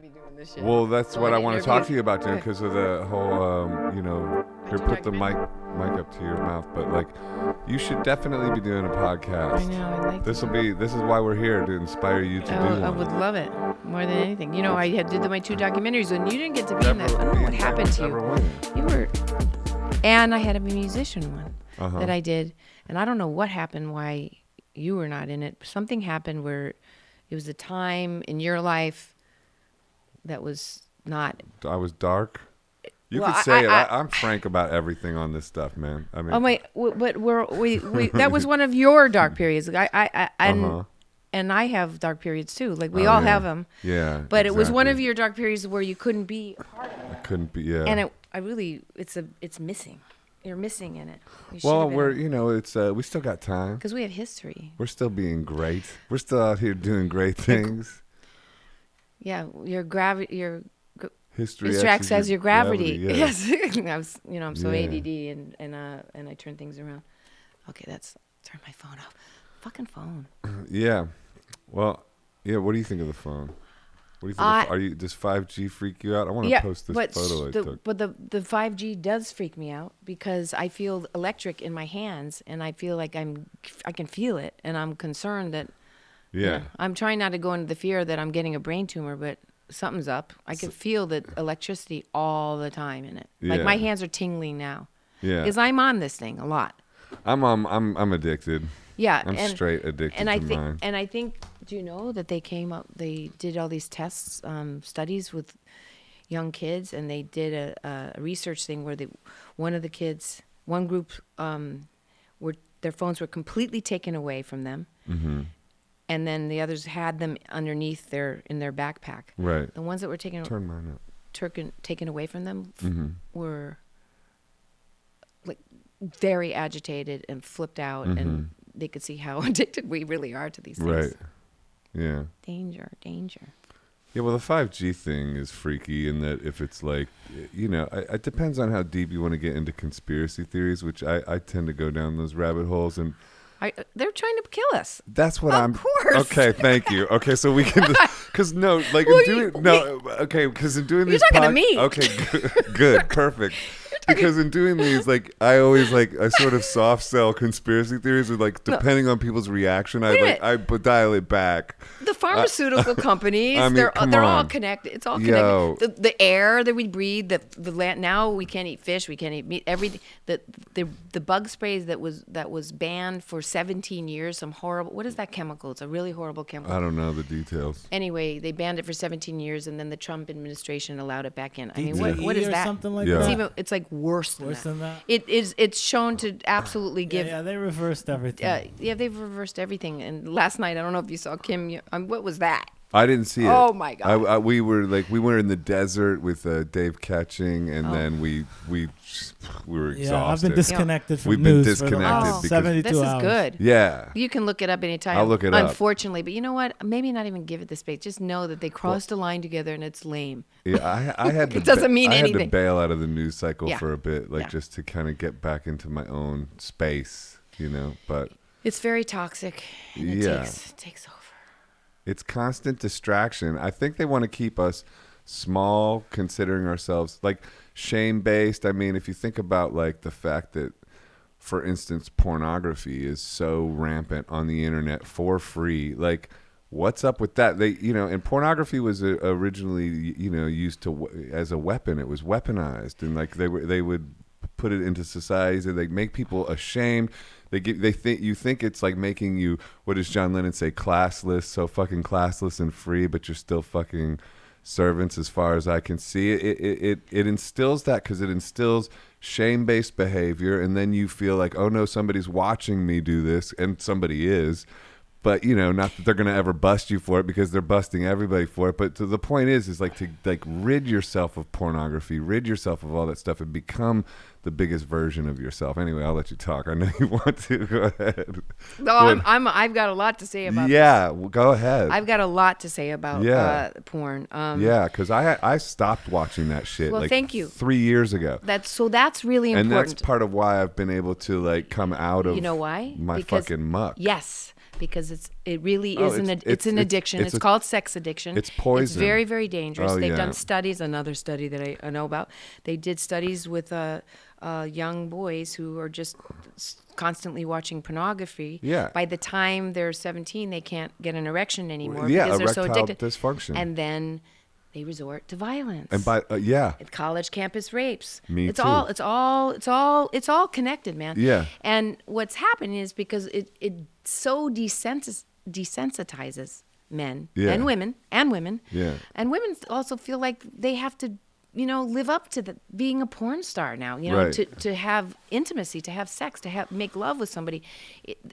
be doing this shit. Well, that's Going what I to want to interviews. talk to you about, doing, because of the whole, here, put the mic up to your mouth. But like, you should definitely be doing a podcast. I know. I like This is why we're here, to inspire you to do I one. would love it more than anything. You know, I did my 2 documentaries, and you didn't get to be in that. I don't know what happened to you. You were, and I had a musician one that I did, and I don't know what happened, why you were not in it. Something happened where it was a time in your life that was not. I was dark. You Well, could say it. I'm frank about everything on this stuff, man. I mean, Oh my! But we that was one of your dark periods. And I have dark periods too. Like we all have them. Yeah. But it was one of your dark periods where you couldn't be a part of it. I couldn't be. Yeah. And it's missing. You're missing in it. Well, we still got time. Because we have history. We're still being great. We're still out here doing great things. Yeah, your gravity, your history acts as your gravity. Yeah. Yes, I'm so ADD and I turn things around. Okay, turn my phone off. Fucking phone. Yeah. Well, yeah. What do you think of the phone? What do you think? Does 5G freak you out? I want to post this photo I took. But the 5G does freak me out because I feel electric in my hands, and I feel like I can feel it, and I'm concerned that. Yeah. I'm trying not to go into the fear that I'm getting a brain tumor, but something's up. I can feel the electricity all the time in it. Yeah. Like my hands are tingling now. Yeah. Because I'm on this thing a lot. I'm addicted. Yeah. I'm straight addicted to mine. And I think, do you know that they did all these tests, studies with young kids, and they did a research thing where one group, their phones were completely taken away from them. Mm-hmm. And then the others had them underneath in their backpack. Right. The ones that were taken away from them were like very agitated and flipped out, and they could see how addicted we really are to these things. Right. Yeah. Danger. Yeah, well, the 5G thing is freaky in that if it's like, it depends on how deep you want to get into conspiracy theories, which I tend to go down those rabbit holes, and they're trying to kill us. That's what Of course. Okay, thank you. Okay, so we can, because because in doing these, you're talking to me. Okay, good, perfect. Because in doing these, I always I sort of soft sell conspiracy theories, with depending on people's reaction, I dial it back. The pharmaceutical companies, I mean, they're all connected. It's all connected. The air that we breathe, the land. Now we can't eat fish, we can't eat meat. The bug sprays that was banned for 17 years. Some horrible. What is that chemical? It's a really horrible chemical. I don't know the details. Anyway, they banned it for 17 years, and then the Trump administration allowed it back in. I mean, what is that? Something like Yeah. that. It's like worse than that. It's shown to absolutely give. Yeah, they reversed everything. They've reversed everything. And last night, I don't know if you saw Kim. What was that? I didn't see it. Oh my God! We were in the desert with Dave Catching, and then we were exhausted. Yeah, I've been disconnected from We've been news disconnected for the last because 72 This hours. is good. Yeah. You can look it up anytime. I'll look it up. Unfortunately, but you know what? Maybe not even give it the space. Just know that they crossed a line together, and it's lame. Yeah, I had to. It doesn't mean I had to anything. bail out of the news cycle Yeah. for a bit, Yeah. just to kind of get back into my own space, But It's very toxic. And it takes over. it's constant distraction. I think they want to keep us small, considering ourselves shame-based. I mean, if you think about the fact that, for instance, pornography is so rampant on the internet for free, what's up with that? And pornography was originally, used as a weapon. It was weaponized, and they would put it into societies, and they make people ashamed. You think it's making you, what does John Lennon say, classless, so fucking classless and free, but you're still fucking servants as far as I can see. It instills that, because it instills shame-based behavior, and then you feel like, oh no, somebody's watching me do this, and somebody is. But not that they're gonna ever bust you for it, because they're busting everybody for it. But the point is to rid yourself of pornography, rid yourself of all that stuff, and become the biggest version of yourself. Anyway, I'll let you talk. I know you want to. Go ahead. No, I've got a lot to say about. Yeah, well, go ahead. I've got a lot to say about porn. Because I stopped watching that shit. Well, thank you. 3 years ago. That's really important. And that's part of why I've been able to come out of. You know why? My fucking muck. Yes. because it really Oh, is it's an addiction. It's called sex addiction. It's poison. It's very, very dangerous. Oh, They've yeah. done studies. Another study that I know about. They did studies with young boys who are just constantly watching pornography. Yeah. By the time they're 17, they can't get an erection anymore Yeah, because they're so erectile addicted. dysfunction. And then they resort to violence. And by yeah, At college campus rapes. Me it's too. It's all connected, man. Yeah. And what's happening is because it so desensitizes men Yeah. and women. Yeah. And women also feel like they have to, live up to being a porn star now, Right. to have intimacy, to have sex, to make love with somebody.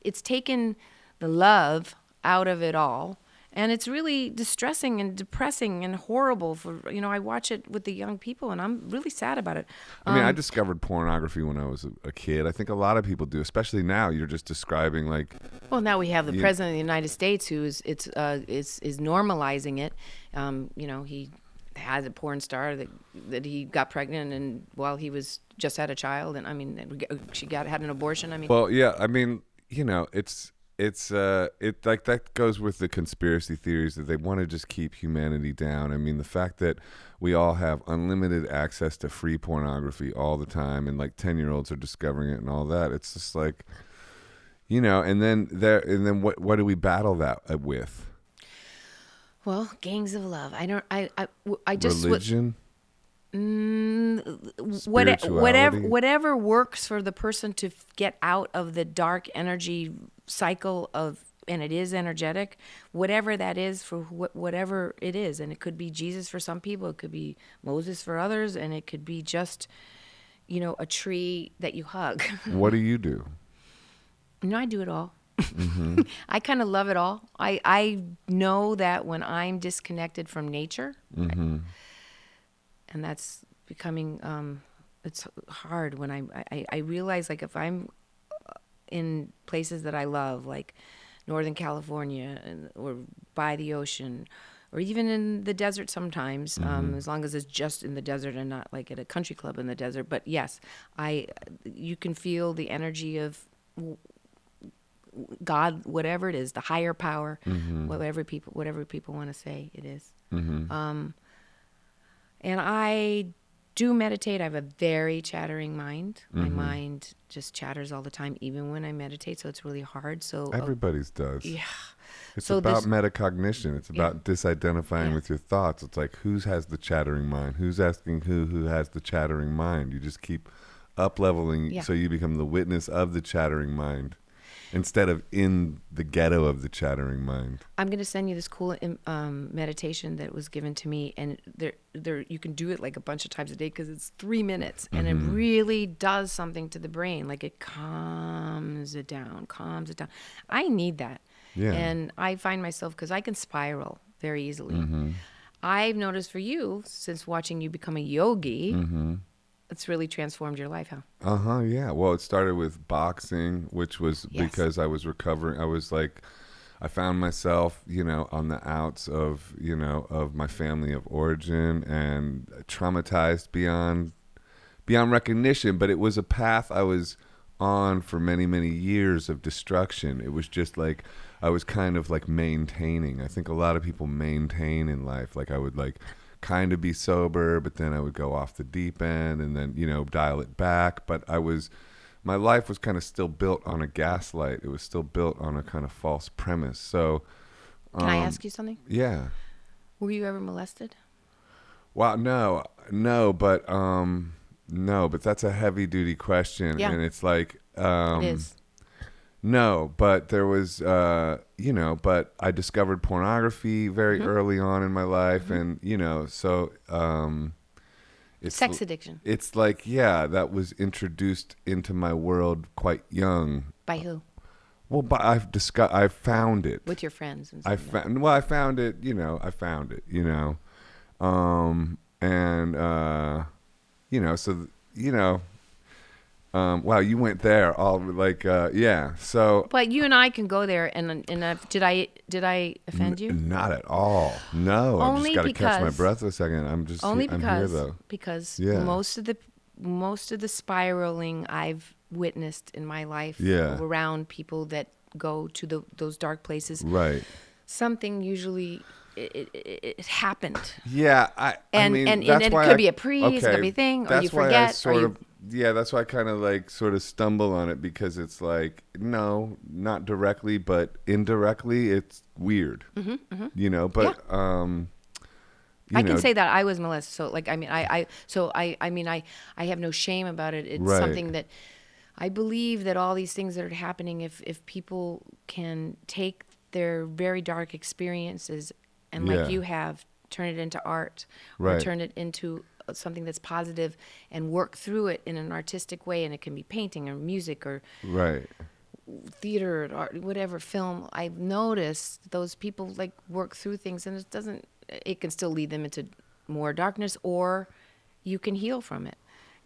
It's taken the love out of it all. And it's really distressing and depressing and horrible for, I watch it with the young people and I'm really sad about it. I mean, I discovered pornography when I was a kid. I think a lot of people do, especially now. You're just describing like. Well, now we have the president of the United States who is normalizing it. He has a porn star that he got pregnant and while he was just had a child, and I mean, she had an abortion. I mean, Well, yeah. I mean, it's like that goes with the conspiracy theories that they want to just keep humanity down. I mean, the fact that we all have unlimited access to free pornography all the time, and like 10-year-olds are discovering it and all that. It's just like, and then what do we battle that with? well, gangs of love. I just Religion, whatever works for the person to get out of the dark energy cycle and it is energetic, whatever that is for whatever it is. And it could be Jesus for some people, it could be Moses for others, and it could be just, a tree that you hug. What do you do? I do it all. Mm-hmm. I kind of love it all. I know that when I'm disconnected from nature, Mm-hmm. and that's becoming, it's hard when I realize, like, if I'm in places that I love, like Northern California or by the ocean, or even in the desert sometimes, as long as it's just in the desert and not like at a country club in the desert. But yes, you can feel the energy of God, whatever it is, the higher power, whatever people want to say it is. And I do meditate. I have a very chattering mind. My mind just chatters all the time, even when I meditate. So it's really hard. So Everybody's does. yeah. It's So about this- metacognition. It's about disidentifying Yeah. with your thoughts. It's like, who has the chattering mind? Who's asking who has the chattering mind? You just keep up-leveling Yeah. so you become the witness of the chattering mind instead of in the ghetto of the chattering mind. I'm going to send you this cool meditation that was given to me, and there you can do it like a bunch of times a day because it's 3 minutes, and it really does something to the brain. Like it calms it down. I need that. Yeah. And I find myself, because I can spiral very easily. I've noticed for you, since watching you become a yogi, it's really transformed your life, huh? Yeah. Well, it started with boxing, which was Yes. because I was recovering. I was like, I found myself, on the outs of, of my family of origin and traumatized beyond recognition. But it was a path I was on for many, many years of destruction. It was just like, I was kind of like maintaining. I think a lot of people maintain in life. Like I would like kind of be sober, but then I would go off the deep end and then, dial it back. But my life was kind of still built on a gaslight. It was still built on a kind of false premise. So, Can I ask you something? yeah. Were you ever molested? Wow. No, but that's a heavy duty question. Yeah. And it's like, It is. no, but there was, but I discovered pornography very early on in my life. And, so, it's Sex addiction. It's like, that was introduced into my world quite young. By who? Well, but I found it. With your friends and I stuff. like that. found it, wow, you went there all like, so. But you and I can go there, and did I offend you? Not at all. No, I Only just got to catch my because- breath a second. I'm here though. Because Yeah. most of the spiraling I've witnessed in my life Yeah. around people that go to those dark places, Right. something usually it happened. Yeah, I mean, and that's it why could be a priest, it okay, could be a thing, or that's you why I forget, or sort you. of, yeah, that's why I kind of like sort of stumble on it, because it's like, no, not directly, but indirectly, it's weird, you know. But you I know, can say that I was molested, so like, I mean, I have no shame about it. It's Right. something that I believe that all these things that are happening, if people can take their very dark experiences and, Yeah. like you have, turn it into art, or Right. turn it into something that's positive and work through it in an artistic way, and it can be painting or music or right. theater or art, whatever, film. I've noticed those people like work through things, and it can still lead them into more darkness, or you can heal from it.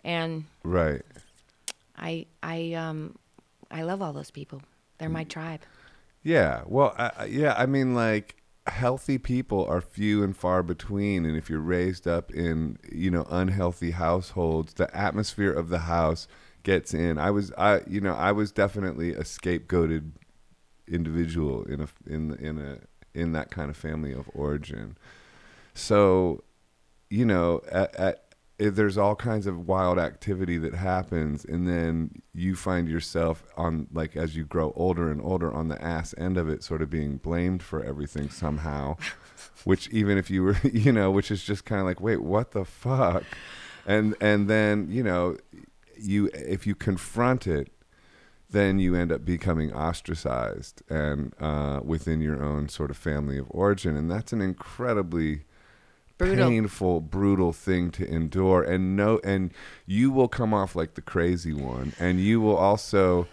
And Right. I love all those people. They're my tribe. Yeah. Well, yeah, I mean, like, healthy people are few and far between, and if you're raised up in, you know, unhealthy households, the atmosphere of the house gets in. I was definitely a scapegoated individual in that kind of family of origin. So, you know, there's all kinds of wild activity that happens, and then you find yourself on, like, as you grow older and older, on the ass end of it, sort of being blamed for everything somehow, which, even if you were, you know, which is just kind of like, wait, what the fuck? And then, you know, if you confront it, then you end up becoming ostracized and within your own sort of family of origin, and that's an incredibly painful, brutal thing to endure. And you will come off like the crazy one, and you will also,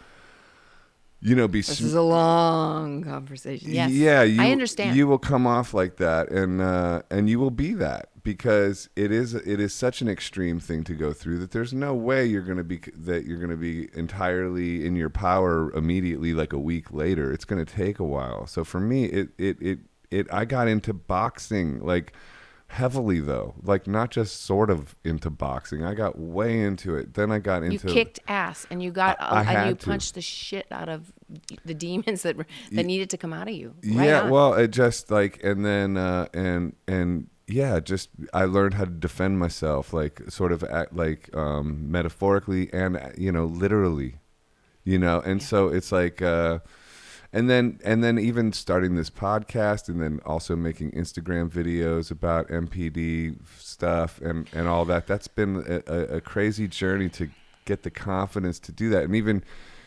you know, This is a long conversation. Yes. Yeah, I understand. You will come off like that, and you will be that, because it is such an extreme thing to go through that there's no way you're going to be entirely in your power immediately, like a week later. It's going to take a while. So for me, I got into boxing, like, heavily, though, like, not just sort of into boxing. I got way into it. Then I got into, you kicked ass, and you got and you punched the shit out of the demons that needed to come out of you. Yeah, right well, it just, like, and then and yeah, just, I learned how to defend myself, like, sort of like metaphorically and, you know, literally, you know. And so it's like and then even starting this podcast, and then also making Instagram videos about MPD stuff and all that. That's been a crazy journey to get the confidence to do that. And even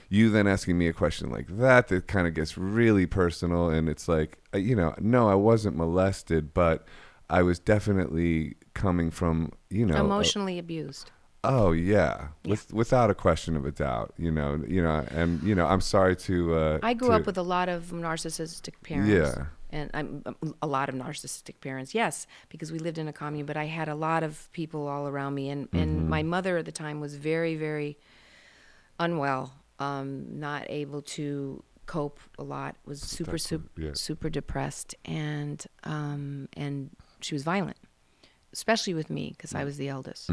you then asking me a question like that kind of gets really personal. And it's like, you know, no, I wasn't molested, but I was definitely coming from, you know, emotionally abused. Oh yeah, without a question of a doubt, you know, and, you know, I'm sorry to. I grew up with a lot of narcissistic parents. Yeah. And I'm a lot of narcissistic parents, yes, because we lived in a commune. But I had a lot of people all around me, and my mother at the time was very, very unwell, not able to cope a lot. Was super depressed, and she was violent, especially with me because I was the eldest.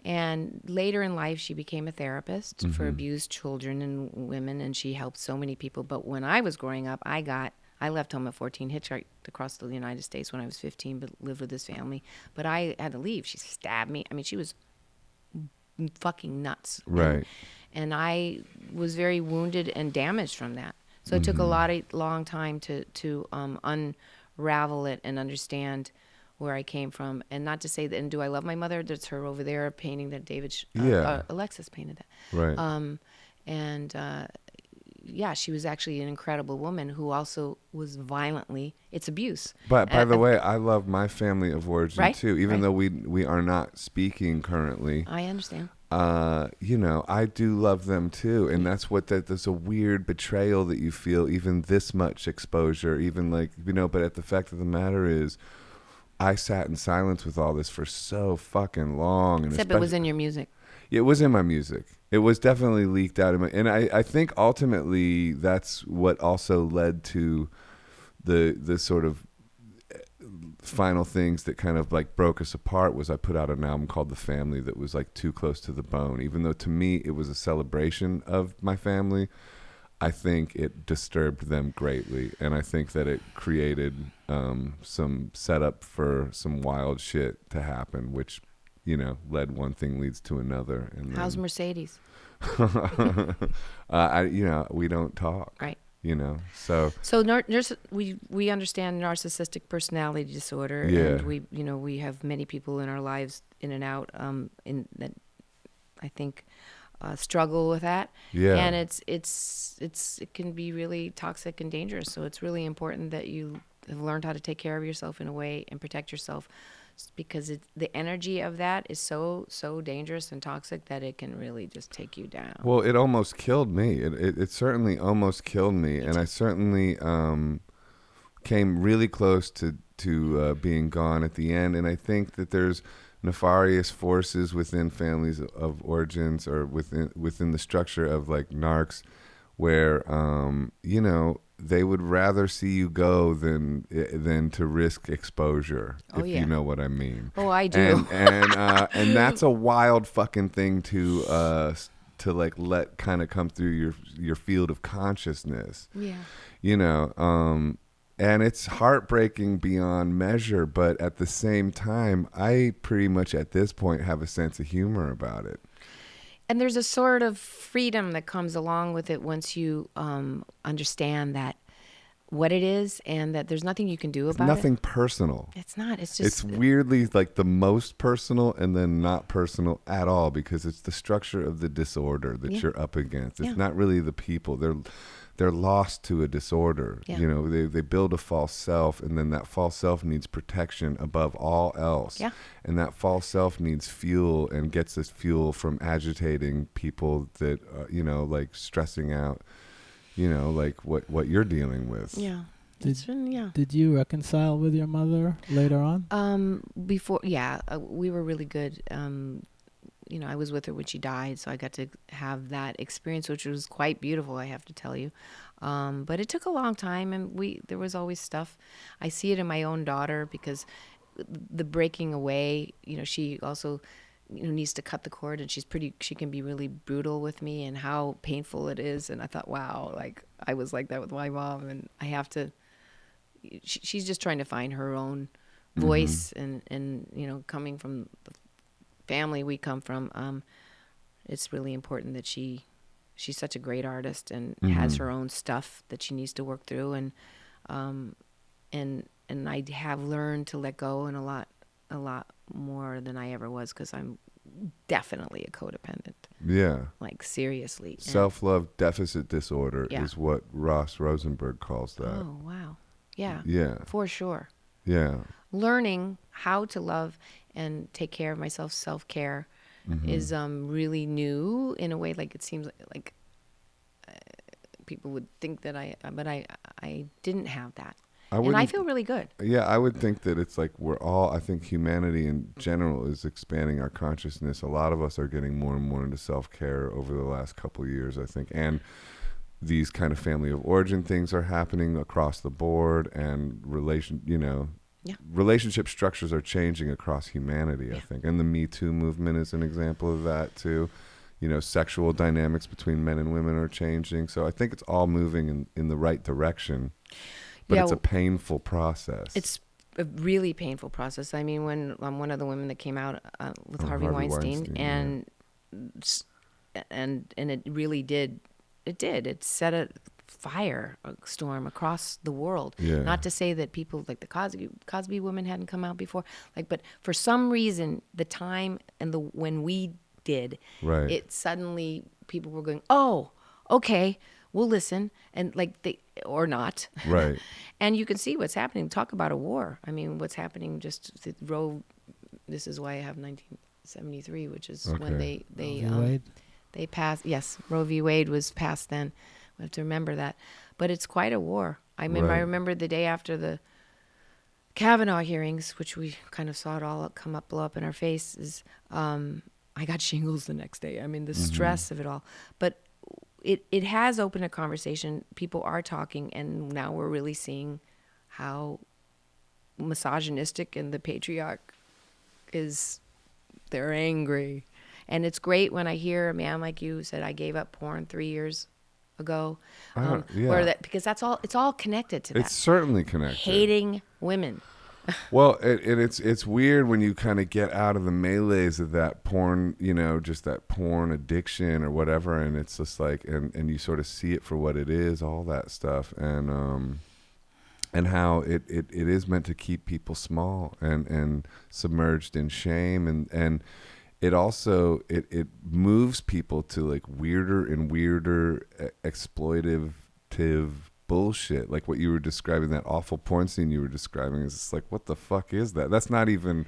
And later in life, she became a therapist for abused children and women, and she helped so many people. But when I was growing up, I left home at 14, hitchhiked across the United States when I was 15, but lived with this family. But I had to leave. She stabbed me. I mean, she was fucking nuts. Right. And I was very wounded and damaged from that. So it took a long time to unravel it and understand where I came from. And not to say that, and do I love my mother? That's her over there painting that Alexis painted that. Right. Yeah, she was actually an incredible woman who also was violently, it's abuse. But by the way, I love my family of origin too, even though we are not speaking currently. I understand. You know, I do love them too. And that's there's a weird betrayal that you feel, even this much exposure, even, like, you know, but the fact of the matter is, I sat in silence with all this for so fucking long. And Except it was in your music. It was in my music. It was definitely leaked out of my, and I think ultimately that's what also led to the sort of final things that kind of, like, broke us apart. Was I put out an album called The Family that was, like, too close to the bone, even though to me it was a celebration of my family. I think it disturbed them greatly, and I think that it created some setup for some wild shit to happen, which, you know, led one thing leads to another. And How's then, Mercedes? you know, we don't talk, Right. you know, so we understand narcissistic personality disorder, Yeah. and we have many people in our lives in and out in that I think struggle with that. Yeah. And it can be really toxic and dangerous. So it's really important that you have learned how to take care of yourself in a way and protect yourself, because the energy of that is so dangerous and toxic that it can really just take you down. Well, it almost killed me. It certainly almost killed me, and I certainly came really close to being gone at the end. And I think that there's nefarious forces within families of origins, or within the structure of like narcs, where you know, they would rather see you go than to risk exposure. Oh, if yeah. you know what I mean. Oh, I do. And that's a wild fucking thing to like let kind of come through your field of consciousness. Yeah. You know, and it's heartbreaking beyond measure, but at the same time, I pretty much at this point have a sense of humor about it. And there's a sort of freedom that comes along with it once you understand that what it is, and that there's nothing you can do about Nothing personal. It's not. It's It's just. weirdly like the most personal, and then not personal at all, because it's the structure of the disorder that Yeah. you're up against. It's Yeah. not really the people. They're lost to a disorder. Yeah. You know, they build a false self, and then that false self needs protection above all else. Yeah. And that false self needs fuel, and gets this fuel from agitating people that, you know, like stressing out, you know, like what you're dealing with. Yeah. Did Did you reconcile with your mother later on? Before, yeah, we were really good. You know, I was with her when she died, so I got to have that experience, which was quite beautiful, I have to tell you. But it took a long time, and there was always stuff. I see it in my own daughter, because the breaking away, you know, she also, you know, needs to cut the cord, and she can be really brutal with me, and how painful it is. And I thought, wow, like I was like that with my mom, and I have to, she's just trying to find her own voice. And you know, coming from the family we come from, it's really important that she's such a great artist, and has her own stuff that she needs to work through. And I have learned to let go, and a lot more than I ever was, because I'm definitely a codependent. Yeah. Like, seriously. Self-love deficit disorder Yeah. is what Ross Rosenberg calls that. Oh, wow. Yeah. Yeah. For sure. Yeah. Learning how to love and take care of myself, self-care, is really new in a way. Like, it seems like people would think that but I didn't have that. And I feel really good. Yeah, I would think that it's like I think humanity in general is expanding our consciousness. A lot of us are getting more and more into self-care over the last couple of years, I think. And these kind of family of origin things are happening across the board, and relationship structures are changing across humanity, I think. And the MeToo movement is an example of that too. You know, sexual dynamics between men and women are changing. So I think it's all moving in the right direction. But it's a painful process. It's a really painful process. I mean, when I'm one of the women that came out with Harvey Weinstein, and it really did. It set a firestorm across the world. Yeah. Not to say that people like the Cosby woman hadn't come out before, but for some reason, the time and when we did, right. It suddenly people were going, oh, okay, we'll listen, and or not. Right. And you can see what's happening. Talk about a war. I mean, what's happening just Roe. This is why I have 1973, which is when they passed. Yes, Roe v. Wade was passed then. We have to remember that. But it's quite a war. I remember the day after the Kavanaugh hearings, which we kind of saw it all blow up in our faces. I got shingles the next day. I mean, the stress of it all. But it has opened a conversation. People are talking, and now we're really seeing how misogynistic and the patriarch is. They're angry. And it's great when I hear a man like you said, I gave up porn 3 years ago, Yeah. where that, because it's all connected to that. It's certainly connected. Hating women. Well, it's weird when you kind of get out of the melees of that porn, just that porn addiction or whatever, and it's just like, and you sort of see it for what it is, all that stuff, and how it is meant to keep people small and submerged in shame, and it also it moves people to like weirder and weirder exploitative bullshit, like what you were describing, that awful porn scene you were describing. Is just like, what the fuck is that? That's not even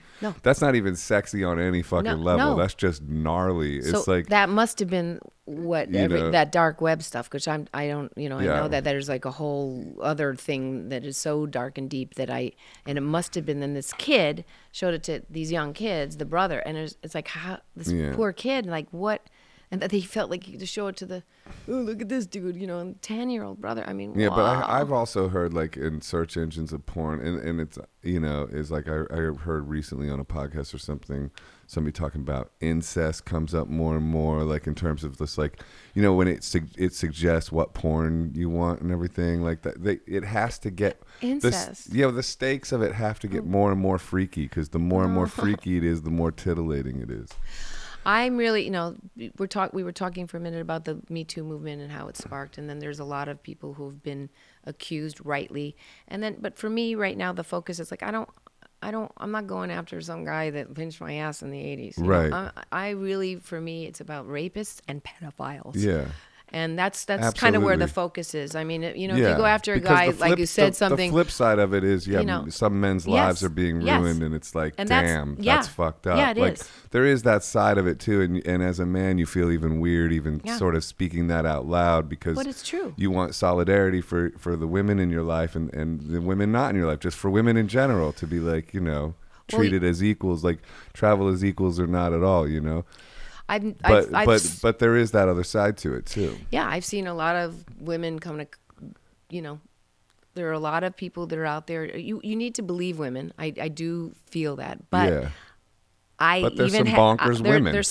sexy on any fucking level. No. That's just gnarly. So it's like that must have been what that dark web stuff, which I don't, I know that there's like a whole other thing that is so dark and deep that and it must have been, then this kid showed it to these young kids, the brother, and it's like, how this poor kid, like what. And that he felt like he could show it to look at this dude, and 10-year-old brother. I mean, yeah, wow. but I've also heard like in search engines of porn, and it's, is like I heard recently on a podcast or something, somebody talking about incest comes up more and more, like in terms of this, like, when it suggests what porn you want and everything like that. It has to get incest. The stakes of it have to get more and more freaky, because the more and more freaky it is, the more titillating it is. I'm really, we were talking for a minute about the MeToo movement and how it sparked, and then there's a lot of people who've been accused rightly, but for me right now the focus is like, I'm not going after some guy that pinched my ass in the 80s. Right. I really, for me, it's about rapists and pedophiles. Yeah. And that's kind of where the focus is. I mean, if you go after a guy like you said something. The flip side of it is, some men's lives are being ruined, and it's like, and that's fucked up. Yeah, it is. There is that side of it too, and as a man, you feel even weird, sort of speaking that out loud, because but it's true. You want solidarity for the women in your life, and the women not in your life, just for women in general, to be like, treated as equals, like travel as equals or not at all, But there is that other side to it too. Yeah, I've seen a lot of women come to, there are a lot of people that are out there. You need to believe women. I do feel that, but but there's some bonkers women. There's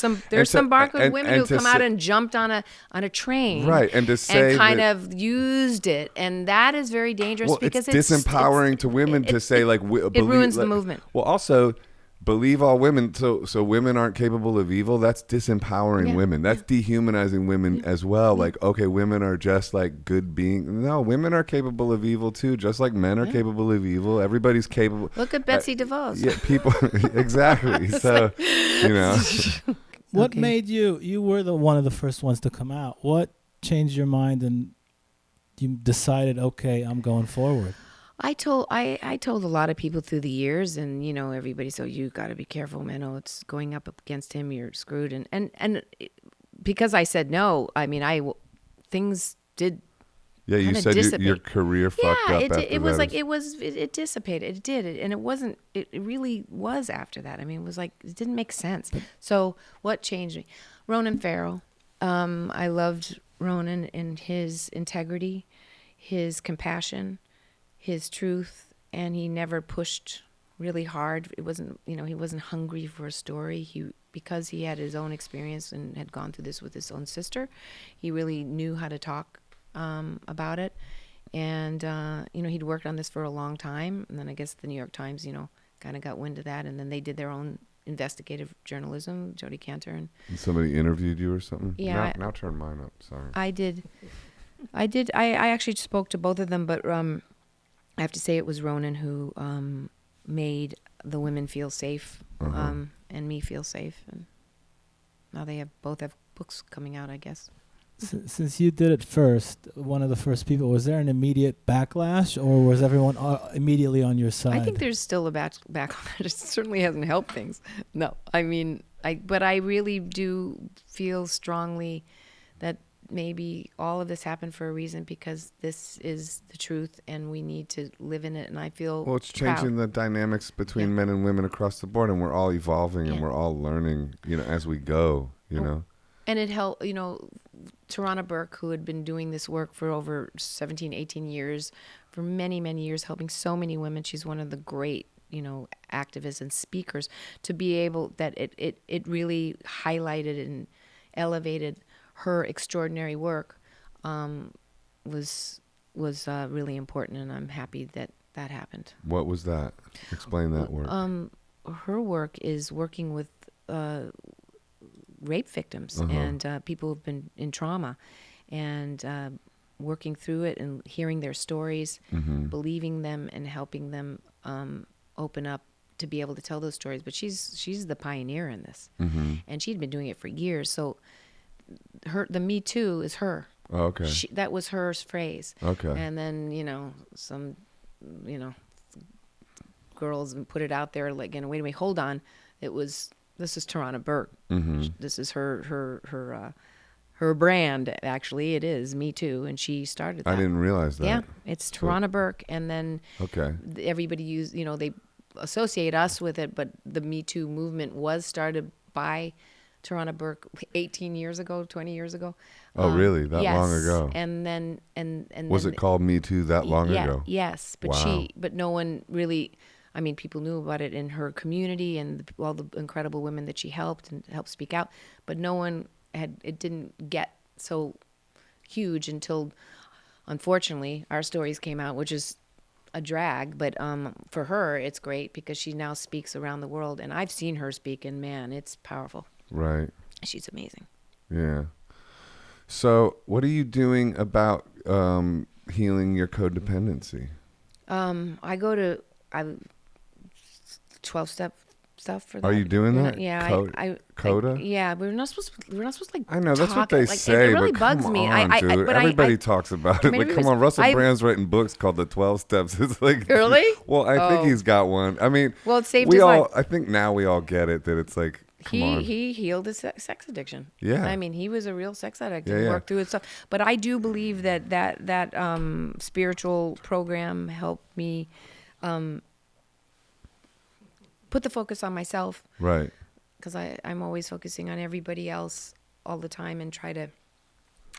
some bonkers women who come out and jumped on a train, right? And to say and kind of used it, and that is very dangerous, because it's disempowering to women to say like it ruins the movement. Well, also, believe all women, so women aren't capable of evil. That's disempowering women. That's dehumanizing women as well. Like, okay, women are just like good beings. No, women are capable of evil too, just like men are capable of evil. Everybody's capable. Look at Betsy DeVos. Yeah, people exactly. So, What made you were one of the first ones to come out. What changed your mind and you decided, okay, I'm going forward? I told a lot of people through the years, and everybody, so you got to be careful, man. Oh, it's going up against him, you're screwed. And because I said no, I mean, things did. Yeah, you said your career fucked up. It dissipated. It did, and it wasn't. It really was after that. I mean, it was like, it didn't make sense. So what changed me? Ronan Farrow. I loved Ronan and his integrity, his compassion, his truth, and he never pushed really hard. It wasn't, he wasn't hungry for a story. Because he had his own experience and had gone through this with his own sister, he really knew how to talk about it. And, he'd worked on this for a long time. And then I guess the New York Times, kind of got wind of that. And then they did their own investigative journalism, Jodi Kantor. And somebody interviewed you or something? Yeah. Now turn mine up. Sorry. I did. I actually spoke to both of them, but I have to say it was Ronan who made the women feel safe, and me feel safe. And now they both have books coming out, I guess. Since you did it first, one of the first people, was there an immediate backlash, or was everyone immediately on your side? I think there's still a backlash. It certainly hasn't helped things. No, I mean, but I really do feel strongly that maybe all of this happened for a reason, because this is the truth and we need to live in it. And I feel it's changing the dynamics between men and women across the board, and we're all evolving and we're all learning, as we go, And it helped, Tarana Burke, who had been doing this work for over 17, 18 years, for many, many years, helping so many women. She's one of the great, activists and speakers, to be able, that it really highlighted and elevated her extraordinary work. was really important, and I'm happy that that happened. What was that? Explain that work. Her work is working with rape victims and people who've been in trauma, and working through it and hearing their stories, believing them, and helping them open up to be able to tell those stories. But she's the pioneer in this, and she'd been doing it for years. So the Me Too is her. Oh, okay. That was her phrase. Okay. And then some girls put it out there like, wait a minute, hold on, this is Tarana Burke. This is her brand. Actually, it is Me Too, and she started that. I didn't realize that. Yeah, it's Tarana Burke, and then everybody they associate us with it, but the Me Too movement was started by Tarana Burke 18 years ago, 20 years ago. Oh, really? That yes. long ago? And then was it called Me Too that long ago? Yes, but wow. But no one really. I mean, people knew about it in her community and all the incredible women that she helped and helped speak out, but no one it didn't get so huge until, unfortunately, our stories came out, which is a drag. But for her, it's great because she now speaks around the world, and I've seen her speak, and man, it's powerful. Right. She's amazing. Yeah. So, what are you doing about healing your codependency? I go to 12-step stuff for that. Are you doing that? Yeah, Coda? Yeah, we're not supposed to like. I know that's what talk they It say, really but bugs come me. on, dude. Everybody talks about it. Like, come on, Russell Brand's writing books called The 12 Steps. It's like really. Well, I think he's got one. I mean, well, it saved his life. I think now we all get it that it's like. He healed his sex addiction. Yeah. I mean, he was a real sex addict Yeah, and yeah. worked through it stuff. But I do believe that spiritual program helped me put the focus on myself. Right. Because I'm always focusing on everybody else all the time and try to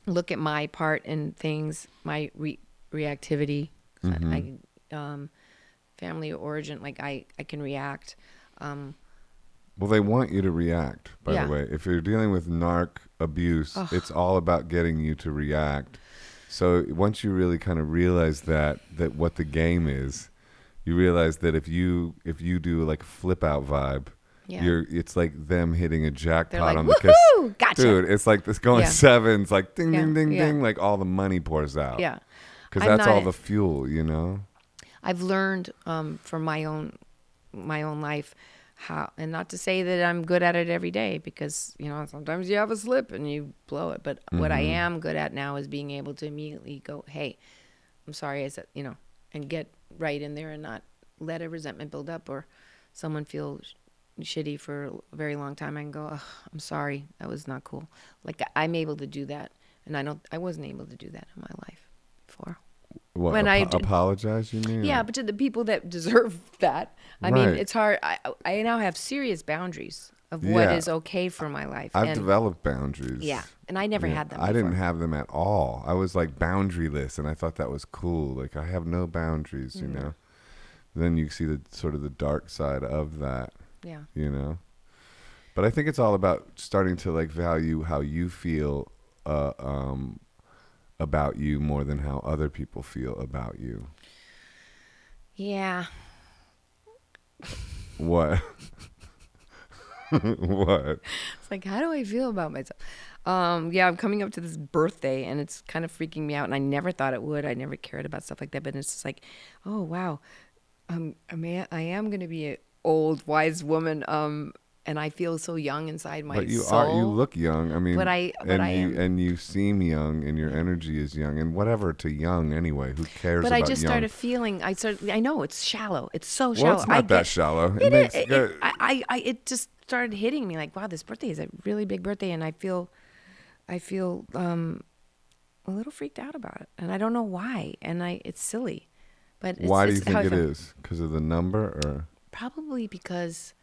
look at my part in things, my reactivity. Family origin, like I can react. Well, they want you to react, by the way. If you're dealing with narc abuse, it's all about getting you to react. So once you really kind of realize that what the game is, you realize that if you do like a flip out vibe, it's like them hitting a jackpot like, on the kiss. Gotcha. Dude, it's like this going sevens, like ding, ding, ding, ding, like all the money pours out. Yeah. Because that's all the fuel, you know? I've learned from my own life how, and not to say that I'm good at it every day, because sometimes you have a slip and you blow it, but what I am good at now is being able to immediately go, hey, I'm sorry, I said, and get right in there and not let a resentment build up or someone feel shitty for a very long time. I can go, I'm sorry, that was not cool. Like, I'm able to do that, and I wasn't able to do that in my life before. What, when I apologize, you mean? Yeah, but to the people that deserve that, I mean, it's hard. I now have serious boundaries of what is okay for my life. I've developed boundaries. Yeah, and I never had them before. I didn't have them at all. I was like boundaryless, and I thought that was cool. Like, I have no boundaries, you know? Then you see the sort of the dark side of that. Yeah. But I think it's all about starting to like value how you feel about you more than how other people feel about you. Yeah. What? What? It's like, how do I feel about myself? I'm coming up to this birthday, and it's kind of freaking me out, and I never thought it would. I never cared about stuff like that, but it's just like, oh, wow. I am going to be an old, wise woman, and I feel so young inside my soul. You look young. I mean, and you seem young, and your energy is young, and whatever to young anyway. Who cares? But about I just young? started feeling. I know it's shallow. It's so shallow. Well, it's not that shallow. It just started hitting me like, wow, this birthday is a really big birthday, and I feel a little freaked out about it, and I don't know why. And it's silly, but why do you think it is? Because of the number, or probably because.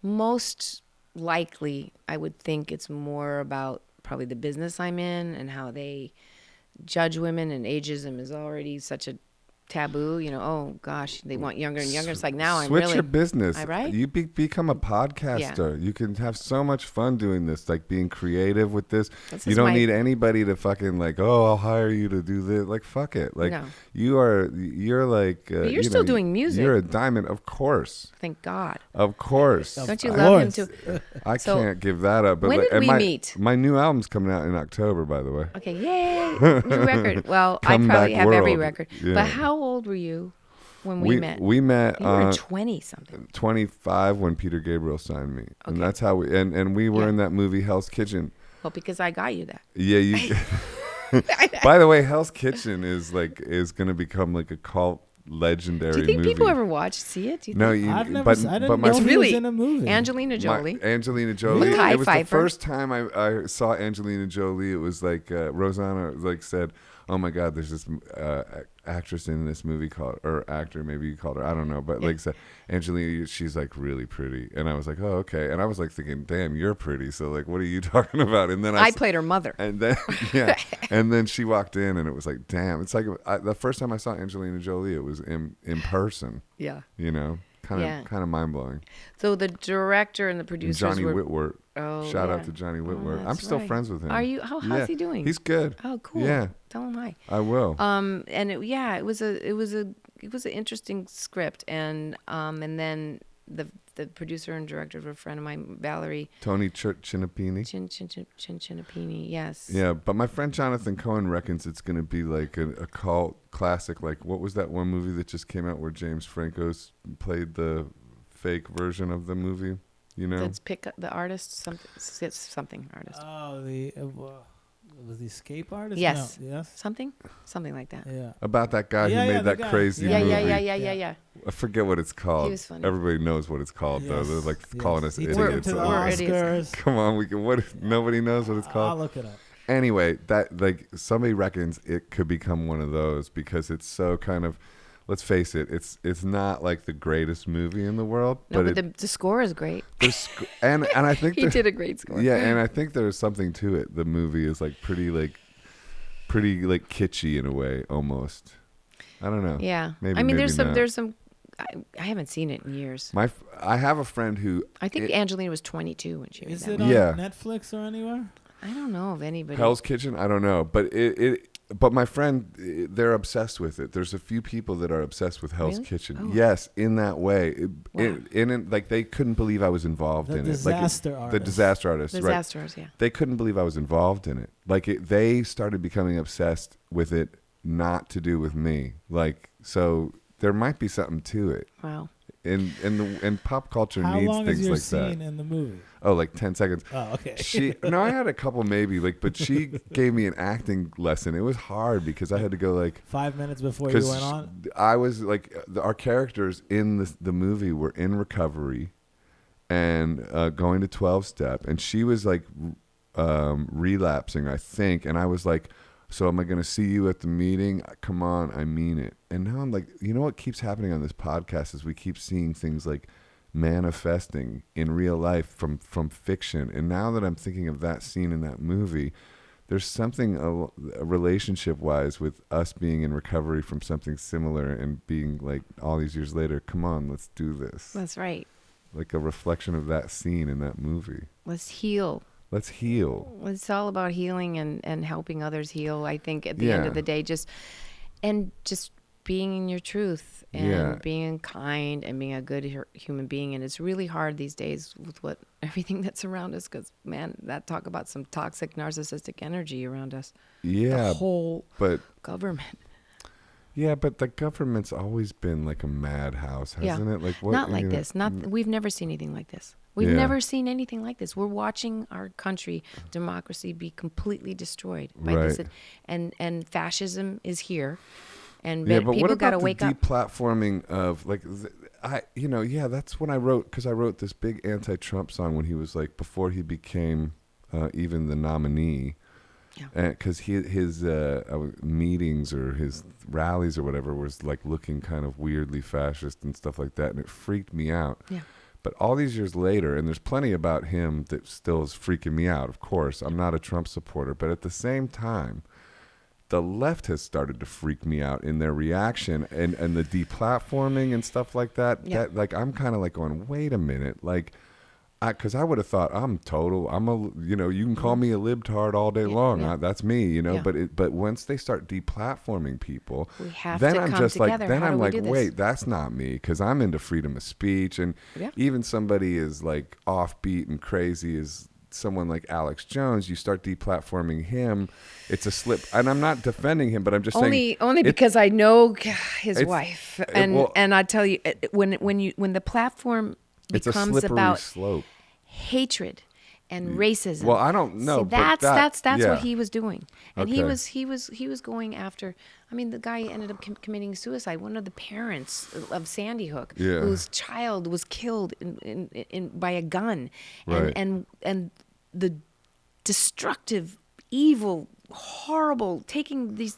Most likely, I would think it's more about probably the business I'm in and how they judge women, and ageism is already such a taboo. Oh gosh, they want younger and younger. It's like now I'm Switch really your business. right? You become a podcaster. You can have so much fun doing this, like being creative with this. You don't need anybody to fucking like, oh, I'll hire you to do this. Like, fuck it. Like, No. you're like, But you're still doing music. You're a diamond, of course. Thank God. Of course. Don't you love him too? I can't give that up. But when did we meet? My new album's coming out in October, by the way. Okay, yay, new record. Well, I Come probably Back have every World. record. Yeah. But how old were you when we met? We met. You were 20 something. 25 when Peter Gabriel signed me, and Okay. that's how we. And we were in that movie Hell's Kitchen. Well, because I got you that. Yeah, you. By the way, Hell's Kitchen is going to become like a cult legendary movie. Do you think people ever see it? Do you No, think? I've never. but I didn't but my know he really was in a movie. Angelina Jolie. Angelina Jolie. Mackay It was the Pfeiffer. first time I saw Angelina Jolie. It was like Rosanna said, "Oh my God, there's this actress in this movie called, or actor, maybe you called her, I don't know, but like said Angelina, she's like really pretty." And I was like, "Oh, okay." And I was like thinking, "Damn, you're pretty." So like, what are you talking about? And then I played her mother. and then and then she walked in, and it was like, damn. It's like the first time I saw Angelina Jolie, it was in person. Yeah. Kind of mind blowing. So the director and the producers Johnny were. Whitworth. Oh, Shout yeah. out to Johnny Whitworth. I'm that's still right. friends with him. Are you? How's he doing? He's good. Oh, cool. Yeah. Tell him hi. I will. And it was an interesting script, and then the producer and director were a friend of mine, Valerie Tony Chinapini. Chinapini. Yes. Yeah, but my friend Jonathan Cohen reckons it's going to be like a cult classic. Like, what was that one movie that just came out where James Franco's played the fake version of the movie? You know, Let's pick up the artist. Something artist. Oh, was the escape artist? Yes. No, yes. Something like that. Yeah. about that guy Yeah, who yeah, made the that guy. crazy Yeah, movie. yeah. I forget what it's called. He was funny. Everybody knows what it's called, though. Yes, They're like yes. calling us He idiots. took him to the We're idiots. Oscars. Come on, we can. Nobody knows what it's I'll called. look it up. Anyway, that like somebody reckons it could become one of those because it's so kind of. Let's face it, it's not like the greatest movie in the world, No, but but the score is great. and I think He did a great score. yeah, and I think there's something to it. The movie is like pretty kitschy in a way, almost. I don't know. Yeah. Maybe, I mean, maybe not. there's some. I haven't seen it in years. I have a friend who I think Angelina was 22 when she made Is that it movie. on Netflix or anywhere? I don't know of anybody. Hell's Kitchen. I don't know, but but my friend, they're obsessed with it. There's a few people that are obsessed with Hell's Really? Kitchen. Oh. Yes, in that way. Wow. Like they couldn't believe I was involved The in disaster it. Like artist. the disaster artist. Right. Disasters, yeah. They couldn't believe I was involved in it. Like they started becoming obsessed with it, not to do with me. Like so, there might be something to it. Wow. And pop culture How needs long is things your like scene that. in the movie? Oh, like 10 seconds. Oh, okay. I had a couple maybe, but she gave me an acting lesson. It was hard because I had to go like 5 minutes before you went on? I was like our characters in the movie were in recovery and going to 12-step, and she was like relapsing, I think, and I was like, so am I going to see you at the meeting? Come on, I mean it. And now I'm like, you know what keeps happening on this podcast is we keep seeing things like manifesting in real life from fiction. And now that I'm thinking of that scene in that movie, there's something relationship wise with us being in recovery from something similar and being like all these years later, come on, let's do this. That's right. Like a reflection of that scene in that movie. Let's heal. Let's heal. It's all about healing and helping others heal. I think at the end of the day, just being in your truth and being kind and being a good human being. And it's really hard these days with everything that's around us, because man, that talk about some toxic narcissistic energy around us. Yeah, the whole government. Yeah, but the government's always been like a madhouse, hasn't it? Like what? Not like this. We've never seen anything like this. We've never seen anything like this. We're watching our country, democracy, be completely destroyed by this, and fascism is here, and but people got to wake up. up. Deplatforming of like, that's when I wrote, because I wrote this big anti-Trump song when he was like before he became even the nominee. Yeah. Because his meetings or his rallies or whatever was like looking kind of weirdly fascist and stuff like that, and it freaked me out. Yeah. But all these years later, and there's plenty about him that still is freaking me out. Of course, I'm not a Trump supporter, but at the same time, the left has started to freak me out in their reaction and the deplatforming and stuff like that. Yeah. That like I'm kind of like going, wait a minute, like, because I would have thought I'm a, you know, you can call me a libtard all day long. Yeah. That's me, you know. Yeah. But once they start deplatforming people, We have then to I'm come just like, together. then How do I'm we like, do this? wait, that's not me, because I'm into freedom of speech, and Yeah. even somebody is like offbeat and crazy as someone like Alex Jones, you start deplatforming him, it's a slip. And I'm not defending him, but I'm just saying Only because I know his it's- wife, well- and I tell you, when the platform it's a becomes slippery about slope. hatred and racism. Well, I don't know. See, but that's yeah. what he was doing, and he Okay. was going after. I mean, the guy ended up committing suicide. One of the parents of Sandy Hook, Yeah. whose child was killed in by a gun, Right. and the destructive, evil, horrible, taking these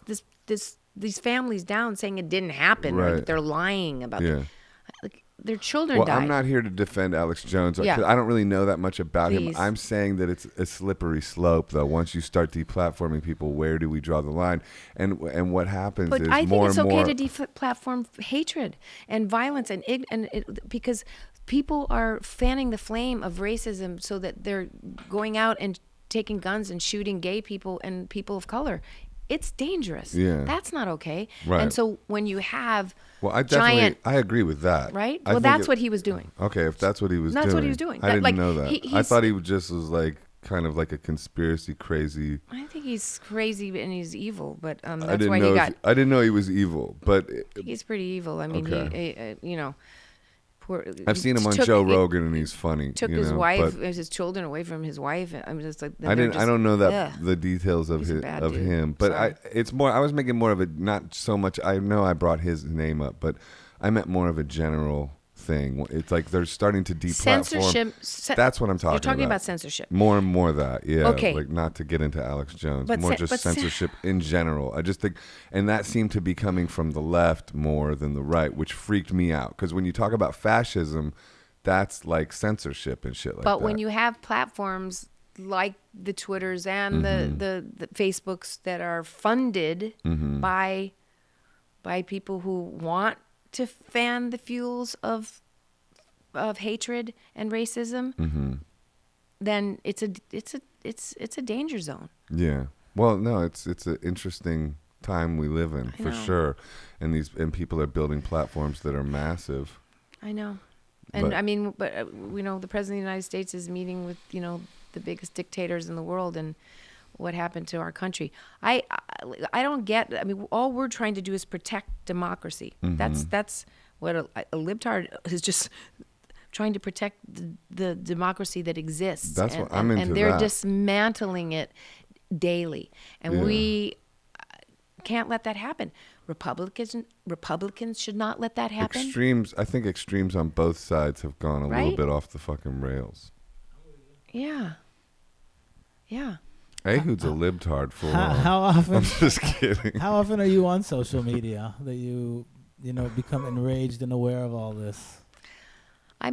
families down, saying it didn't happen, or Right. that they're lying about Yeah. like their children Well, died. I'm not here to defend Alex Jones. Yeah. 'Cause I don't really know that much about him. Please. I'm saying that it's a slippery slope, though. Once you start deplatforming people, where do we draw the line? And what happens But is I think more it's and okay more. to deplatform hatred and violence because people are fanning the flame of racism so that they're going out and taking guns and shooting gay people and people of color. It's dangerous. Yeah. That's not okay. Right. And so when you have Well, I definitely giant, I agree with that. right? I Well, think that's what he was doing. Okay, if that's what he was That's doing. what he was doing. I That, didn't like, know that. I he's- thought he just was like kind of like a conspiracy crazy. I think he's crazy and he's evil, but I that's didn't why know he got. I didn't know he was evil, but He's pretty evil. I mean, Okay. he, you know, poor. I've seen him on took- Joe he Rogan and he's funny. Took you his know, wife, but his children away from his wife. I'm just like. I didn't. I don't know that Ugh. the details of He's a his, bad of dude. him, but Sorry. it's more. I was making more of a not so much. I know I brought his name up, but I meant more of a general thing. It's like they're starting to deplatform. Censorship. That's what I'm talking You're talking about. about censorship. More and more of that, yeah. Okay. Like not to get into Alex Jones, But more ce- just but ce- censorship in general. I just think, and that seemed to be coming from the left more than the right, which freaked me out. Because when you talk about fascism, that's like censorship and shit like that. But when you have platforms like the Twitters and the Facebooks that are funded by people who want to fan the fuels of hatred and racism, then it's a danger zone. Yeah. Well, no, it's an interesting time we live in I for know. sure, and people are building platforms that are massive. I know. And But- I mean, but we know the president of the United States is meeting with, the biggest dictators in the world, and what happened to our country. I don't get, I mean, all we're trying to do is protect democracy. That's what a libtard is, just trying to protect the democracy that exists. That's and, what I'm into. And they're that. dismantling it daily. And Yeah. we can't let that happen. Republicans should not let that happen. Extremes. I think extremes on both sides have gone a little Right? bit off the fucking rails. Yeah. Yeah. Ehud's a libtard for. How often? I'm just kidding. How often are you on social media that you become enraged and aware of all this? I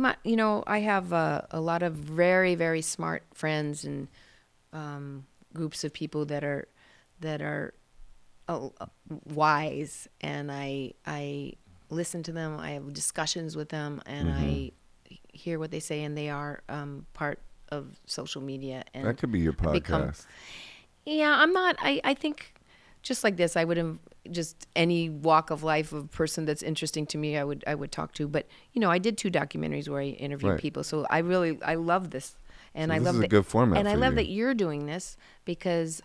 have a lot of very, very smart friends and groups of people that are wise, and I listen to them. I have discussions with them, and I hear what they say, and they are part of social media. And That could be your podcast. yeah, I'm not. I think just like this, I would just any walk of life of person that's interesting to me, I would talk to. But I did 2 documentaries where I interviewed Right. people, so I love this, and So I this love is a that, good format and I for love you. that you're doing this because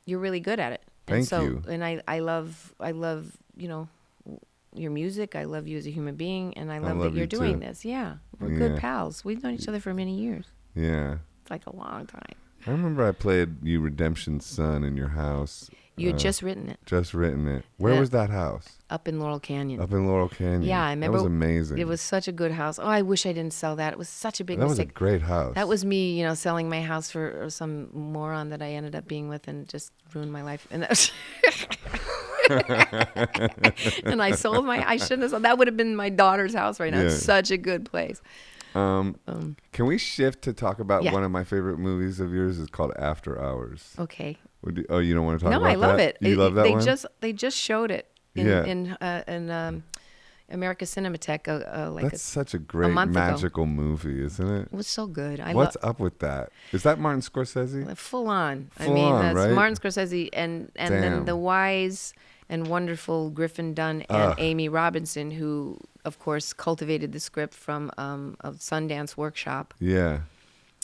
you're really good at it. Thank and so, you. And I love your music. I love you as a human being, and I love love that you're you doing too. this. Yeah, we're Yeah. good pals. We've known each other for many years. Yeah. It's like a long time. I remember I played you Redemption Son in your house. You had just written it Just written it. Where Yeah. was that house? up in Laurel Canyon. Up in Laurel Canyon. Yeah, I remember. That was amazing. It was such a good house. Oh, I wish I didn't sell that. It was such a big That was a mistake. great house. That was me, selling my house for some moron that I ended up being with and just ruined my life. And that was and I shouldn't have sold. That would have been my daughter's house right now. It's Yeah. such a good place. Can we shift to talk about Yeah. one of my favorite movies of yours? It's called After Hours. Okay. Oh, you don't want to talk No, about that? I love it. You love that they one? they just showed it in Yeah. in America Cinematheque That's such a great month ago. magical movie, isn't it? It was so good. What's up with that? Is that Martin Scorsese? Full on. Full on, that's right? Martin Scorsese and then Damn. the wise and wonderful Griffin Dunn and Amy Robinson, who of course cultivated the script from a Sundance workshop. Yeah.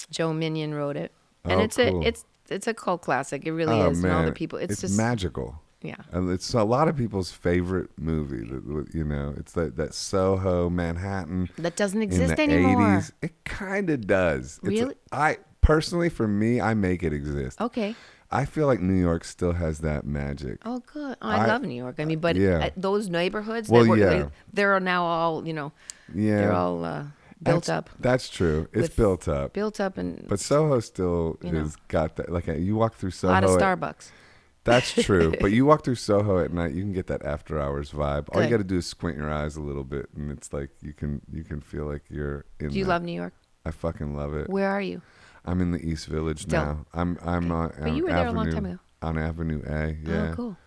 Joe Minion wrote it, and Oh, it's cool. it's a cult classic. It really Oh, is. man. And all the people. It's just magical. Yeah. And it's a lot of people's favorite movie. You know, it's that Soho, Manhattan. That doesn't in exist the anymore. 80s. It kind of does. Really? I personally, for me, I make it exist. Okay. I feel like New York still has that magic. Oh, good. Oh, I love New York. I mean, but Yeah. those neighborhoods, Well, yeah. they're now all, Yeah. they're all built up. That's true. It's built up. Built up and But Soho still You know. has got that. Like you walk through a Soho. lot of Starbucks. That's true. But you walk through Soho at night, you can get that after hours vibe. All you Good. got to do is squint your eyes a little bit, and it's like you can feel like you're in. Do you that. love New York? I fucking love it. Where are you? I'm in the East Village Still. now. I'm on. But you were there a long time ago. On Avenue A. Yeah. Oh, cool.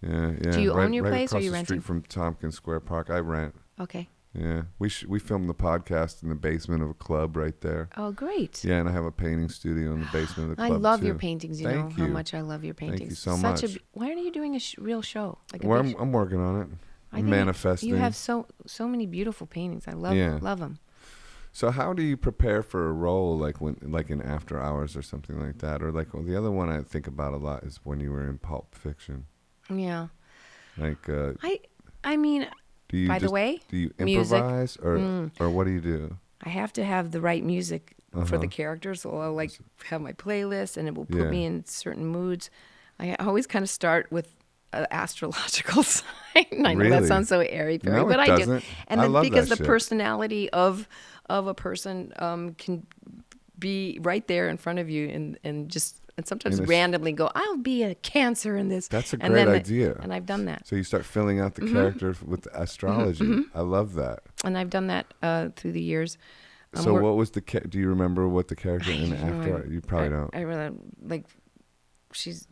Yeah. Do you own your right place or across you the renting? street from Tompkins Square Park. I rent. Okay. Yeah. We filmed the podcast in the basement of a club right there. Oh, great. Yeah, and I have a painting studio in the basement of the I club love too. your paintings. You Thank know you. how much I love your paintings. Thank you so Such much. why aren't you doing a real show? Like a Well, big I'm working on it. I I'm think manifesting. You have so many beautiful paintings. I love Yeah. love them. So how do you prepare for a role like in After Hours or something like that? Or the other one I think about a lot is when you were in Pulp Fiction. Yeah. Like I mean, do you by the way, do you music. improvise or what do you do? I have to have the right music for the Uh-huh. character, so I'll like have my playlist, and it will put Yeah. me in certain moods. I always kind of start with an astrological sign. I know Really? that sounds so airy fairy, No, but it I do. doesn't. And I then love because that the shit. personality of a person can be right there in front of you, and sometimes And it's- randomly go, I'll be a Cancer in this. That's a And great then idea. And I've done that. So you start filling out the character with astrology. I love that. And I've done that through the years. So what was do you remember what the character in don't After? know. You probably don't. I really like. She's,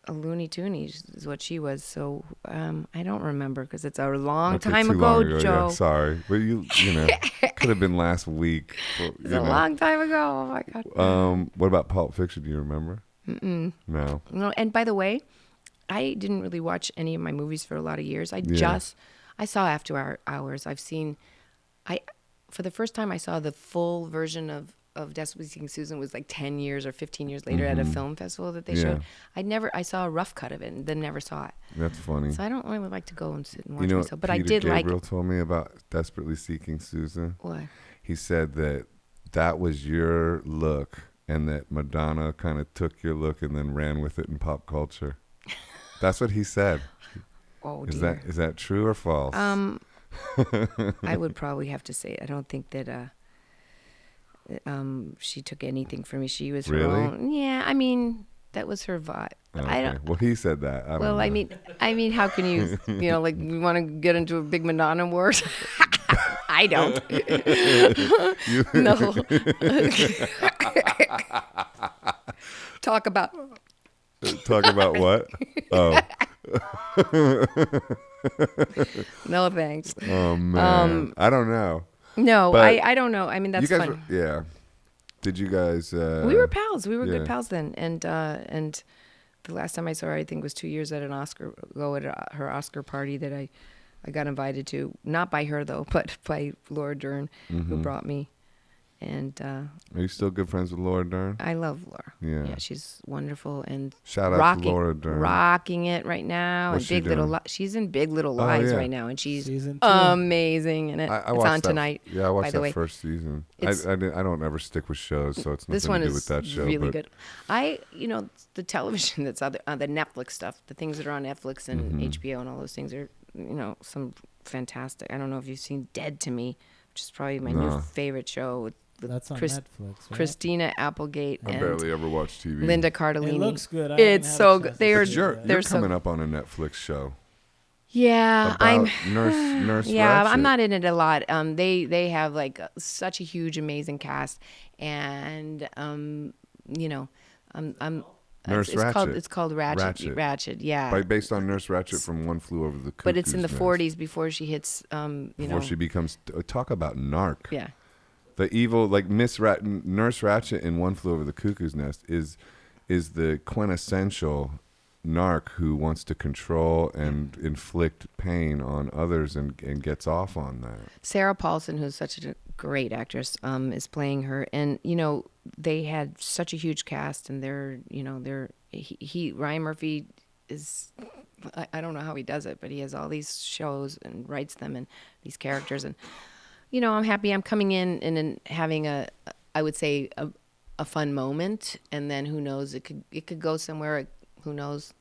a Looney Tooney is what she was. So I don't remember because it's a long Okay, time too ago, long Joe. Yeah, sorry, but you know could have been last week. It's a long time ago. Oh my god. What about Pulp Fiction? Do you remember? Mm-mm. No. No. And by the way, I didn't really watch any of my movies for a lot of years. I saw After Hours. For the first time I saw the full version of Desperately Seeking Susan was like 10 years or 15 years later at a film festival that they showed. I saw a rough cut of it and then never saw it. That's funny. So I don't really like to go and sit and watch You know myself. what But Peter I did Gabriel like told me about Desperately Seeking Susan? what? He said that was your look and that Madonna kind of took your look and then ran with it in pop culture. That's what he said. Oh Is dear. that true or false? I would probably have to say I don't think that she took anything from me. She was her Really? own. Yeah, I mean that was her vibe. But I Okay. don't. Well, he said that. I don't know. I mean, how can you, like we want to get into a big Madonna wars? I don't. No. Talk about. Talk about what? Oh. No thanks. Oh man. I don't know. No, But I don't know. I mean, that's you guys fun. yeah. Did you guys We were pals. We were yeah. good pals then. And the last time I saw her, I think was 2 years at her Oscar party that I got invited to. Not by her though, but by Laura Dern, who brought me. And Are you still good friends with Laura Dern? I love Laura. Yeah. Yeah, she's wonderful and Shout out rocking, to Laura Dern. rocking it right now. What's and she Big Little doing? She's in Big Little Lies yeah. right now, and she's Season 2. amazing in it. I It's watched on that, tonight. Yeah, I watched by the that way. first season. It's- I don't ever stick with shows, so it's This nothing one to do is with that show. really but good. The television that's the Netflix stuff, the things that are on Netflix and Mm-hmm. HBO and all those things are, some fantastic. I don't know if you've seen Dead to Me, which is probably my No. new favorite show with That's on Chris- Netflix. Right? Christina Applegate I and barely ever watch TV. Linda Cardellini. It looks good. I It's haven't had a so chance good. to They are- see You're it yet. they're coming so- up on a Netflix show. Yeah, I'm. about Nurse Yeah, I'm Ratched? not in it a lot. They have like such a huge, amazing cast, and you know, I'm. Nurse Ratched. It's called Ratchet. Ratchet. Ratchet. Yeah, Based on Nurse Ratched from One Flew Over the but Cuckoo's it's in the Nest. 40s before she hits. Before she becomes talk about narc. Yeah. The evil, like Nurse Ratched in One Flew Over the Cuckoo's Nest is the quintessential narc who wants to control and inflict pain on others and gets off on that. Sarah Paulson, who's such a great actress, is playing her, and they had such a huge cast, and Ryan Murphy is, I don't know how he does it, but he has all these shows and writes them and these characters, and I'm happy I'm coming in and having I would say a fun moment, and then who knows, it could go somewhere. Who knows?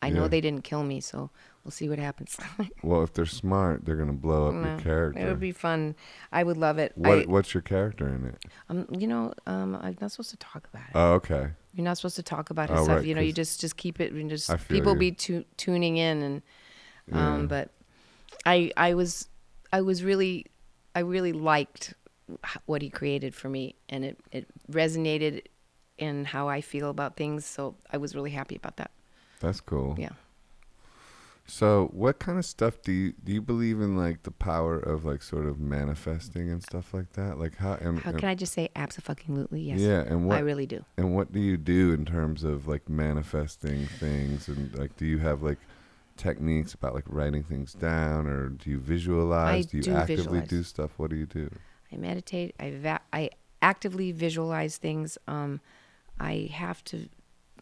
I know they didn't kill me, so we'll see what happens. Well, if they're smart, they're gonna blow up your character. It would be fun. I would love it. What's your character in it? I'm not supposed to talk about it. Oh, okay. You're not supposed to talk about his Oh, stuff. right, You just keep it, and I feel people you. be tuning in, and Yeah. but I really liked what he created for me, and it resonated in how I feel about things. So I was really happy about that. That's cool. Yeah. So, what kind of stuff do you believe in, like the power of like sort of manifesting and stuff like that? Like how How can I just say absolutely yes? Yeah, and what I really do. And what do you do in terms of like manifesting things, and like do you have like techniques about like writing things down, or do you visualize? Do you actively visualize. do stuff? What do you do? I meditate. I actively visualize things. I have to,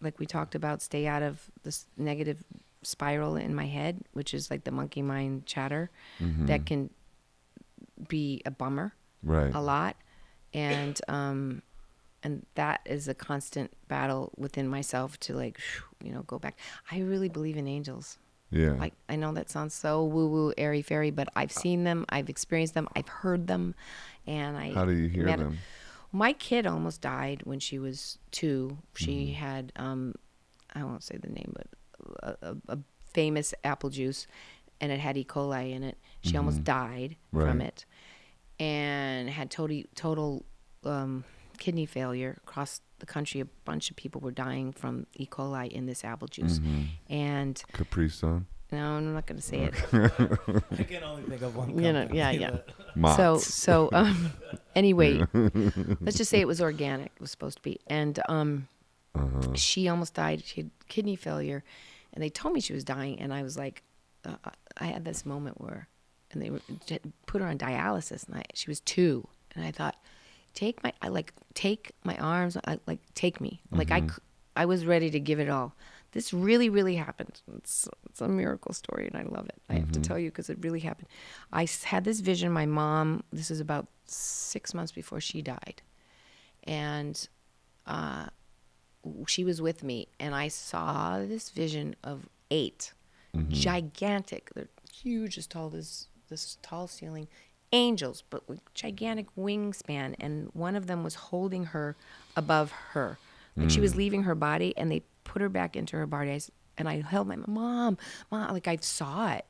like we talked about, stay out of this negative spiral in my head, which is like the monkey mind chatter that can be a bummer Right. a lot, and that is a constant battle within myself to like go back. I really believe in angels. Yeah. Like, I know that sounds so woo woo airy fairy, but I've seen them, I've experienced them, I've heard them, and How do you hear them? My kid almost died when she was 2. She had I won't say the name, but a famous apple juice, and it had E. coli in it. She almost died from it, and had total kidney failure across the country. A bunch of people were dying from E. coli in this apple juice, and Capri Sun. no, I'm not going to say it. I can only think of one company. Yeah. Mott's. So anyway, let's just say it was organic. It was supposed to be, and she almost died. She had kidney failure, and they told me she was dying, and I was like, I had this moment where, and they put her on dialysis, and she was 2, and I thought, take my arms, take me, like I was ready to give it all. This really, really happened. It's a miracle story, and I love it. I have to tell you, because it really happened. I had this vision. My mom, this is about 6 months before she died, and she was with me, and I saw this vision of 8 gigantic, they're huge, as tall as this tall ceiling, angels, but with gigantic wingspan, and one of them was holding her above her. Like she was leaving her body, and they put her back into her body. And I held my mom, like I saw it.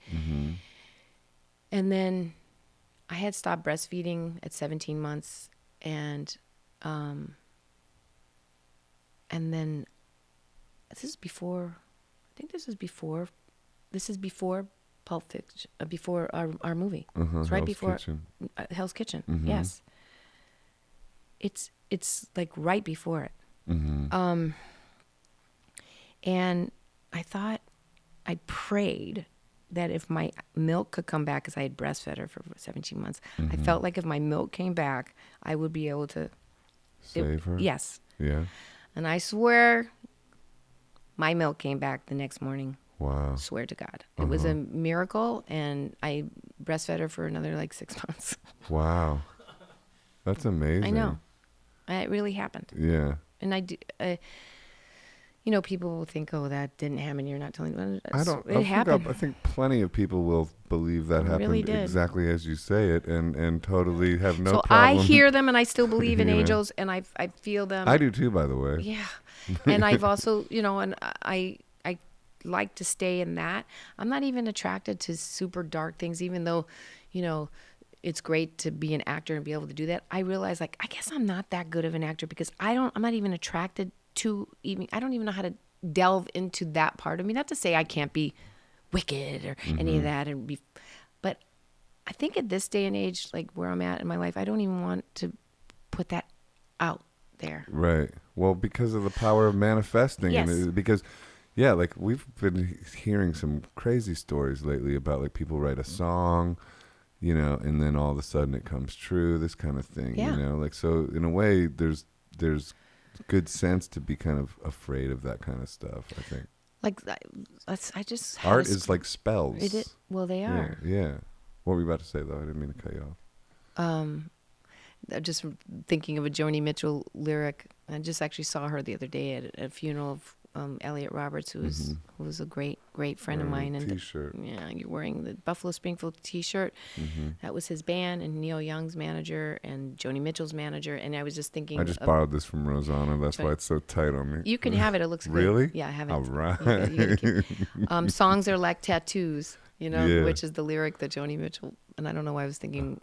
And then I had stopped breastfeeding at 17 months, and then this is before. I think this is before. This is before Pulp Fiction, before our movie. It's right Hell's before Kitchen. Hell's Kitchen. Yes. It's like right before it. And I thought, I prayed that if my milk could come back, because I had breastfed her for 17 months, I felt like if my milk came back, I would be able to Save her? Yes. Yeah. And I swear, my milk came back the next morning. Wow. Swear to God. It was a miracle, and I breastfed her for another 6 months. Wow. That's amazing. I know. It really happened. Yeah. And I do, people will think, oh, that didn't happen. You're not telling me. It happened. I think plenty of people will believe that happened really did. exactly as you say it, and totally have no so problem. I hear them, and I still believe in You know. angels, and I feel them. I do too, by the way. Yeah. And I've also, and I like to stay in that. I'm not even attracted to super dark things, even though, you know, it's great to be an actor and be able to do that. I realize, like, I guess I'm not that good of an actor because I'm not even attracted to even, I don't even know how to delve into that part of me. Not to say I can't be wicked or any of that but I think at this day and age, like where I'm at in my life, I don't even want to put that out there. Right. Well, because of the power of manifesting. Yes. And because, yeah, like we've been hearing some crazy stories lately about like people write a song, you know, and then all of a sudden it comes true, this kind of thing, Yeah. you know, like, so in a way there's good sense to be kind of afraid of that kind of stuff, I think. Like, I just... had Art a is like spells. Well, they are. Yeah. What were you about to say, though? I didn't mean to cut you off. Just thinking of a Joni Mitchell lyric. I just actually saw her the other day at a funeral of Elliot Roberts, who was a great friend of mine. And T-shirt. yeah, you're wearing the Buffalo Springfield T-shirt. That was his band, and Neil Young's manager, and Joni Mitchell's manager. And I was just thinking, I just borrowed this from Rosanna. That's why it's so tight on me. You can have it. It looks really good. Yeah, I have it. All right. You gotta keep- songs are like tattoos, you know, Yeah. which is the lyric that Joni Mitchell. And I don't know why I was thinking.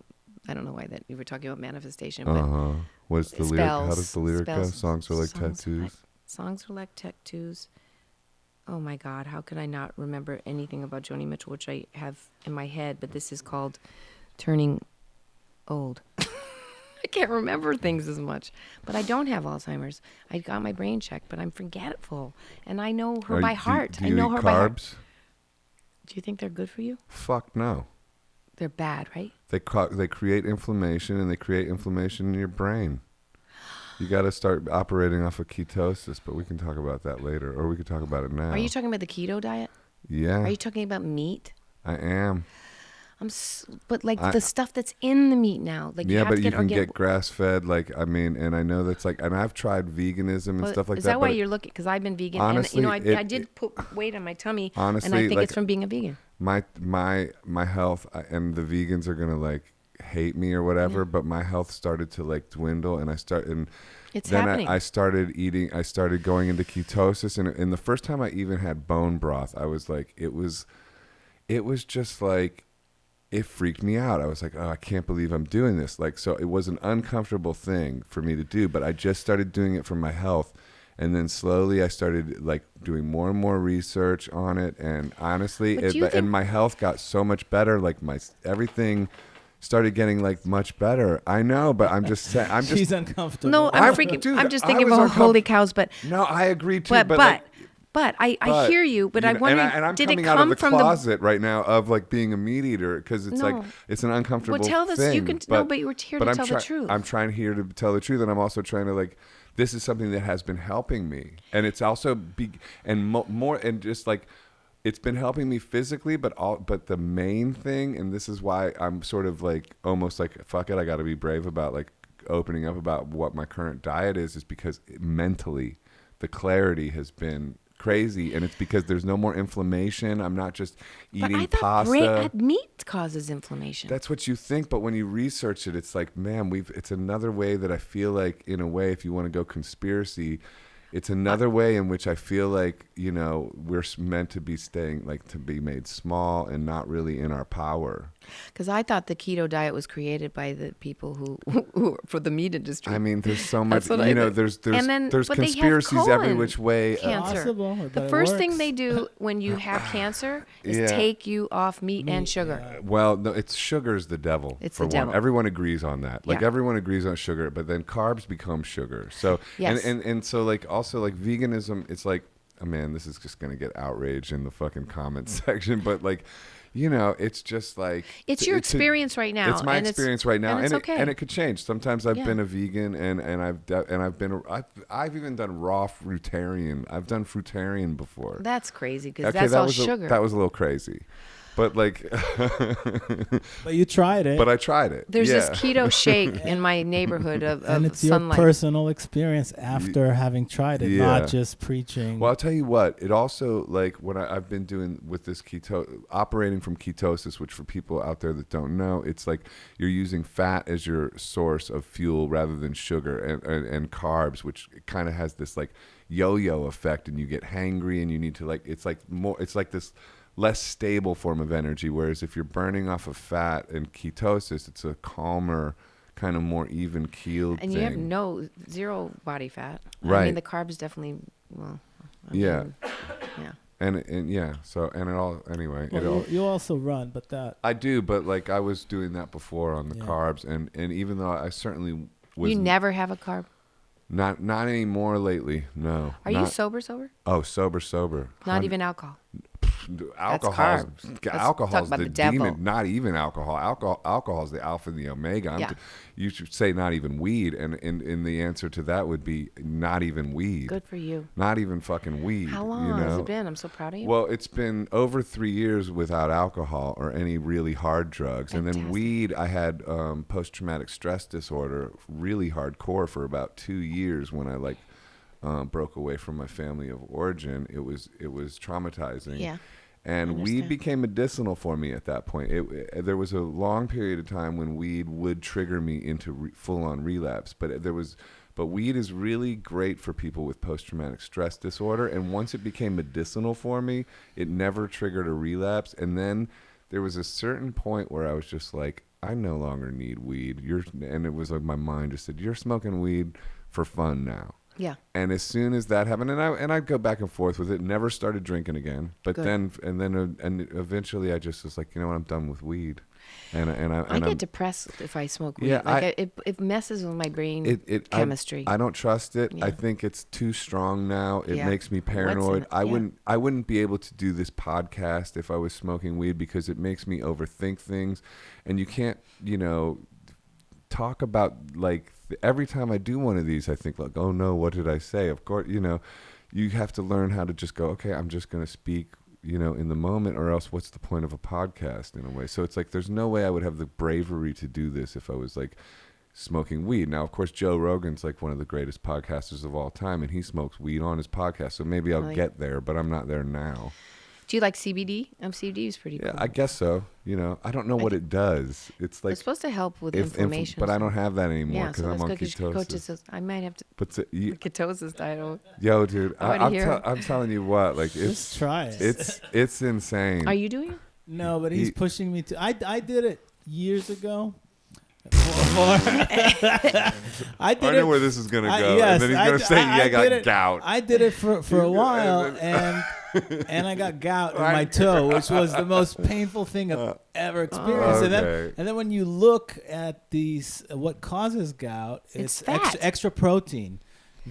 I don't know why that you were talking about manifestation, but What's the lyric? How spells, does the lyric go? spells, Songs are like tattoos. Songs are like tattoos. Oh my God, how could I not remember anything about Joni Mitchell, which I have in my head? But this is called Turning Old. I can't remember things as much, but I don't have Alzheimer's. I got my brain checked, but I'm forgetful, and I know her by heart. Do I you know eat her by heart. carbs? Do you think they're good for you? Fuck no. They're bad, right? They create inflammation, and they create inflammation in your brain. You got to start operating off of ketosis, but we can talk about that later, or we could talk about it now. Are you talking about the keto diet? Yeah. Are you talking about meat? I am. But like the stuff that's in the meat now, like Yeah, you have but to you get can organic. get grass fed, like, I mean, and I know that's like, and I've tried veganism and stuff like Is that. that why but you're looking? Because I've been vegan, honestly, and you know, I it- did put weight on my tummy, honestly, and I think like, it's from being a vegan. my health, and the vegans are gonna like hate me or whatever, but my health started to like dwindle, and It's then happening. I started going into ketosis, and the first time I even had bone broth, I was like, it was just like, it freaked me out. I was like, oh, I can't believe I'm doing this. Like, so it was an uncomfortable thing for me to do, but I just started doing it for my health. And then slowly I started like doing more and more research on it. And honestly, and my health got so much better. Like everything started getting like much better. I know, but I'm just saying, She's uncomfortable. No, I'm freaking. dude, I'm just I thinking was about holy cows, but no, I agree too. but I hear you. But I'm wondering, and I'm did it coming come out of the from closet right now of like being a meat eater because it's like No. it's an uncomfortable Well, tell us. thing. You can. No, but you were here to I'm tell the truth. I'm trying here to tell the truth, and I'm also trying to like. This is something that has been helping me, and it's also more and just like it's been helping me physically, but the main thing, and this is why I'm sort of like almost like fuck it, I got to be brave about like opening up about what my current diet is because mentally the clarity has been crazy, and it's because there's no more inflammation. I'm not just eating but I thought pasta. meat causes inflammation. That's what you think, but when you research it, it's like, man, it's another way that I feel like, in a way, if you want to go conspiracy, it's another way in which I feel like, you know, we're meant to be staying, like, to be made small and not really in our power. Because I thought the keto diet was created by the people who for the meat industry. I mean, there's so much, That's what you know, think. there's And then- there's but they have conspiracies every colon which way. cancer. Possible, but The it first thing works. they do when you have cancer is Yeah. take you off meat and sugar. yeah. Well, no, it's sugar's the devil. It's for the one. devil. Everyone agrees on that. Like Yeah. everyone agrees on sugar, but then carbs become sugar. So Yes. and so like also like veganism, it's like, oh man, this is just gonna get outraged in the fucking comments section. But like, you know, it's just like It's your experience right now. It's my and experience right now, and it's okay. and it could change. Sometimes I've Yeah. been a vegan, and I've even done raw fruitarian. I've done fruitarian before. That's crazy because Okay, that's that all was sugar. that was a little crazy. But like, But you tried it. but I tried it. There's yeah. this keto shake in my neighborhood and of it's sunlight. your personal experience after having tried it, Yeah. not just preaching. Well, I'll tell you what. It also like what I've been doing with this operating from ketosis, which for people out there that don't know, it's like you're using fat as your source of fuel rather than sugar and carbs, which kind of has this like yo-yo effect, and you get hangry, and you need to like it's like this less stable form of energy. Whereas if you're burning off of fat and ketosis, it's a calmer, kind of more even keeled And thing. you have zero body fat. I Right. mean, the carbs definitely, well, I Yeah. mean, yeah. And yeah, so and it all anyway. Well, it all, you also run, but that I do, but like I was doing that before on the Yeah. carbs, and even though I certainly was You never have a carb. not anymore lately. No. Are you sober? Oh, sober. Not even alcohol. Alcohol's talk about the the devil. demon. Not even alcohol. Alcohol's the alpha and the omega. Yeah. You should say not even weed, and the answer to that would be not even weed. Good for you. Not even fucking weed. How long you know? has it been? I'm so proud of you. Well, it's been over 3 years without alcohol or any really hard drugs. And then Fantastic. weed, I had post-traumatic stress disorder, really hardcore for about 2 years when I like broke away from my family of origin. It was traumatizing. Yeah. And I weed understand. became medicinal for me at that point. There was a long period of time when weed would trigger me into full-on relapse, but weed is really great for people with post-traumatic stress disorder. And once it became medicinal for me, it never triggered a relapse. And then there was a certain point where I was just like, I no longer need weed. And it was like my mind just said, you're smoking weed for fun now. Yeah. And as soon as that happened, and I'd go back and forth with it, never started drinking again. But Good. then eventually I just was like, you know what, I'm done with weed. I get depressed if I smoke weed. Yeah, like it messes with my brain chemistry. I don't trust it. Yeah. I think it's too strong now. It Yeah. makes me What's in paranoid. it? I Yeah. wouldn't be able to do this podcast if I was smoking weed because it makes me overthink things, and you can't, talk about like every time I do one of these, I think like, oh no, what did I say? Of course, you have to learn how to just go, okay, I'm just going to speak, in the moment, or else what's the point of a podcast in a way? So it's like, there's no way I would have the bravery to do this if I was like smoking weed. Now, of course, Joe Rogan's like one of the greatest podcasters of all time, and he smokes weed on his podcast. So maybe I'll get there, but I'm not there now. Do you like CBD? CBD is pretty Yeah, cool. I guess so. I don't know what it does. It's like It's supposed to help with inflammation. but I don't have that anymore Yeah, because so I'm that's on good 'cause your coach ketosis. says I might have to But ketosis diet. yo, dude, I wanna hear. I'm telling you what, like just try it. it's insane. Are you doing it? No, but he's He- pushing me to. I did it years ago. I did I it. know where this is gonna go, yes, and then he's gonna say, "Yeah, I did got it. gout." I did it for a while, and I got gout in my toe, which was the most painful thing I've ever experienced. Okay. And then when you look at these, what causes gout, It's it's fat. extra protein,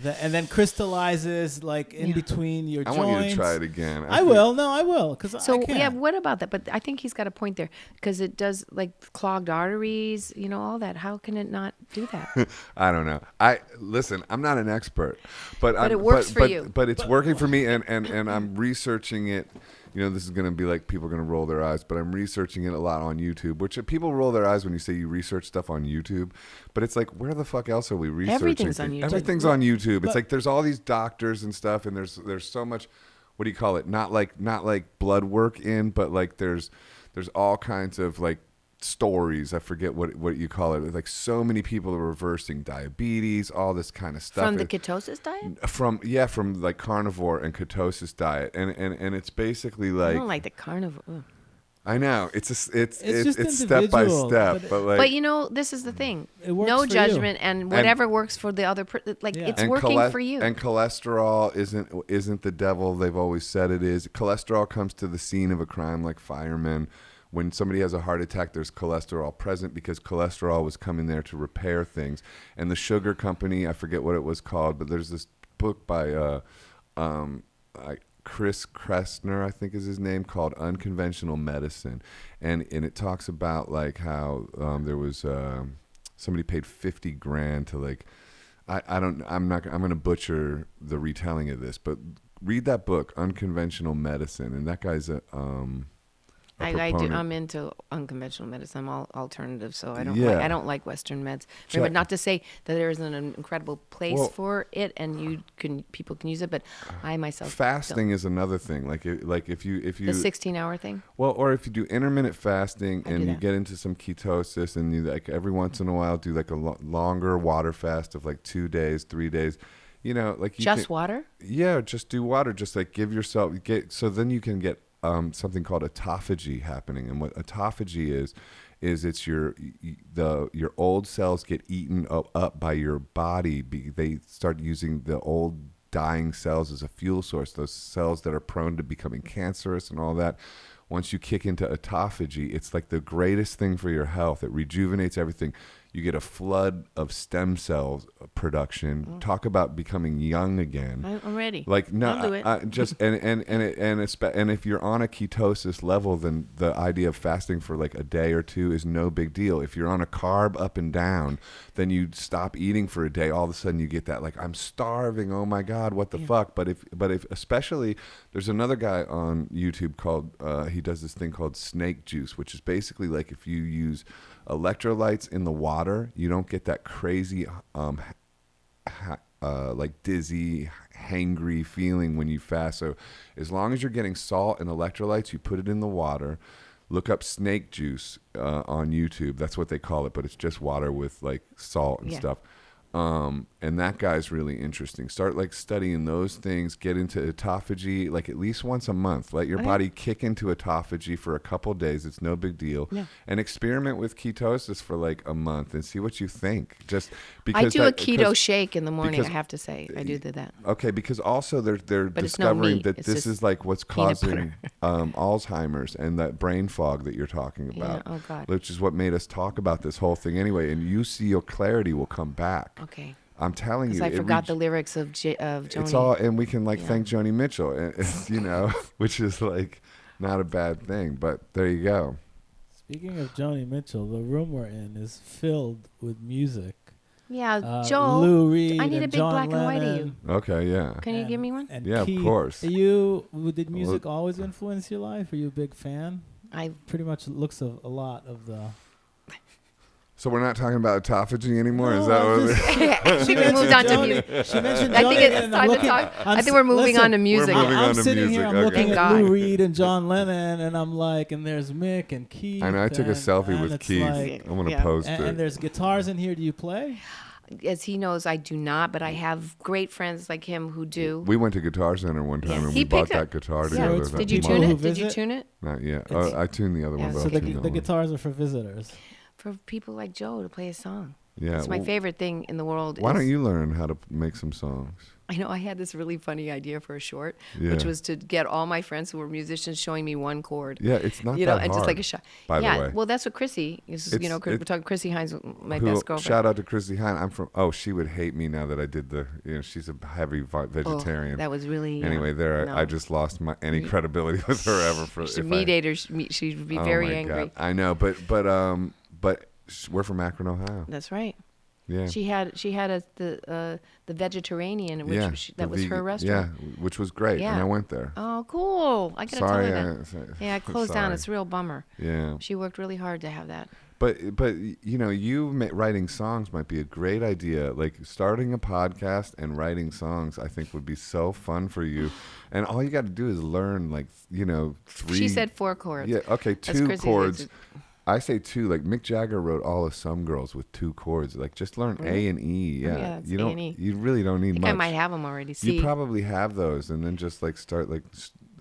and then crystallizes like in Yeah. between your I joints. want you to try it again. I will. No, I will. Because So I can. yeah, what about that? But I think he's got a point there because it does like clogged arteries, all that. How can it not do that? I don't know. Listen. I'm not an expert, but it works for you. But it's working for me, and I'm researching it. This is going to be like people are going to roll their eyes, but I'm researching it a lot on YouTube, which people roll their eyes when you say you research stuff on YouTube. But it's like, where the fuck else are we researching? Everything's on things? YouTube. Everything's on YouTube. It's like there's all these doctors and stuff, and there's so much. What do you call it? Not like blood work in, but like there's all kinds of like stories. I forget what you call it. Like so many people are reversing diabetes, all this kind of stuff. From the ketosis diet? From like carnivore and ketosis diet, and it's basically I like don't like the carnivore. Ugh. I know it's just step by individual, step, but like But this is the thing. It works No for judgment, and whatever works for the other. Yeah. It's working for you. And cholesterol isn't the devil they've always said it is. Cholesterol comes to the scene of a crime like firemen. When somebody has a heart attack, there's cholesterol present because cholesterol was coming there to repair things. And the sugar company, I forget what it was called, but there's this book by Chris Kressner, I think is his name, called Unconventional Medicine. And it talks about like how there was somebody paid $50,000 to like, I'm going to butcher the retelling of this, but read that book, Unconventional Medicine. And that guy's I do. proponent. I'm into unconventional medicine. I'm all alternative, so I don't. Yeah. I don't like Western meds. Check. But not to say that there isn't an incredible place Well- for it, and people can use it. But I myself Fasting is another thing. Like if you don't. The 16-hour thing. well, or if you do intermittent fasting I and do you that. get into some ketosis and you like every once in a while do like a longer water fast of like 2 days, 3 days, you know, like you Just can, water. yeah, just do water. Just like give yourself so then you can get something called autophagy happening. And what autophagy is it's your old cells get eaten up by your body. They start using the old dying cells as a fuel source. Those cells that are prone to becoming cancerous and all that. Once you kick into autophagy, it's like the greatest thing for your health. It rejuvenates everything. You get a flood of stem cells production. Talk about becoming young again. I'm ready. Like no, I'll do it. just and if you're on a ketosis level, then the idea of fasting for like a day or two is no big deal. If you're on a carb up and down, then you stop eating for a day. All of a sudden, you get that like I'm starving. Oh my God, what the fuck? But if especially there's another guy on YouTube called he does this thing called snake juice, which is basically like if you use electrolytes in the water, you don't get that crazy like dizzy, hangry feeling when you fast. So as long as you're getting salt and electrolytes, you put it in the water. Look up snake juice on YouTube. That's what they call it, but it's just water with like salt and stuff. And that guy's really interesting. Start like studying those things, get into autophagy like at least once a month. Let your body kick into autophagy for a couple days. It's no big deal. Yeah. And experiment with ketosis for like a month and see what you think. Just because I do a keto shake in the morning. because- I have to say, I do that. Okay, because also they're But it's no discovering meat. that It's this just is like what's peanut causing Alzheimer's and that brain fog that you're talking about, Oh God. which is what made us talk about this whole thing anyway. And you see your clarity will come back. Okay. I'm telling Because you, I forgot the lyrics of Joni. it's all, and we can like Yeah. thank Joni Mitchell, you know, which is like not a bad thing. But there you go. Speaking of Joni Mitchell, the room we're in is filled with music. Yeah, Joel. Lou Reed I need a and big John black and white of Lennon. you. Okay, yeah. Can you and- give me one? and Yeah, of Keith. course. Did music always influence your life? Are you a big fan? I Pretty much looks a lot of the. So we're not talking about autophagy anymore. No, Is that I'm what? just- we moved on to Joni- music. She mentioned I think Joni, it's and time I'm to looking- talk. I'm I think we're moving listen, on to music. moving on I'm to sitting music, here, I'm okay. looking Thank at God. Lou Reed and John Lennon, and I'm like, and there's Mick and Keith. I know. I took a and- selfie and with it's Keith. like- I'm gonna Yeah. post and it. there's guitars in here. Do you play? As he knows, I do not, but I have great friends like him who do. We went to Guitar Center one time Yeah. and He we bought picked up- that guitar Yeah. together. it's that Did you people tune who it? Did you visit? tune it? Not yet. It's- I tuned the other Yeah, one. But so I'll So tune the one. guitars are for visitors. For people like Joe to play a song. Yeah. It's my well, favorite thing in the world. Why is- don't you learn how to make some songs? I know I had this really funny idea for a short, Yeah. which was to get all my friends who were musicians showing me one chord. Yeah, it's not You know, that and hard. just like a shot. by the Yeah, way. well, that's what Chrissy is. It's- You know, we're talking Chrissy Hines, my Who- best girlfriend. Shout out to Chrissy Hine. I'm from. Oh, she would hate me now that I did the. You know, she's a heavy vegetarian. Oh, that was really. Anyway, there no. I just lost any credibility with her ever for. She's a if meat I, eater. She would be oh very my angry. God. I know, but we're from Akron, Ohio. That's right. Yeah. She had the Vegetarian, which yeah, that the was her vegan- restaurant. Yeah, which was great, and Yeah. I went there. Oh, cool! I gotta Sorry, tell her that. Yeah, it closed down. sorry. It's a real bummer. Yeah, She worked really hard to have that. but you know, writing songs might be a great idea. Like starting a podcast and writing songs, I think would be so fun for you. And all you got to do is learn, like, you know, 3. She said 4 chords. Yeah, okay, That's 2 Chrissy's chords. answer. I say 2. Like Mick Jagger wrote all of Some Girls with 2 chords. Like just learn A and E. Yeah, yeah, it's you A don't. and E. You really don't I need think much. I might have them already. See, You probably have those, and then just like start like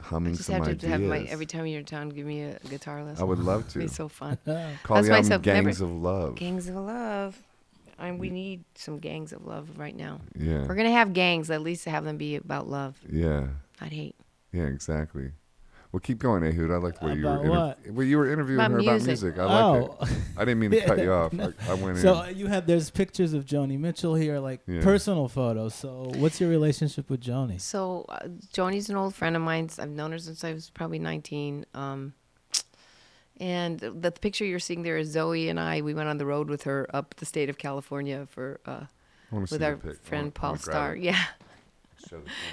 humming just some have ideas. to have every time you're in town, give me a guitar lesson. I would love It'd be to. so fun. Call That's the why I album said never- Gangs of Love. Gangs of love. We need some gangs of love right now. Yeah. We're gonna have gangs. At least have them be about love. Yeah. I'd hate. Yeah, exactly. Well, keep going, Ehud. I liked where you About were. what? Well, you were interviewing About her about music. music. I liked it. I didn't mean to cut you off. I went So in. there's pictures of Joni Mitchell here, like Yeah. personal photos. So what's your relationship with Joni? So Joni's an old friend of mine. I've known her since I was probably 19. And the picture you're seeing there is Zoe and I. We went on the road with her up the state of California for I wanna see with the our pic. I friend wanna Paul grab Starr. it. Yeah.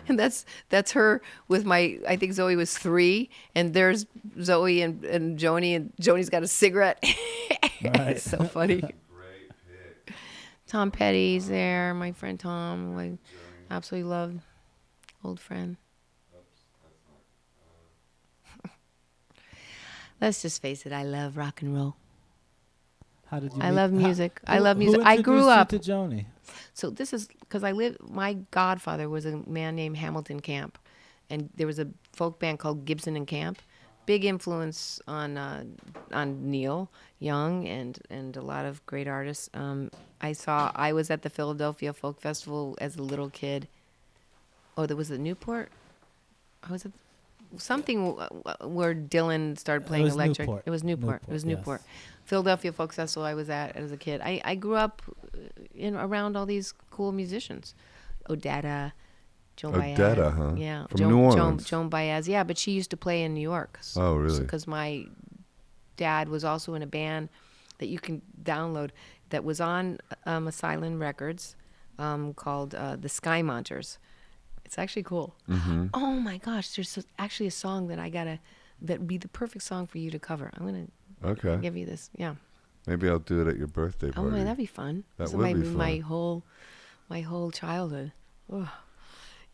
And that's her with my. I think Zoe was 3, and there's Zoe and Joni, and Joni's got a cigarette. Right. It's so funny. Tom Petty's there, my friend Tom, who I absolutely love, old friend. Let's just face it, I love rock and roll. How did you? I meet- love how- music. I who- love who music. I grew introduced up. you to Joni. So this is because my godfather was a man named Hamilton Camp, and there was a folk band called Gibson and Camp. Big influence on Neil Young and a lot of great artists. I was at the Philadelphia Folk Festival as a little kid. Oh, there was a Newport. I was at something where Dylan started playing was electric. Newport. It was Newport. It was Newport, Newport. yes. Philadelphia Folk Festival I was at as a kid. I grew up around all these cool musicians. Odetta, Joan Baez. Odetta, huh? Yeah. From New Orleans. Joan Baez. Yeah, but she used to play in New York. Oh, really? Because my dad was also in a band that you can download that was on Asylum Records called the Sky Monters. It's actually cool. Mm-hmm. Oh my gosh, there's actually a song that that'd be the perfect song for you to cover. I'm gonna Okay. give you this. Yeah. Maybe I'll do it at your birthday Oh party. man, that'd be fun. That So would be my fun. my whole childhood. Oh,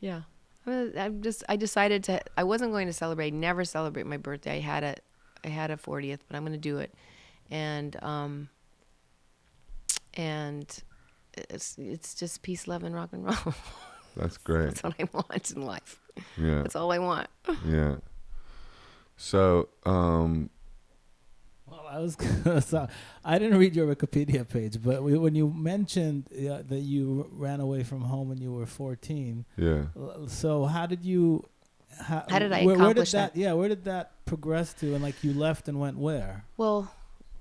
yeah. I decided I wasn't going to celebrate. Never celebrate my birthday. I had a 40th, but I'm going to do it. And it's just peace, love, and rock and roll. That's great. That's what I want in life. Yeah. That's all I want. Yeah. So, Well, I didn't read your Wikipedia page, but when you mentioned that you ran away from home when you were 14, yeah. so how did you? How did I where did accomplish that? Yeah, where did that progress to? And like you left and went where? Well,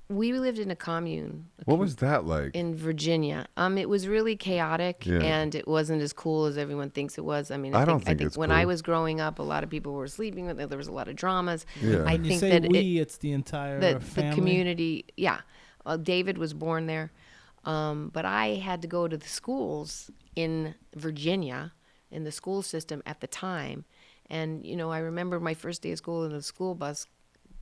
we lived in a commune. What was that like? In Virginia. It was really chaotic, Yeah. and it wasn't as cool as everyone thinks it was. I mean, I I don't think, think it's when cool. I was growing up, a lot of people were sleeping with it. There was a lot of dramas. Yeah. I When you think say that it's the entire the family. community. Yeah, David was born there, but I had to go to the schools in Virginia, in the school system at the time, and I remember my first day of school in the school bus,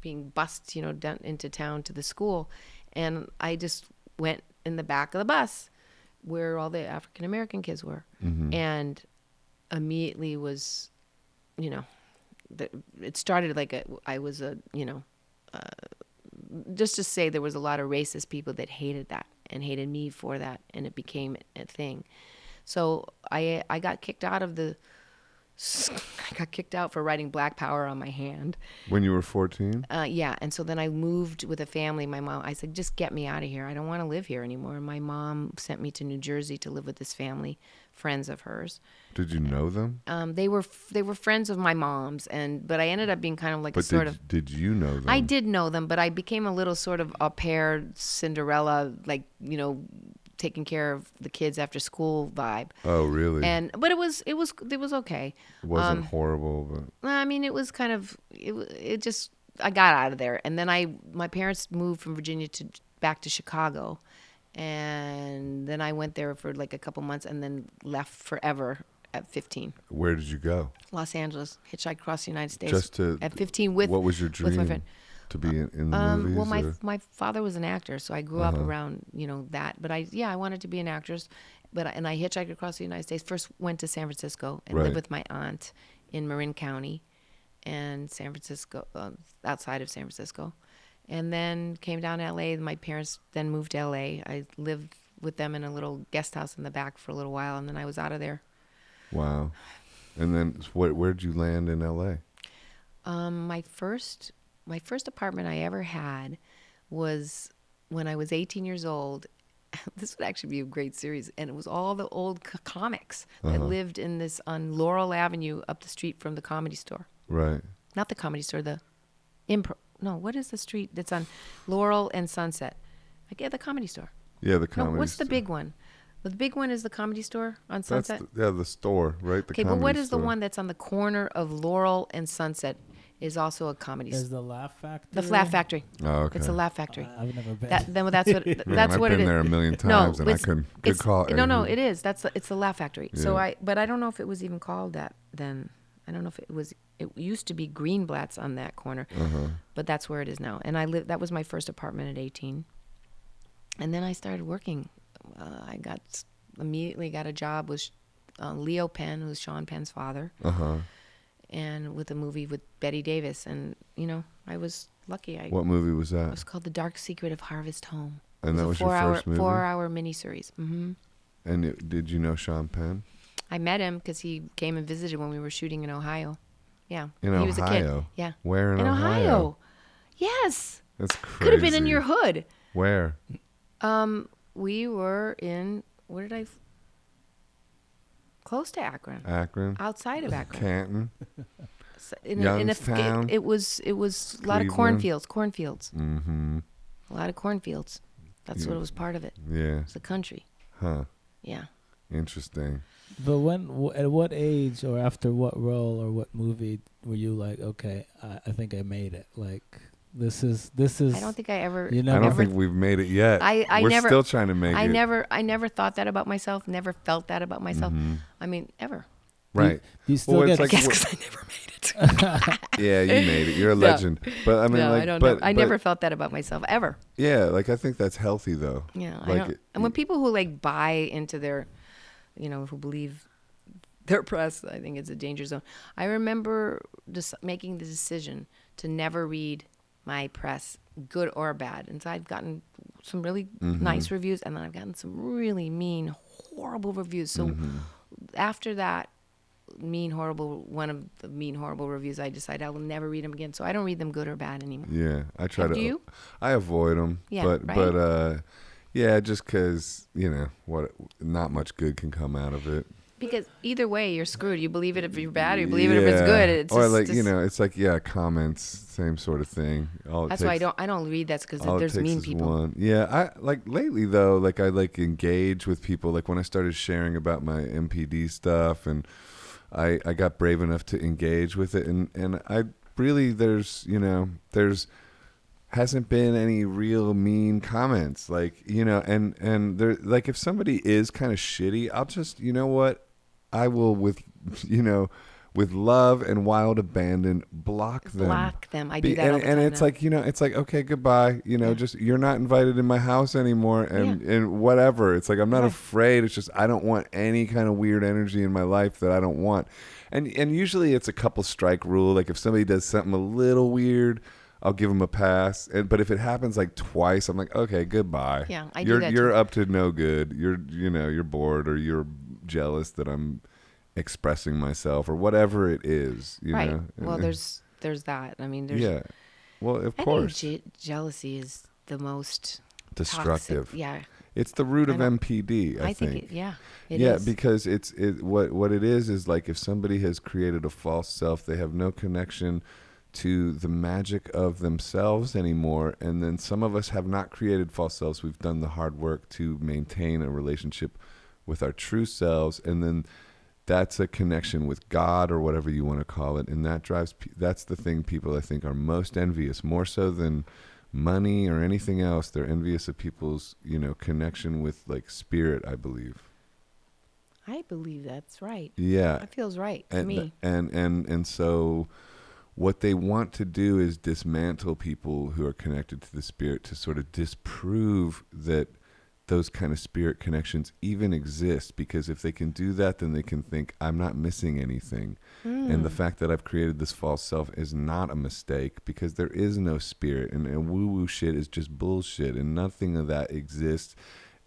being bussed, down into town to the school. And I just went in the back of the bus where all the African American kids were. Mm-hmm. And immediately was, it started like just to say there was a lot of racist people that hated that and hated me for that. And it became a thing. So I got kicked out for writing Black Power on my hand. When you were 14? Yeah, and so then I moved with a family. My mom, I said, just get me out of here. I don't want to live here anymore. And my mom sent me to New Jersey to live with this family, friends of hers. Did you know them? They were friends of my mom's, but I ended up being kind of like But a sort of. did you know them? I did know them, but I became a little sort of au pair Cinderella, like taking care of the kids after school vibe. Oh, really? But it was okay. It wasn't horrible, but I mean, it was kind of it just I got out of there, and then my parents moved from Virginia back to Chicago, and then I went there for like a couple months, and then left forever at 15. where did you go? Los Angeles, hitchhiked across the United States. Just to at 15 with what was your with my dream? friend. To be in the movies? Well, or? my father was an actor, so I grew up around that. But I wanted to be an actress, and I hitchhiked across the United States. First went to San Francisco and Right. lived with my aunt in Marin County, and San Francisco, outside of San Francisco, and then came down to L.A. My parents then moved to L.A. I lived with them in a little guest house in the back for a little while, and then I was out of there. Wow. And then where did you land in L.A.? My first apartment I ever had was when I was 18 years old. This would actually be a great series. And it was all the old comics that lived in this on Laurel Avenue up the street from the Comedy Store. Right. Not the Comedy Store, the Impro. No, what is the street that's on Laurel and Sunset? The Comedy Store. Yeah, the comedy. No, what's the store. big one? The big one is the Comedy Store on Sunset. The store, right? The Okay, but comedy what is store. the one that's on the corner of Laurel and Sunset? is also a comedy. There's the Laugh Factory. The Laugh Factory. Oh, okay. It's a Laugh Factory. I've never been. That's what Man, that's I've what it been is. there a million times, and I it's- couldn't. Good it's- call. No, Avery. it is. It's the Laugh Factory. So Yeah. but I don't know if it was even called that then. I don't know if it was. It used to be Greenblatt's on that corner, but that's where it is now. And I lived. That was my first apartment at 18, and then I started working. I immediately got a job with Leo Penn, who's Sean Penn's father, and with a movie with Betty Davis. And I was lucky. What movie was It that? was called The Dark Secret of Harvest Home. And that It was a your first movie? 4-hour miniseries. Mm-hmm. And did you know Sean Penn? I met him because he came and visited when we were shooting in Ohio. Yeah. In he was a kid. Ohio? Yeah. Where in Ohio? Yes. That's crazy. Could have been in your hood. Where? We were in, close to Akron. Akron? Outside of Akron. Canton? Youngstown? It was a lot of Cleveland? cornfields. Mm-hmm. A lot of cornfields. That's what was part of it. Yeah. It's the country. Huh. Yeah. Interesting. But at what age or after what role or what movie were you like, okay, I think I made it? Like this is. I don't think I ever. You know, I don't think we've made it yet. We're never, still trying to make it. I never thought that about myself. Never felt that about myself. Mm-hmm. I mean, ever. Right. Do you still it's get? like, I guess because I never made it. yeah, you made it. You're a No. legend. But I mean, No, like, I don't but, know. I but- never felt that about myself ever. Yeah, like I think that's healthy though. Yeah, I Like don't. And when people who buy into their, who believe their press, I think it's a danger zone. I remember just making the decision to never read my press, good or bad. And so I've gotten some really nice reviews, and then I've gotten some really mean, horrible reviews. So after that one of the mean, horrible reviews, I decided I will never read them again. So I don't read them good or bad anymore. Yeah, I try to. Do you? I avoid them. Yeah, but right? yeah, just because not much good can come out of it. Because either way, you're screwed. You believe it if you're bad, or you believe it if it's good. It's or just, it's like comments, same sort of thing. That's why I don't read that, because there's mean people. One. Yeah, I like lately though. Like I engage with people. Like when I started sharing about my MPD stuff, and I got brave enough to engage with it, and I really there's hasn't been any real mean comments, and there, like if somebody is kind of shitty, I'll just I will with love and wild abandon block them. I do that all the time and it's now. it's like, okay, goodbye. Just you're not invited in my house anymore, and whatever. It's like I'm not afraid. It's just I don't want any kind of weird energy in my life that I don't want. And usually it's a couple strike rule. Like if somebody does something a little weird, I'll give them a pass. But if it happens like twice, I'm like, okay, goodbye. Yeah, I do that You're too. up to no good. You're bored, or you're jealous that I'm expressing myself, or whatever it is. Right. know? Well, there's that. I mean, there's. Yeah. Well, of I course. think jealousy is the most Destructive. toxic. Yeah. It's the root I of don't- MPD, I think. It is. Because what it is like if somebody has created a false self, they have no connection to the magic of themselves anymore. And then some of us have not created false selves. We've done the hard work to maintain a relationship with our true selves, and then that's a connection with God, or whatever you want to call it, and that's the thing people I think are most envious, more so than money or anything else. They're envious of people's connection with spirit, I believe. I believe that's right. Yeah, That feels right to and me. and so what they want to do is dismantle people who are connected to the spirit, to sort of disprove that those kind of spirit connections even exist, because if they can do that, then they can think I'm not missing anything. And the fact that I've created this false self is not a mistake, because there is no spirit, and woo-woo shit is just bullshit, and nothing of that exists.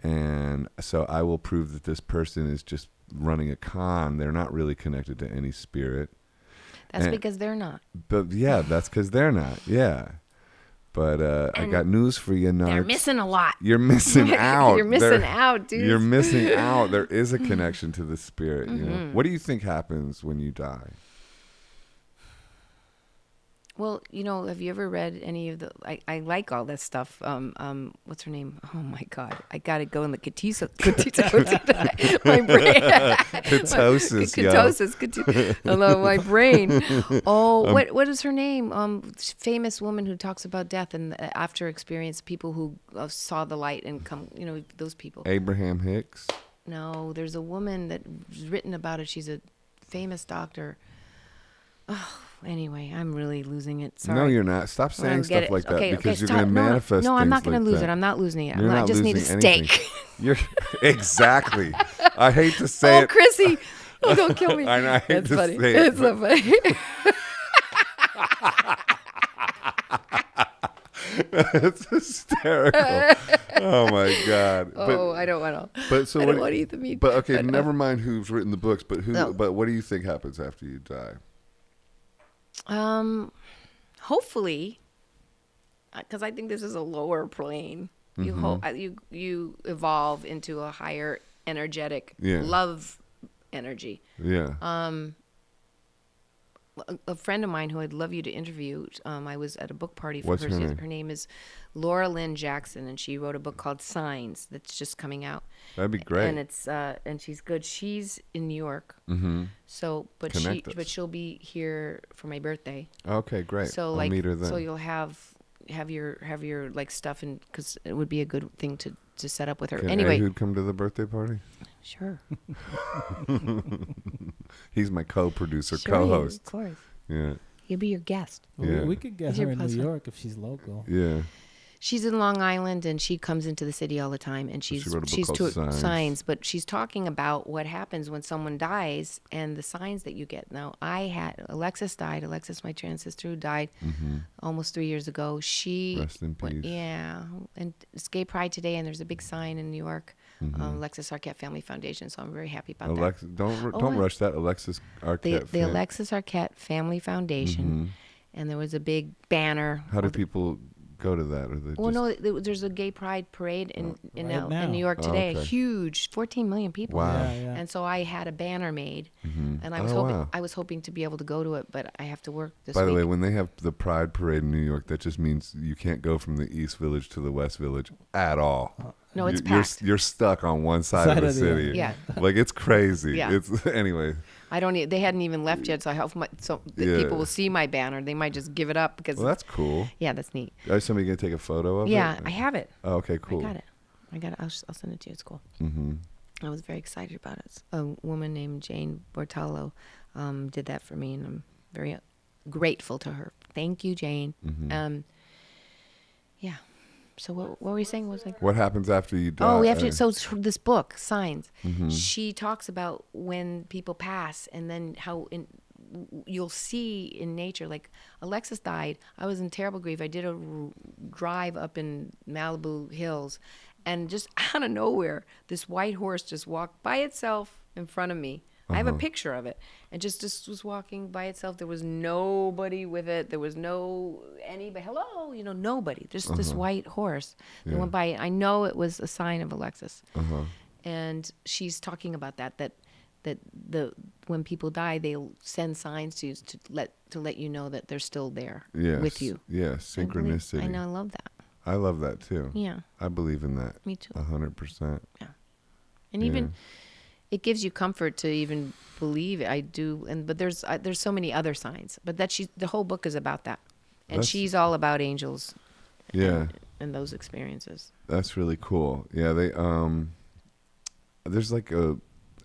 And so I will prove that this person is just running a con. They're not really connected to any spirit. That's because they're not. But yeah, that's because they're not. Yeah. But I got news for you, Narc. They're missing a lot. You're missing out. You're missing out, dude. You're missing out. There is a connection to the spirit. Mm-hmm. What do you think happens when you die? Well, have you ever read any of the? I like all this stuff. What's her name? Oh my God, I gotta go in the ketosis. My brain. Ketosis, yo. Ketosis. Hello, my brain. Oh, what is her name? Famous woman who talks about death and after experience. People who saw the light and come. Those people. Abraham Hicks. No, there's a woman that's written about it. She's a famous doctor. Oh, anyway, I'm really losing it. Sorry. No, you're not. Stop saying stuff like that because you're stop. going to manifest. No, I'm not going to lose it. I'm not losing it. I just need a steak. You're exactly. I hate to say it. Oh, Chrissy, don't kill me. I hate to funny. say it. It's so funny. It's hysterical. Oh my God. I don't want to. But so I don't want to eat the meat. But okay, never mind who's written the books. But who? No. But what do you think happens after you die? Hopefully, because I think this is a lower plane. You hope you evolve into a higher energetic love energy. Yeah. A friend of mine who I'd love you to interview. I was at a book party for What's her. her name? Her name is Laura Lynn Jackson, and she wrote a book called Signs that's just coming out. That'd be great. And it's and she's good. She's in New York. Mm-hmm. So, but she'll be here for my birthday. Okay, great. So I'll meet her then. So you'll have your like stuff, and because it would be a good thing to set up with her. Anyway, who'd come to the birthday party? Sure. He's my co-producer, Sure, co-host. of course. Yeah. He'll be your guest. Yeah. We could get He's her your in New puzzle. York if she's local. Yeah. She's in Long Island, and she comes into the city all the time, and she wrote a book called Signs. But she's talking about what happens when someone dies and the signs that you get. Now, Alexis died. Alexis, my trans sister, who died almost 3 years ago. She Rest in peace. Yeah, and it's Gay Pride today, and there's a big sign in New York, Alexis Arquette Family Foundation. So I'm very happy about that. Don't rush that. Alexis Arquette. The Alexis Arquette Family Foundation, and there was a big banner. How do people go to that? Or they There's a Gay Pride parade in New York Oh, today. okay. Huge, 14 million people. Wow. Yeah. And so I had a banner made, and I was hoping to be able to go to it, but I have to work this week. By the way, when they have the Pride Parade in New York, that just means you can't go from the East Village to the West Village at all. No, it's packed. You're stuck on one side of the city. Yeah. Like, it's crazy. Yeah. It's anyway. They hadn't even left yet, so I hope people will see my banner. They might just give it up because. Well, that's cool. Yeah, that's neat. Is somebody gonna take a photo of it? Yeah, I have it. Oh, okay, cool. I got it. I'll send it to you. It's cool. Mm-hmm. I was very excited about it. A woman named Jane Bortallo did that for me, and I'm very grateful to her. Thank you, Jane. Yeah. So what were you saying? What happens after you die? Oh, we have to. So this book, Signs, Mm-hmm. she talks about when people pass, and then how you'll see in nature. Like Alexis died. I was in terrible grief. I did a drive up in Malibu Hills, and just out of nowhere, this white horse just walked by itself in front of me. I have a picture of it, and just was walking by itself. There was nobody with it. There was anybody. Hello, nobody. Just this white horse that went by. I know it was a sign of Alexis, and she's talking about that when people die, they'll send signs to you to let you know that they're still there with you. Yes, synchronicity. I know. I love that. I love that too. Yeah. I believe in that. Me too. 100%. Yeah. And even it gives you comfort to even believe it. I do, but there's so many other signs. But the whole book is about that, and she's all about angels. Yeah. And those experiences. That's really cool. Yeah, they there's like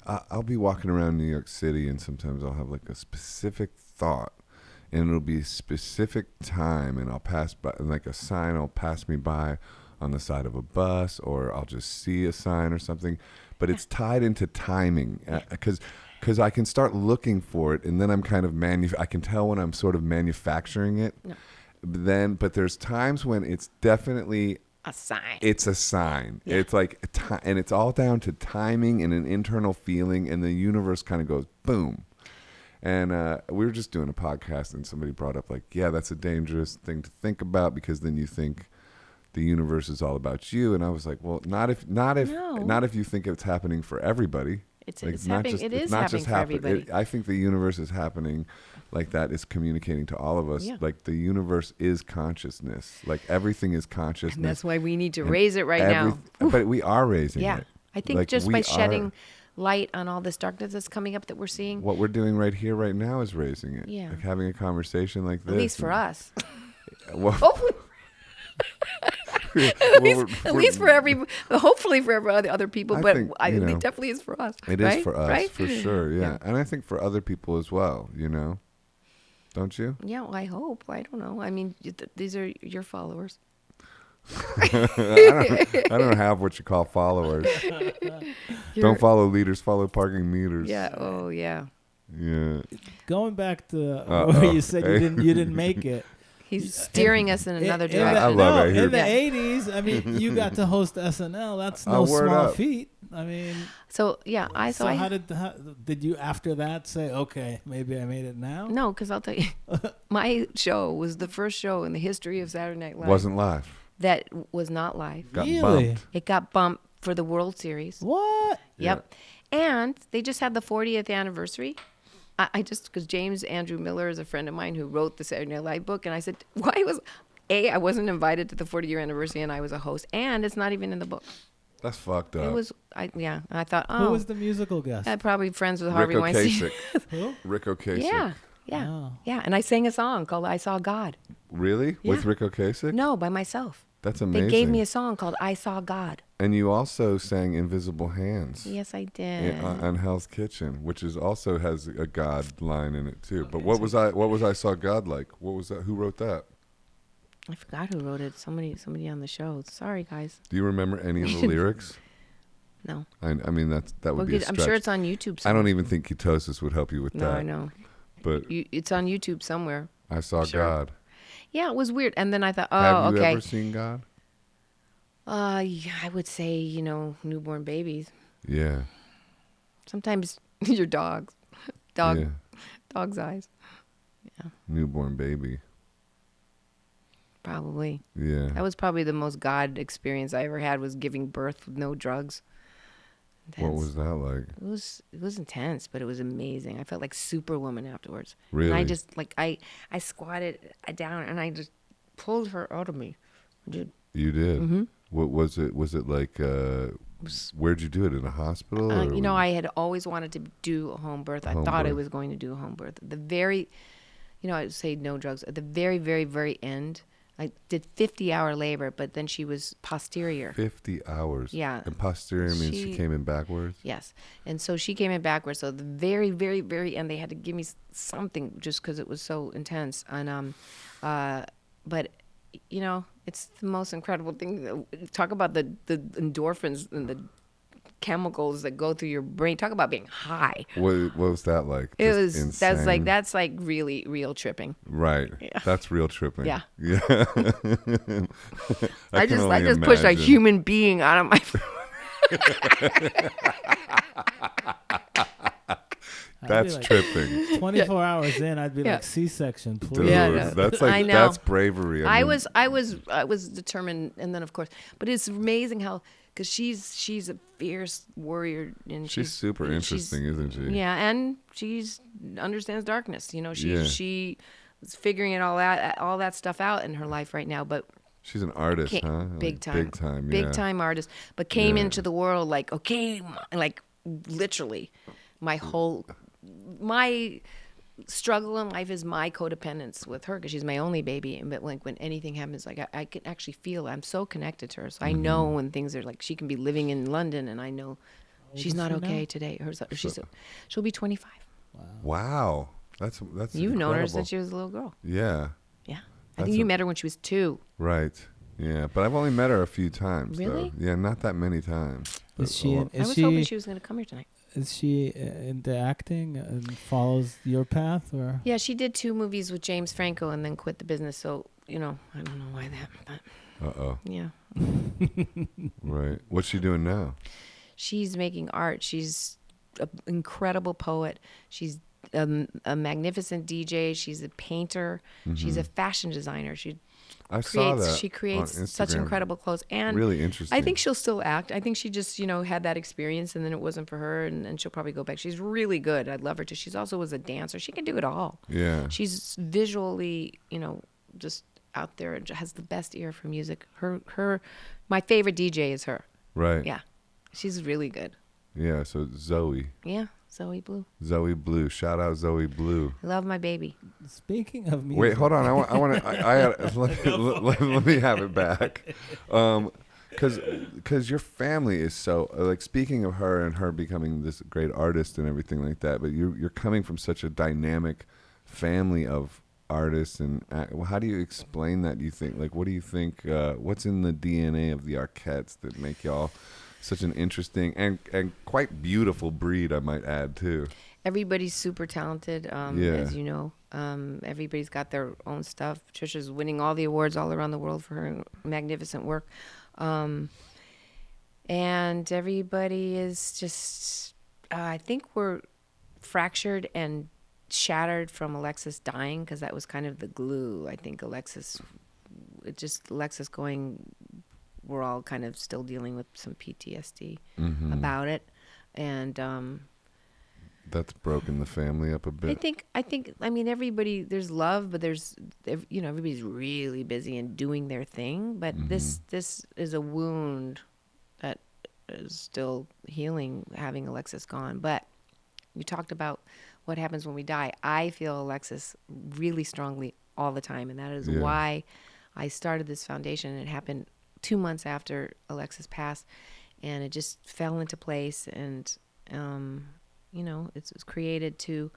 I'll be walking around New York City, and sometimes I'll have like a specific thought, and it'll be a specific time, and I'll pass by, and like a sign will pass me by on the side of a bus, or I'll just see a sign or something. But it's tied into timing, because I can start looking for it, and then I'm kind of I can tell when I'm sort of manufacturing it. No. But there's times when it's definitely a sign. It's a sign. Yeah. It's like, and it's all down to timing and an internal feeling, and the universe kind of goes boom. And we were just doing a podcast, and somebody brought up like, yeah, that's a dangerous thing to think about, because then you think the universe is all about you. And I was like, well, not if you think it's happening for everybody. It's Like, it's not happening. just, It it's is not happening just for everybody. I think the universe is happening like that. Is communicating to all of us. Yeah. Like the universe is consciousness. Like everything is consciousness. And that's why we need to And raise it right now. But we are raising Yeah. it. I think Like, just we by are. shedding light on all this darkness that's coming up that we're seeing, What we're doing right here, right now, is raising it. Yeah. Like having a conversation like this. at least for us. Well, Hopefully, hopefully for every other people, I but think, it you know, definitely is for us. It is right? for us, right? for sure. Yeah. Yeah. And I think for other people as well, Don't you? Yeah, well, I hope. I don't know. I mean, these are your followers. I don't have what you call followers. Don't follow leaders, follow parking meters. Yeah. Oh, yeah. Yeah. Going back to where you said you didn't make it. He's steering us in another direction. I love it. In the Yeah. 80s, I mean, you got to host SNL. That's Oh, no word small up. feat. I mean, So yeah, how did you after that say, okay, maybe I made it now? No, because I'll tell you, my show was the first show in the history of Saturday Night Live Wasn't live. that was not live. Got Really? bumped. It got bumped for the World Series. What? Yep. And they just had the 40th anniversary. I just, because James Andrew Miller is a friend of mine who wrote the Saturday Night Live book, and I said, I wasn't invited to the 40-year anniversary, and I was a host, and it's not even in the book. That's fucked up. It was, and I thought, Who was the musical guest? I'm probably friends with Harvey Rick Weinstein. Ocasek. Who? Rick Ocasek. Yeah, Oh. yeah. And I sang a song called I Saw God. Really? Yeah. With Rick Ocasek? No, by myself. That's amazing. They gave me a song called I Saw God. And you also sang Invisible Hands. Yes, I did. On Hell's Kitchen, which is also has a God line in it too. But what was I Saw God like? What was that? Who wrote that? I forgot who wrote it. Somebody on the show. Sorry, guys. Do you remember any of the lyrics? No. I mean that would be a I'm stretch. sure it's on YouTube I somewhere. don't even think ketosis would help you with No, that. I know. But It's on YouTube somewhere. I saw Sure. God. Yeah, it was weird. And then I thought, Have you okay. ever seen God? Yeah, I would say, newborn babies. Yeah. Sometimes your dog's Yeah. eyes. Newborn baby. Probably. Yeah. That was probably the most God experience I ever had, was giving birth with no drugs. What Intense. was that like? It was intense, but it was amazing. I felt like Superwoman afterwards. Really? And I just I squatted down and I just pulled her out of me. Dude. You did. Mm-hmm. What was it? Was it like? Where'd you do it? In a hospital? Or I had always wanted to do a home birth. I Home thought I birth. was going to do a home birth. The very, I would say no drugs. At the very, very, very end, I did 50-hour labor, but then she was posterior. 50 hours. Yeah. And posterior means she came in backwards. Yes. And so she came in backwards. So the very, very, very end, they had to give me something just because it was so intense. And but it's the most incredible thing. Talk about the endorphins and the chemicals that go through your brain. Talk about being high. What was that like? It Just was insane? that's like really real tripping. Right. Yeah. That's real tripping. Yeah. Yeah. I can just only pushed a imagine. human being out of my. That's tripping. 24 hours in, I'd be Yeah. like, C-section, please. Dude, Yeah, no. that's I like know. that's bravery. I mean, was determined, and then of course, but it's amazing how, because she's a fierce warrior, and she's super interesting, isn't she? Yeah, and she's understands darkness. Yeah. She is figuring all that stuff out in her life right now, but She's an artist, huh? big Like, time, Big time. Yeah. big time artist, but came Yeah. into the world like, okay, like literally, my struggle in life is my codependence with her, because she's my only baby. But like when anything happens, like I can actually feel I'm so connected to her. So I Mm-hmm. know when things are like, she can be living in London, and I know she's is not she okay now? today. She'll be 25. Wow. That's You've known her incredible. since she was a little girl. Yeah. Yeah, I That's think you a- met her when she was 2. Right. Yeah, but I've only met her a few times. Really? Though. Yeah, not that many times. But Is she a lot. I was hoping she was going to come here tonight. Is she into acting and follows your path, or? Yeah, she did 2 movies with James Franco and then quit the business. So I don't know why that, but Uh-oh. yeah. Right. What's she doing now? She's making art. She's an incredible poet. She's a magnificent DJ. She's a painter. She's a fashion designer. She's I saw that She on creates such Instagram. incredible clothes. And Really interesting. I think she'll still act. I think she just, had that experience and then it wasn't for her and she'll probably go back. She's really good. I'd love her to. She's also was a dancer. She can do it all. Yeah. She's visually, just out there and has the best ear for music. My favorite DJ is her. Right. Yeah. She's really good. Yeah. So Zoe. Yeah. Zoe Blue. Zoe Blue. Shout out Zoe Blue. I love my baby. Speaking of music. Wait, hold on. I want to. Let me have it back. Because your family is so like, speaking of her and her becoming this great artist and everything like that, but you're coming from such a dynamic family of artists, and how do you explain that? Do you think, like, what do you think? What's in the DNA of the Arquettes that make y'all such an interesting and quite beautiful breed, I might add too? Everybody's super talented, Yeah. as you know. Everybody's got their own stuff. Trisha's winning all the awards all around the world for her magnificent work. And everybody is just, I think we're fractured and shattered from Alexis dying, because that was kind of the glue. I think Alexis going, we're all kind of still dealing with some PTSD about it. And that's broken the family up a bit. I mean, everybody, there's love, but there's, everybody's really busy and doing their thing. But this is a wound that is still healing, having Alexis gone. But you talked about what happens when we die. I feel Alexis really strongly all the time. And that is why I started this foundation. It happened 2 months after Alexis passed, and it just fell into place. And, it's created to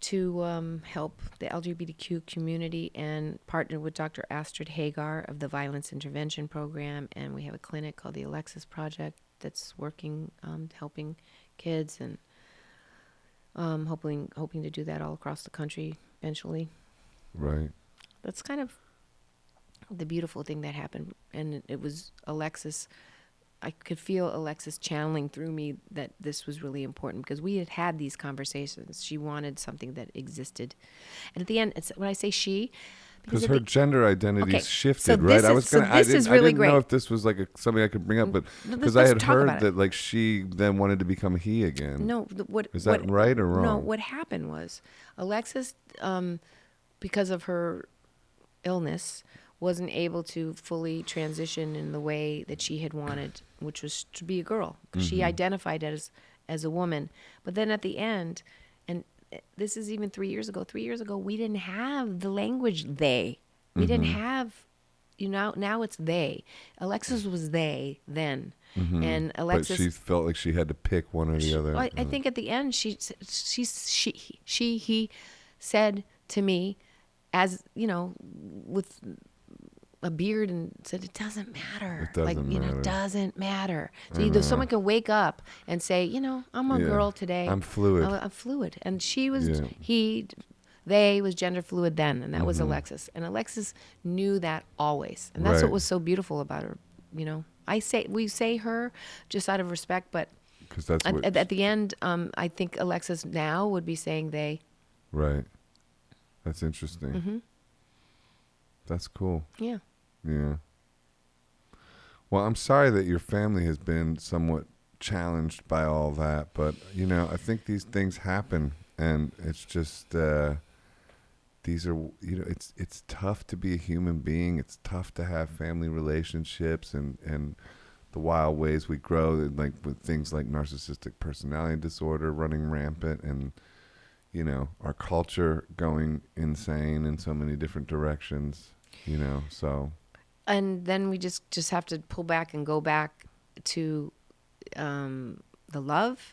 help the LGBTQ community, and partnered with Dr. Astrid Hagar of the Violence Intervention Program. And we have a clinic called the Alexis Project that's working, helping kids, and hoping to do that all across the country eventually. Right. That's kind of the beautiful thing that happened. And it was Alexis. I could feel Alexis channeling through me that this was really important, because we had these conversations. She wanted something that existed. And at the end, it's when I say she, because her gender identity shifted, so right? I didn't know if this was like something I could bring up, but because I had heard that like she then wanted to become he again. No, is that right or wrong? No, what happened was Alexis, because of her illness, wasn't able to fully transition in the way that she had wanted, which was to be a girl. She identified as a woman. But then at the end, and this is even 3 years ago, we didn't have the language they. We didn't have, now it's they. Alexis was they then. And Alexis. But she felt like she had to pick one or the other. I think at the end, he said to me, as, with a beard, and said, it doesn't matter. It doesn't matter. So either someone can wake up and say, I'm a girl today. I'm fluid. I'm fluid. And she was, they was gender fluid then. And that was Alexis. And Alexis knew that always. And that's what was so beautiful about her. We say her just out of respect, but that's at the end, I think Alexis now would be saying they. Right. That's interesting. That's cool. Yeah. Yeah. Well, I'm sorry that your family has been somewhat challenged by all that, but I think these things happen, and it's just these are it's tough to be a human being. It's tough to have family relationships and the wild ways we grow, like with things like narcissistic personality disorder running rampant, and our culture going insane in so many different directions. So. And then we just have to pull back and go back to the love,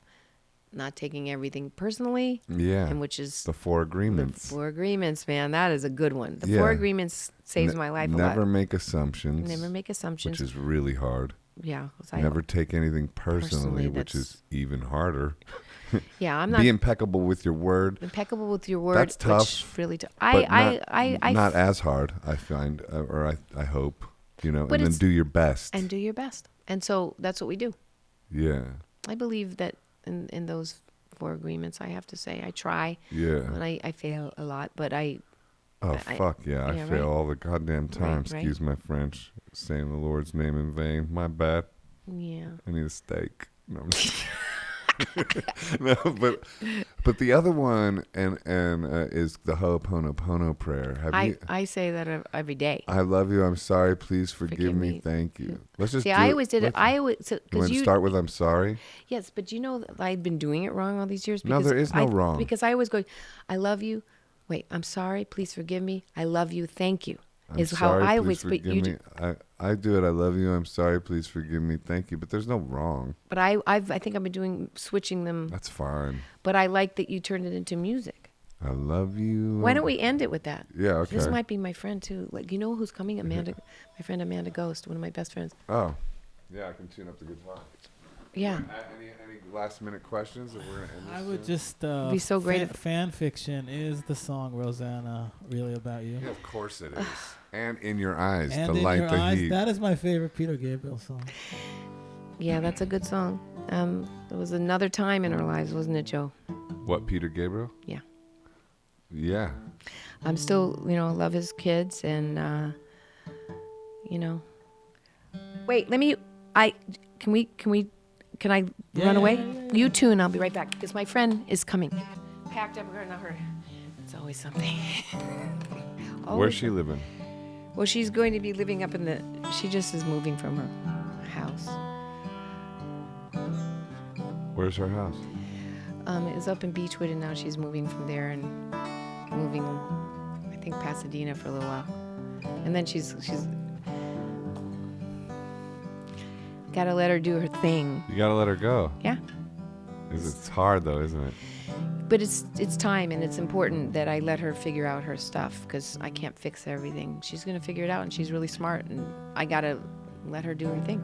not taking everything personally. Yeah. And which is the 4 agreements. The 4 agreements, man. That is a good one. The 4 agreements saves my life a lot. Never make assumptions. Never make assumptions. Which is really hard. Yeah. Never take anything personally, which is even harder. Yeah, I'm not. Be impeccable with your word. Impeccable with your word. That's tough. Really tough. Not as hard, I find, or I hope, and then do your best. And do your best. And so that's what we do. Yeah. I believe that in those 4 agreements, I have to say, I try. Yeah. And I fail a lot, but I Oh, fuck yeah. I yeah, fail right? all the goddamn time. Right. Excuse my French. Saying the Lord's name in vain. My bad. Yeah. I need a steak. No, I'm just no, but the other one is the Ho'oponopono prayer. I say that every day. I love you. I'm sorry. Please forgive me. Thank you. Let's just See, I always did it. I always You because want to start with I'm sorry? Yes, but you know that I've been doing it wrong all these years. No, Because there is no wrong. Because I always go, I love you. Wait, I'm sorry. Please forgive me. I love you. Thank you. I'm Is sorry, how I please always. But forgive you. me. I do it. I love you. I'm sorry. Please forgive me. Thank you. But there's no wrong. But I think I've been doing switching them. That's fine. But I like that you turned it into music. I love you. Why don't we end it with that? Yeah, okay. This might be my friend too. Like, you know who's coming? Amanda, my friend Amanda Ghost, one of my best friends. Oh, yeah. I can tune up the guitar. Yeah. Any last minute questions that we're gonna end this I would soon? just be so great if- fan fiction. Is the song Rosanna really about you? Yeah, of course it is. And in your eyes, And the in light, your the eyes, heat. that is my favorite Peter Gabriel song. Yeah, that's a good song. It was another time in our lives, wasn't it, Joe? What, Peter Gabriel? Yeah. Yeah. I'm still, love his kids and, Wait, can I run away? You too, and I'll be right back because my friend is coming. Packed up, not her. It's always something. Where's she living? Well, she's going to be living up she just is moving from her house. Where's her house? It was up in Beechwood, and now she's moving from there and moving, I think, Pasadena for a little while. And then she's got to let her do her thing. You gotta let her go. Yeah. It's hard though, isn't it? But it's time, and it's important that I let her figure out her stuff because I can't fix everything. She's going to figure it out, and she's really smart, and I got to let her do her thing.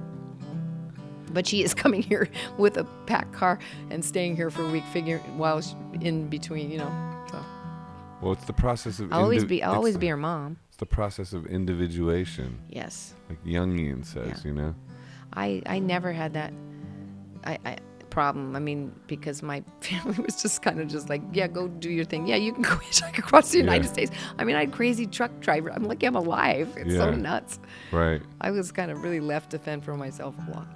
But she is coming here with a packed car and staying here for a week, while she's in between, So. Well, it's the process of. I'll always be her mom. It's the process of individuation. Yes. Like Jungian says, Yeah. I never had that problem. I mean, because my family was just kind of just like, yeah, go do your thing. Yeah, you can go hitchhike across the United States. I mean, I had a crazy truck driver. I'm lucky I'm alive. It's so nuts. Right. I was kind of really left to fend for myself a lot,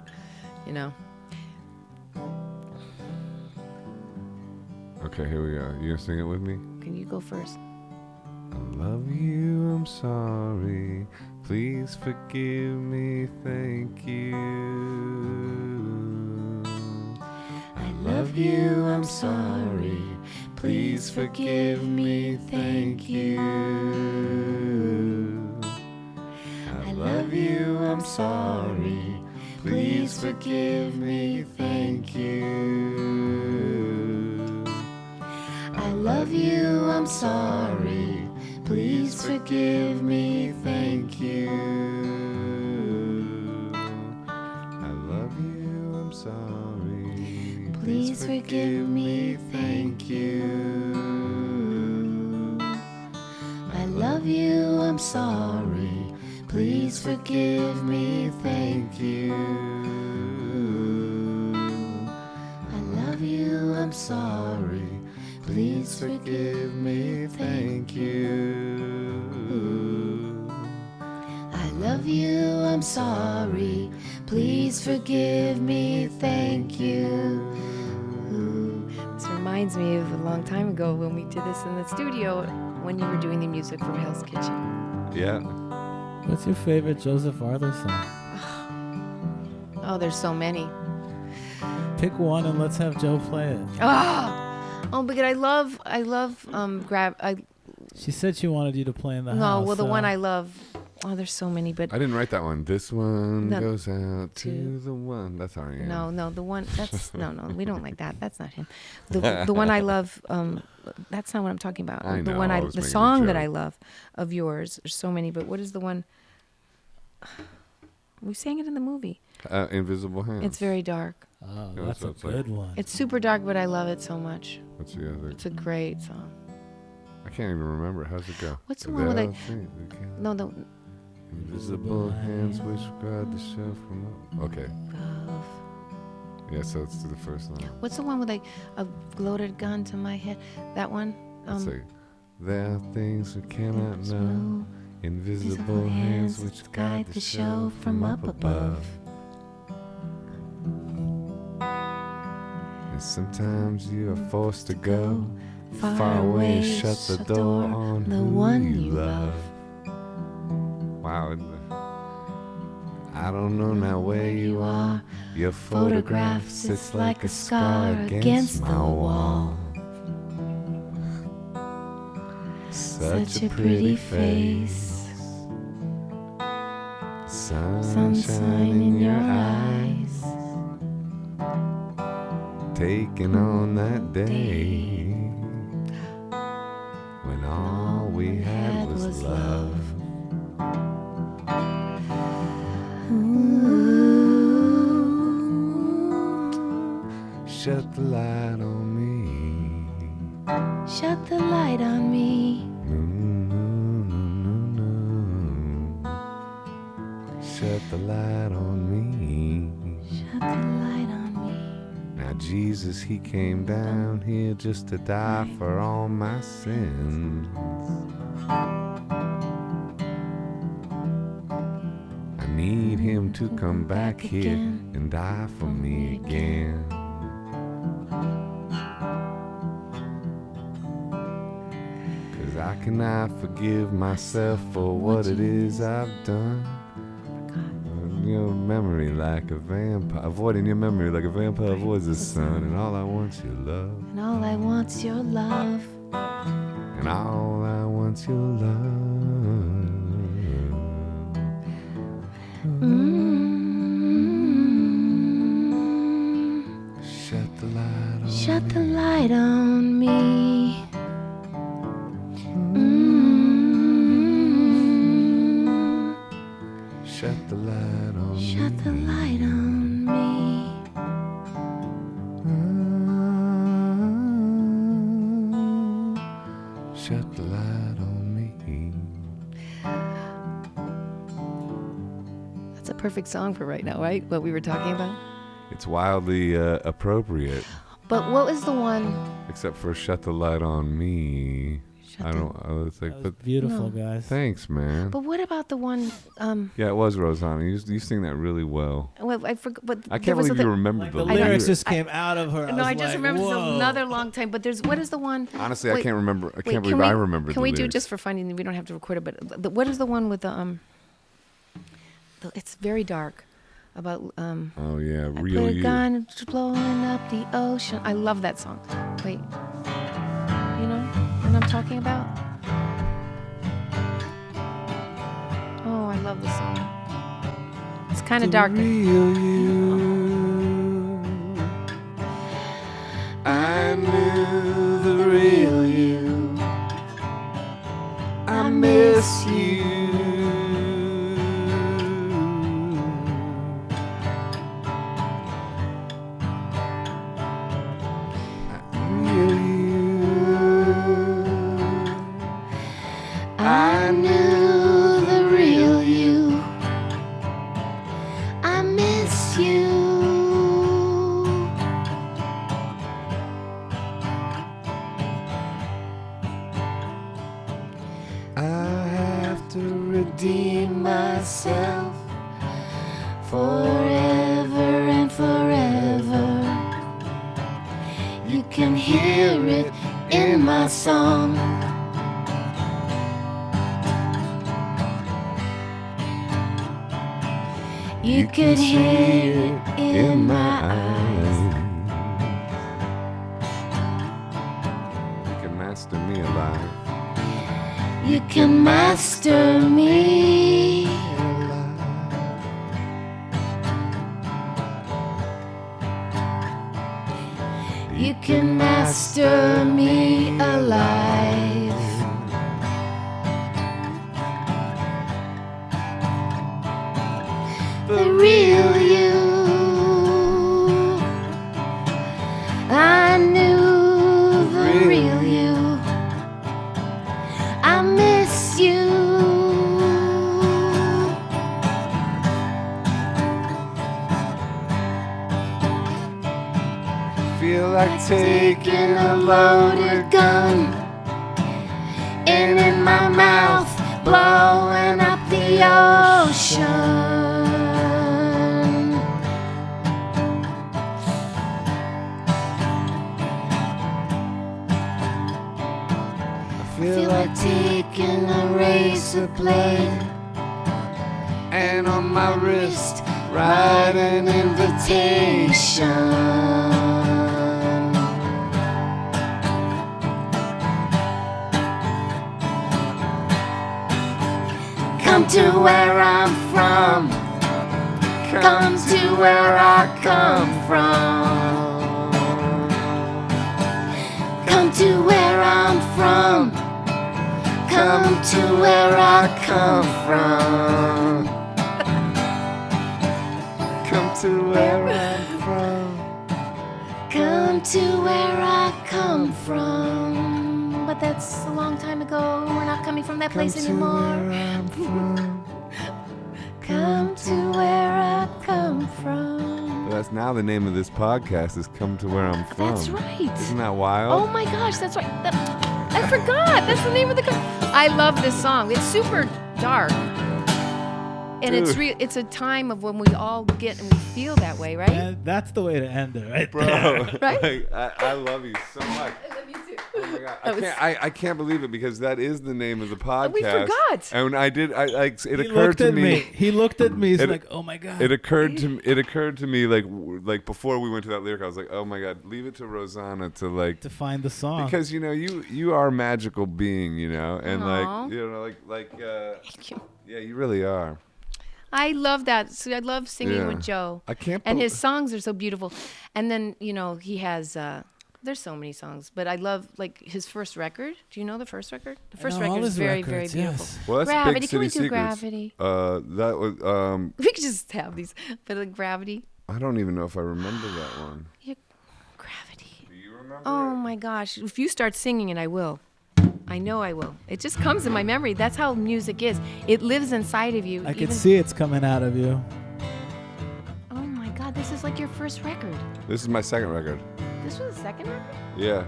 Okay, here we go. You gonna sing it with me? Can you go first? I love you, I'm sorry. Please forgive me, thank you. I love you, I'm sorry. Please forgive me, thank you. I love you, I'm sorry. Please forgive me, thank you. I love you, I'm sorry. Please forgive me, thank you. I love you, I'm sorry. Please forgive me, thank you. I love you, I'm sorry. Please forgive me, thank you. I love you, I'm sorry. Please forgive me, thank you. I love you, I'm sorry. Please forgive me, thank you. This reminds me of a long time ago when we did this in the studio when you were doing the music for Hell's Kitchen. Yeah. What's your favorite Joseph Arthur song? Oh, there's so many. Pick one and let's have Joe play it. Oh, because I love She said she wanted you to play in the house. No, well, the so- one I love. Oh, there's so many, but I didn't write that one. This one No, goes out to the one. That's R.E.M. no, the one that's no, we don't like that. That's not him. The one I love. That's not what I'm talking about. I The know, one I was the making a song that joke. I love of yours. There's so many, but what is the one? We sang it in the movie. Invisible Hands. It's very dark. Oh, Yeah, that's so a it's like- good one. It's super dark, but I love it so much. What's the other? It's a great song. I can't even remember. How's it go? What's the one with No, the Invisible hands which guard the shelf from. Okay. Yeah, so let's do the first one. what's the one with a loaded gun to my head? That one. Let's see. There are things we cannot know. Invisible hands which guide the show from up above. And sometimes you are forced to go far away and shut the door on the one you love. Wow. I don't know now where you are. Your photograph sits like a scar against my wall. Such a pretty face, sunshine in your eyes, taken on that day when all we had was love. Shut the light on me. Shut the light on me. Shut the light on me. Shut the light on me. Now Jesus, he came down here just to die for all my sins. I need him to come back here and die for me again. I cannot forgive myself for what it is I've done. Your memory like a vampire, avoiding your memory like a vampire avoids the sun. And all I want's your love. And all I want's your love. And all I want's your love. Shut the light on Shut the light on me. Shut the light on me. Shut the light on me. Shut the light on me. That's a perfect song for right now, right? What we were talking about. It's wildly appropriate. But what was the one? Except for Shut the Light on Me. Shut I the- don't. It's like, That was but beautiful, No. guys. thanks, man. But what about the one? Yeah, it was Rosanna. You sing that really well. I forgot. But I there can't was believe you other- remembered Like the the I know. lyrics lyrics. just came out of her. No, I was just like, remember it's whoa. another long time. But there's what is the one? Honestly, I Wait, can't remember. I wait, can't believe we, I remembered Can the we do lyrics. just for fun? We don't have to record it. But what is the one with it's very dark. About Oh yeah, I real put a you. gun blowing up the ocean. I love that song. Wait, you know what I'm talking about? Oh, I love this song. It's kind of dark. Real you. I knew the real you. I miss you. Real you. I knew the real you. I miss you. I have to redeem myself Forever and forever. You can hear it in my song. You could hear it in my eyes. You can master me alive. You can master me. You can master me alive. The real you. I knew the real you. I miss you. Feel like taking a loaded gun Feel like taking a razor blade, And on my wrist, write an invitation. Come to where I'm from. Come to where I come from. Come to where I'm from. Come to where I come from. Come to where I'm from. Come to where I come from. But that's a long time ago. We're not coming from that place anymore. Come to where I come from. That's now the name of this podcast is Come to Where I'm From. That's right. Isn't that wild? Oh my gosh, that's right. I forgot. That's the name of the. I love this song. It's super dark, and Dude. it's a time of when we all get and we feel that way, right? And that's the way to end it, right? Bro, Right? like, I love you so much. I love you too. Oh my God. I can't believe it because that is the name of the podcast. We forgot. And when I did, it He occurred looked to at me. He looked at me. He's It- like, "Oh my god!" It occurred to me like before we went to that lyric, I was like, oh my God, leave it to Rosanna to like to find the song. because you are a magical being, and Aw. like yeah, you really are. I love that. So I love singing Yeah. with Joe. I can't. And bel- his songs are so beautiful. And then, he has there's so many songs, but I love like his first record. Do you know the first record? The first I know all record is his very, records, very beautiful. yes. Well, that's Gravity. Big Can we City do Secrets. Gravity? That was We could just have these. But like Gravity. I don't even know if I remember that one. Yeah, Gravity. Do you remember? Oh my gosh. If you start singing it, I will. I know I will. It just comes in my memory. That's how music is. It lives inside of you. I can see it's coming out of you. Oh my God, this is like your first record. This is my second record. This was the second record? Yeah.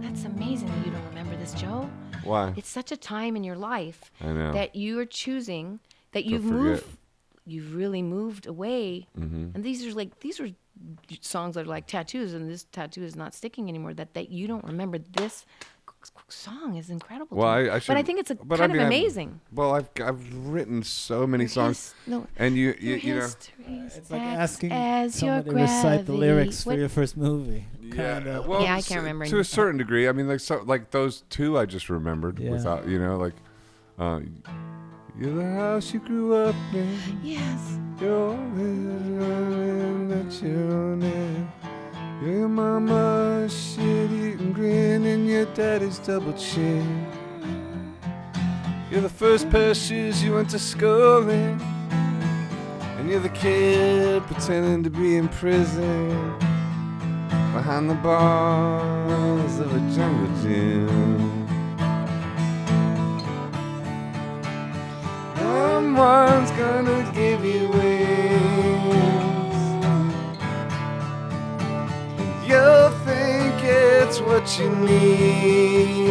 That's amazing that you don't remember this, Joe. Why? It's such a time in your life I know. that you are choosing, that To you've forget. moved, you've really moved away. Mm-hmm. And these are songs that are like tattoos, and this tattoo is not sticking anymore. That you don't remember this song is incredible. Well, to me. I should. But I think it's but kind I mean, of amazing. I've written so many songs, No, and you your know. history's It's like acts asking as your somebody to recite the gravity. lyrics for What- your first movie. Yeah, Kinda. well, Yeah, I can't remember to a certain degree. I mean, like those two I just remembered Yeah. without, you're the house you grew up in. Yes. You're in the children. Your mama's shit-eating grin and your daddy's double chin. You're the first pair of shoes you went to school in, and you're the kid pretending to be in prison behind the bars of a jungle gym. Someone's gonna give you wings. You'll think it's what you need.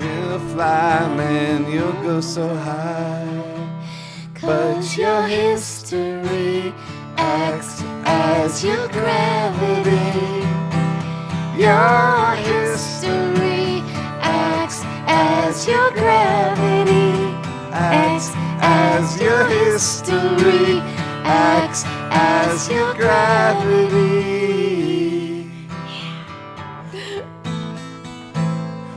You'll fly, man, you'll go so high. But your history acts as your gravity. Your history acts as your gravity. Acts as your history. Acts as your gravity.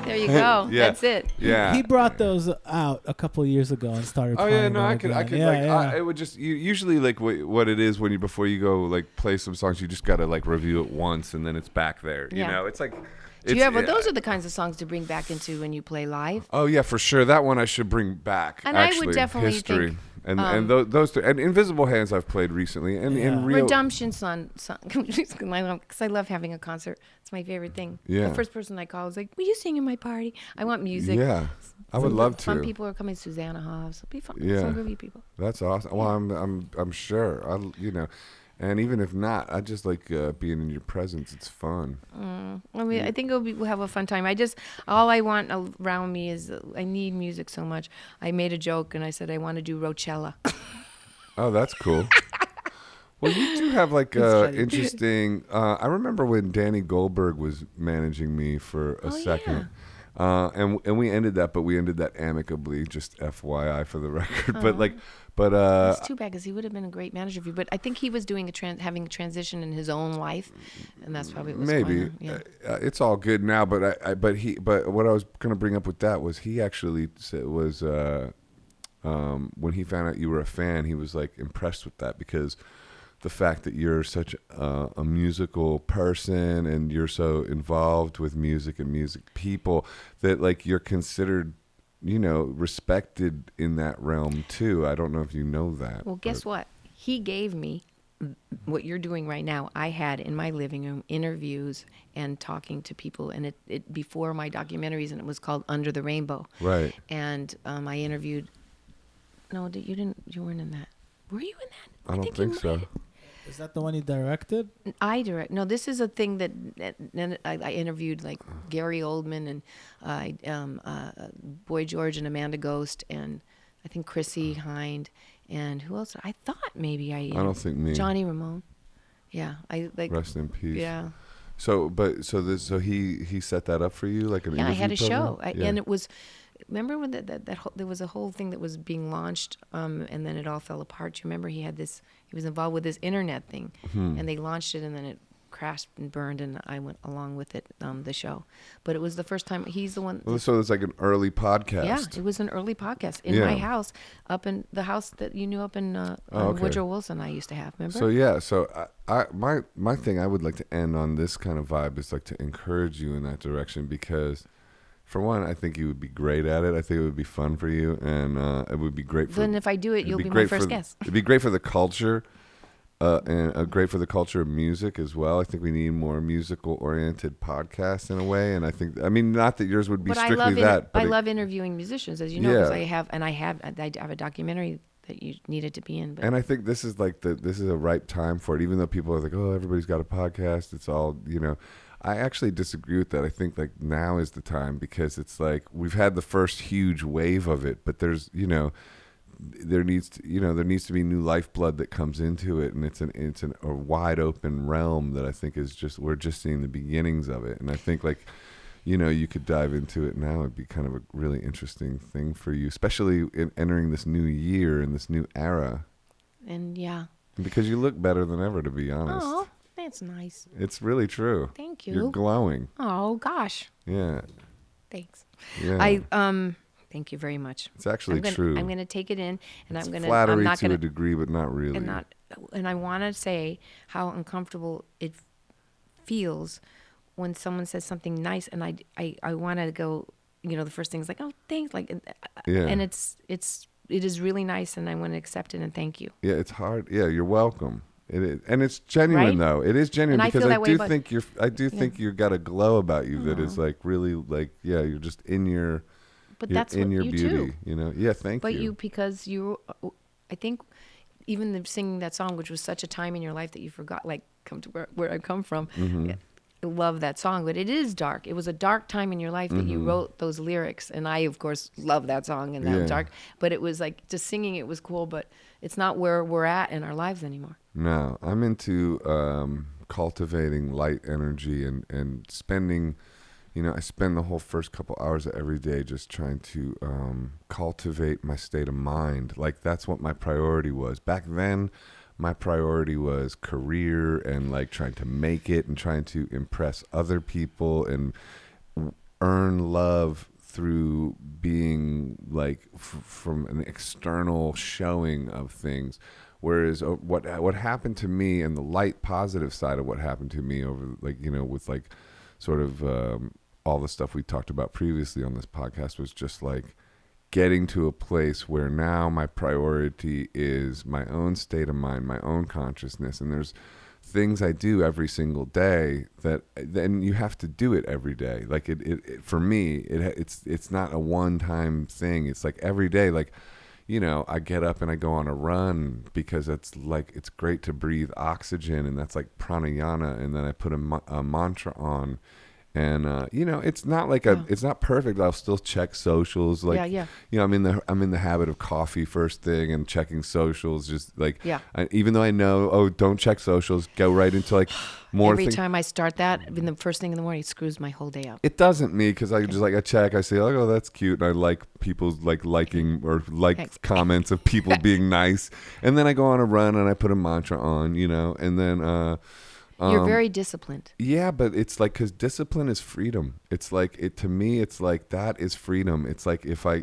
There you go. Yeah. That's it. Yeah. He brought those out a couple of years ago and started. Oh playing yeah, no, them I could, again. it would just usually like what it is when before you go like play some songs, you just gotta like review it once and then it's back there. You Yeah. know, it's like. Do you have? Well, those are the kinds of songs to bring back into when you play live. Oh yeah, for sure. That one I should bring back. And I would actually, definitely history think, and those two, and Invisible Hands I've played recently and in real. Redemption song, because I love having a concert. It's my favorite thing. Yeah. The first person I call is like, "Will you sing in my party? I want music." Yeah, I would love to. Fun people are coming. Susanna Hobbs. It'll be fun. Yeah. Some groovy people. That's awesome. Well, I'm sure. And even if not, I just like being in your presence. It's fun. I mean, I think we'll have a fun time. All I want around me is, I need music so much. I made a joke and I said I want to do Rochella. Oh, that's cool. Well, you do have like funny. interesting. I remember when Danny Goldberg was managing me for a second. And we ended that, but we ended that amicably. Just FYI for the record. But It's too bad because he would have been a great manager for you. But I think he was doing having a transition in his own life, and that's probably what was maybe going on. Yeah. it's all good now. But but what I was going to bring up with that was he actually was when he found out you were a fan, he was like impressed with that because the fact that you're such a musical person and you're so involved with music and music people that like you're considered, respected in that realm too. I don't know if you know that. Well, guess what? He gave me what you're doing right now. I had in my living room interviews and talking to people, and it before my documentaries, and it was called Under the Rainbow. Right. And I interviewed. No, you weren't in that. Were you in that? I don't think so. Is that the one you directed? I direct. No, this is a thing that I interviewed like Gary Oldman and Boy George and Amanda Ghost and I think Chrissy Hind and who else? I thought maybe I don't think me. Johnny Ramone. Yeah, I like. Rest in peace. Yeah. So he set that up for you like an interview I had a program? show, and it was. Remember when there was a whole thing that was being launched, and then it all fell apart. You remember he was involved with this internet thing, and they launched it, and then it crashed and burned, and I went along with it, the show. But it was the first time he's the one. So it's like an early podcast. Yeah, it was an early podcast in my house, up in the house that you knew up in Woodrow Wilson. I used to have. Remember? So yeah, my thing I would like to end on this kind of vibe is like to encourage you in that direction because. For one, I think you would be great at it. I think it would be fun for you, and it would be great for. Then if I do it, you'll be my first guest. It'd be great for the culture, and great for the culture of music as well. I think we need more musical-oriented podcasts in a way, and I mean, not that yours would be strictly that. But I love interviewing musicians, as you know, because I have a documentary that you needed to be in. But. And I think this is a ripe time for it, even though people are like, oh, everybody's got a podcast. It's all, I actually disagree with that. I think like now is the time because it's like we've had the first huge wave of it, but there's there needs to be new lifeblood that comes into it, and it's a wide open realm that I think is we're just seeing the beginnings of it, and I think like you could dive into it now. It'd be kind of a really interesting thing for you, especially in entering this new year and this new era. And yeah, because you look better than ever, to be honest. Oh. That's nice. It's really true. Thank you. You're glowing. Oh gosh. Yeah. Thanks. Yeah. Thank you very much. It's actually true. I'm gonna take it in, and it's I'm gonna flattery I'm not to gonna, a degree, but not really. And I want to say how uncomfortable it feels when someone says something nice, and I want to go. The first thing is like, oh, thanks, like, and it is really nice, and I want to accept it and thank you. Yeah, it's hard. Yeah, you're welcome. It is, and it's genuine right? though. It is genuine and because I do think think you got a glow about you that is like really like you're just in your. But that's in what your you beauty, do. Yeah, thank you. But because I think even singing that song, which was such a time in your life that you forgot, like come to where I come from. Mm-hmm. Yeah, I love that song, but it is dark. It was a dark time in your life that you wrote those lyrics, and I, of course, love that song and that was dark. But it was like just singing it was cool, but it's not where we're at in our lives anymore. No, I'm into cultivating light energy and spending. I spend the whole first couple hours of every day just trying to cultivate my state of mind. Like that's what my priority was back then. My priority was career and like trying to make it and trying to impress other people and earn love through being like from an external showing of things. Whereas what happened to me and the light positive side of what happened to me over like, with like sort of all the stuff we talked about previously on this podcast was just like getting to a place where now my priority is my own state of mind, my own consciousness. And there's things I do every single day that then you have to do it every day. Like it for me, it's not a one-time thing. It's like every day, like, you know, I get up and I go on a run because it's like, it's great to breathe oxygen, and that's like pranayama. And then I put a mantra on. And you know, it's not like it's not perfect. I'll still check socials. Like, you know, I'm in the habit of coffee first thing and checking socials. Just like, even though I know, oh, don't check socials, go right into like more. Every time I start that, in the first thing in the morning, it screws my whole day up. It doesn't me, because I just like, I check, I say, oh, that's cute, and I like people's like liking or like comments of people being nice, and then I go on a run and I put a mantra on, you know, and then. You're very disciplined. Yeah, but it's like, because discipline is freedom. It's like, it to me, it's like, that is freedom. It's like, if I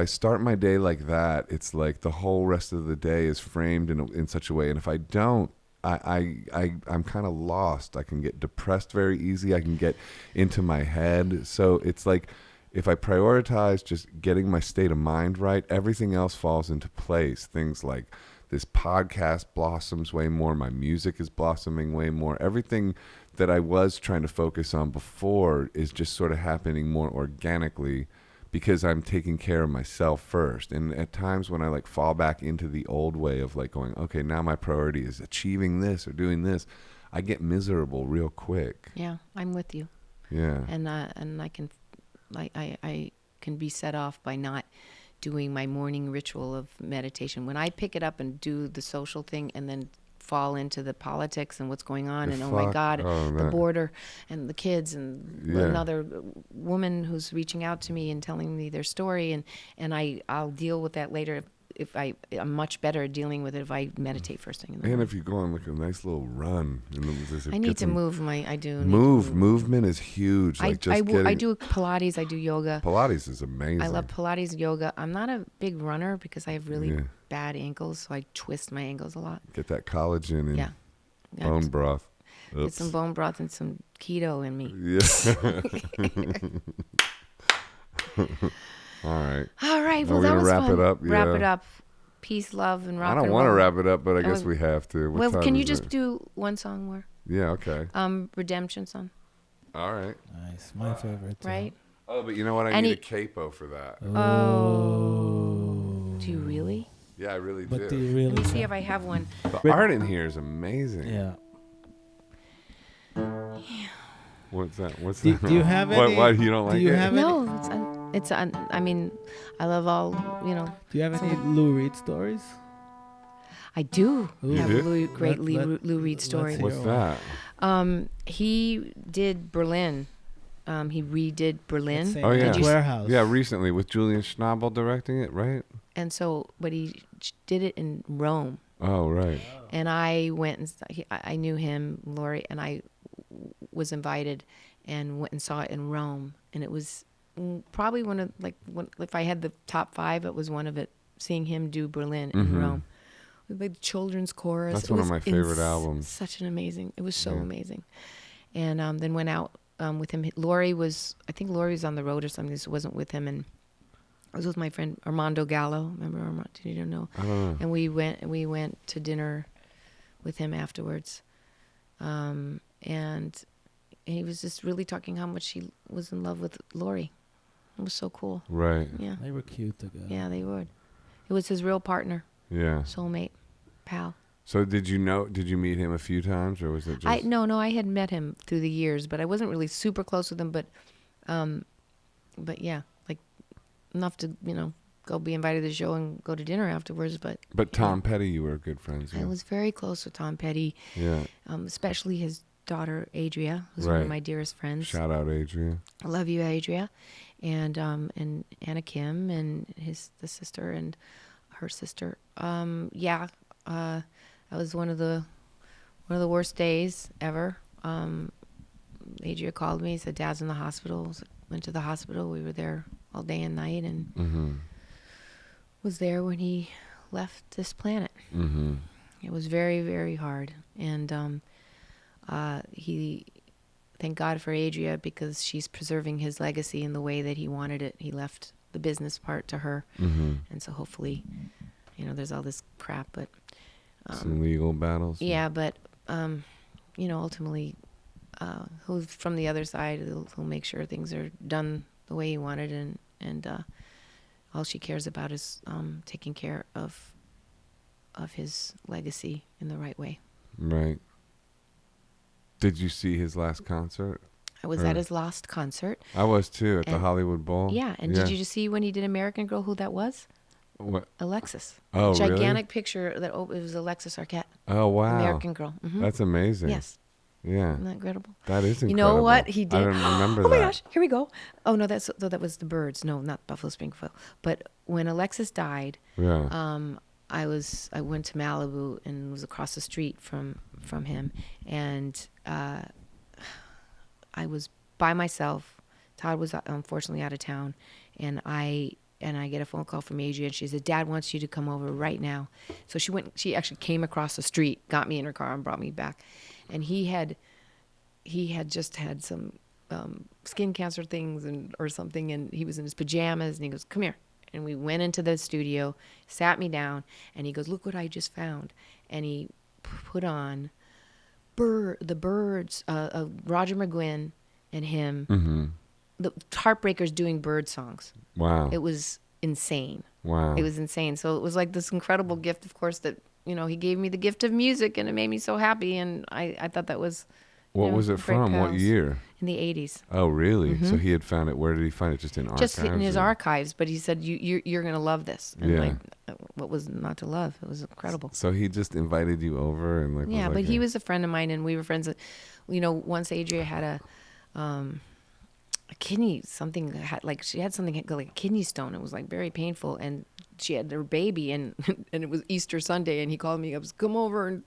start my day like that, it's like the whole rest of the day is framed in such a way. And if I don't, I'm kind of lost. I can get depressed very easy. I can get into my head. So it's like, if I prioritize just getting my state of mind right, everything else falls into place. Things like this podcast blossoms way more. My music is blossoming way more. Everything that I was trying to focus on before is just sort of happening more organically, because I'm taking care of myself first. And at times when I like fall back into the old way of like going, okay, now my priority is achieving this or doing this, I get miserable real quick. Yeah, I'm with you. Yeah. And I can be set off by not doing my morning ritual of meditation. When I pick it up and do the social thing and then fall into the politics and what's going on, and oh my God, the border and the kids and another woman who's reaching out to me and telling me their story, and I'll deal with that later. If I'm much better at dealing with it if I meditate first thing in the morning. And if you go on like a nice little run, I need to move. Movement is huge. Like I do Pilates. I do yoga. Pilates is amazing. I love Pilates, yoga. I'm not a big runner because I have really bad ankles, so I twist my ankles a lot. Get that collagen and bone broth. Get some bone broth and some keto in me. Yeah. All right. Well, that was wrap fun. it up. Wrap it up. Peace, love, and rock and roll. I don't want to wrap it up, but I guess we have to. Well, can you just do one song more? Yeah, okay. Redemption song. All right. Nice. My favorite. Right? Oh, but you know what? I need a capo for that. Oh. Do you really? Yeah, I really but do. You really Let me see if I have one. The art in here is amazing. Yeah. What's that? Do you have any? Why you don't like it? Do you have No, I mean, I love all, you know. Do you have any Lou Reed stories? I do have do? a great Lou Reed story. What's that? He did Berlin. He redid Berlin. Oh, yeah. Warehouse. Yeah, recently with Julian Schnabel directing it, right? And so, but he did it in Rome. Oh, right. And I went and I knew him, Lori, and I was invited and went and saw it in Rome. And it was probably if I had the top 5, it was one of it, seeing him do Berlin in Rome. With like the children's chorus. That's one of my favorite albums. Such an amazing, it was so amazing. And then went out with him. Lori was on the road or something, so wasn't with him. And I was with my friend Armando Gallo. Remember Armando? You don't know? I don't know. And we went to dinner with him afterwards. And he was just really talking how much he was in love with Lori. It was so cool. Right. Yeah. They were cute together. Yeah, they were. It was his real partner. Yeah. Soulmate. Pal. So did you meet him a few times, or was it just? No, I had met him through the years, but I wasn't really super close with him, but yeah, like enough to, go be invited to the show and go to dinner afterwards. But Tom Petty, you were good friends with. I was very close with Tom Petty. Yeah. Especially his daughter Adria, who's one of my dearest friends. Shout out Adria. I love you, Adria, and Anna Kim and the sister and her sister. That was one of the worst days ever. Adria called me, said Dad's in the hospital. Went to the hospital. We were there all day and night, and was there when he left this planet. It was very, very hard, and he, thank God for Adria, because she's preserving his legacy in the way that he wanted it. He left the business part to her, and so hopefully, there's all this crap, but some legal battles. Yeah, but ultimately, who's from the other side, he'll make sure things are done the way he wanted, and all she cares about is taking care of his legacy in the right way. Right. Did you see his last concert? I was at his last concert. I was too, at the Hollywood Bowl. Yeah, and did you just see when he did American Girl who that was? What? Alexis. Oh, gigantic really? picture that it was Alexis Arquette. Oh, wow. American Girl. Mm-hmm. That's amazing. Yes. Yeah. Isn't that incredible? That is incredible. You know what he did? I don't remember that. Oh my gosh, here we go. Oh no, that was the Birds. No, not Buffalo Springfield. But when Alexis died, Yeah. I went to Malibu and was across the street from him, and I was by myself. Todd was unfortunately out of town, and I get a phone call from Adria, and she said, "Dad wants you to come over right now." So she actually came across the street, got me in her car, and brought me back. And he had just had some skin cancer things or something, and he was in his pajamas, and he goes, "Come here." And we went into the studio, sat me down, and he goes, "Look what I just found." And he put on the Birds, Roger McGuinn and him, Mm-hmm. the Heartbreakers doing bird songs. Wow. It was insane. Wow. It was insane. So it was like this incredible gift, of course, that, he gave me the gift of music, and it made me so happy. And I thought that was, What was it great from? What pals. year? In the 80s. Oh, really? Mm-hmm. So he had found it. Where did he find it? Just in archives? Just in his or- archives. But he said, you're going to love this. And Yeah. what was not to love? It was incredible. So he just invited you over and like. Yeah, was but like he was a friend of mine, and we were friends. Once Adria had a kidney, she had something like a kidney stone. It was like very painful, and she had her baby, and and it was Easter Sunday, and he called me up, "Come over," and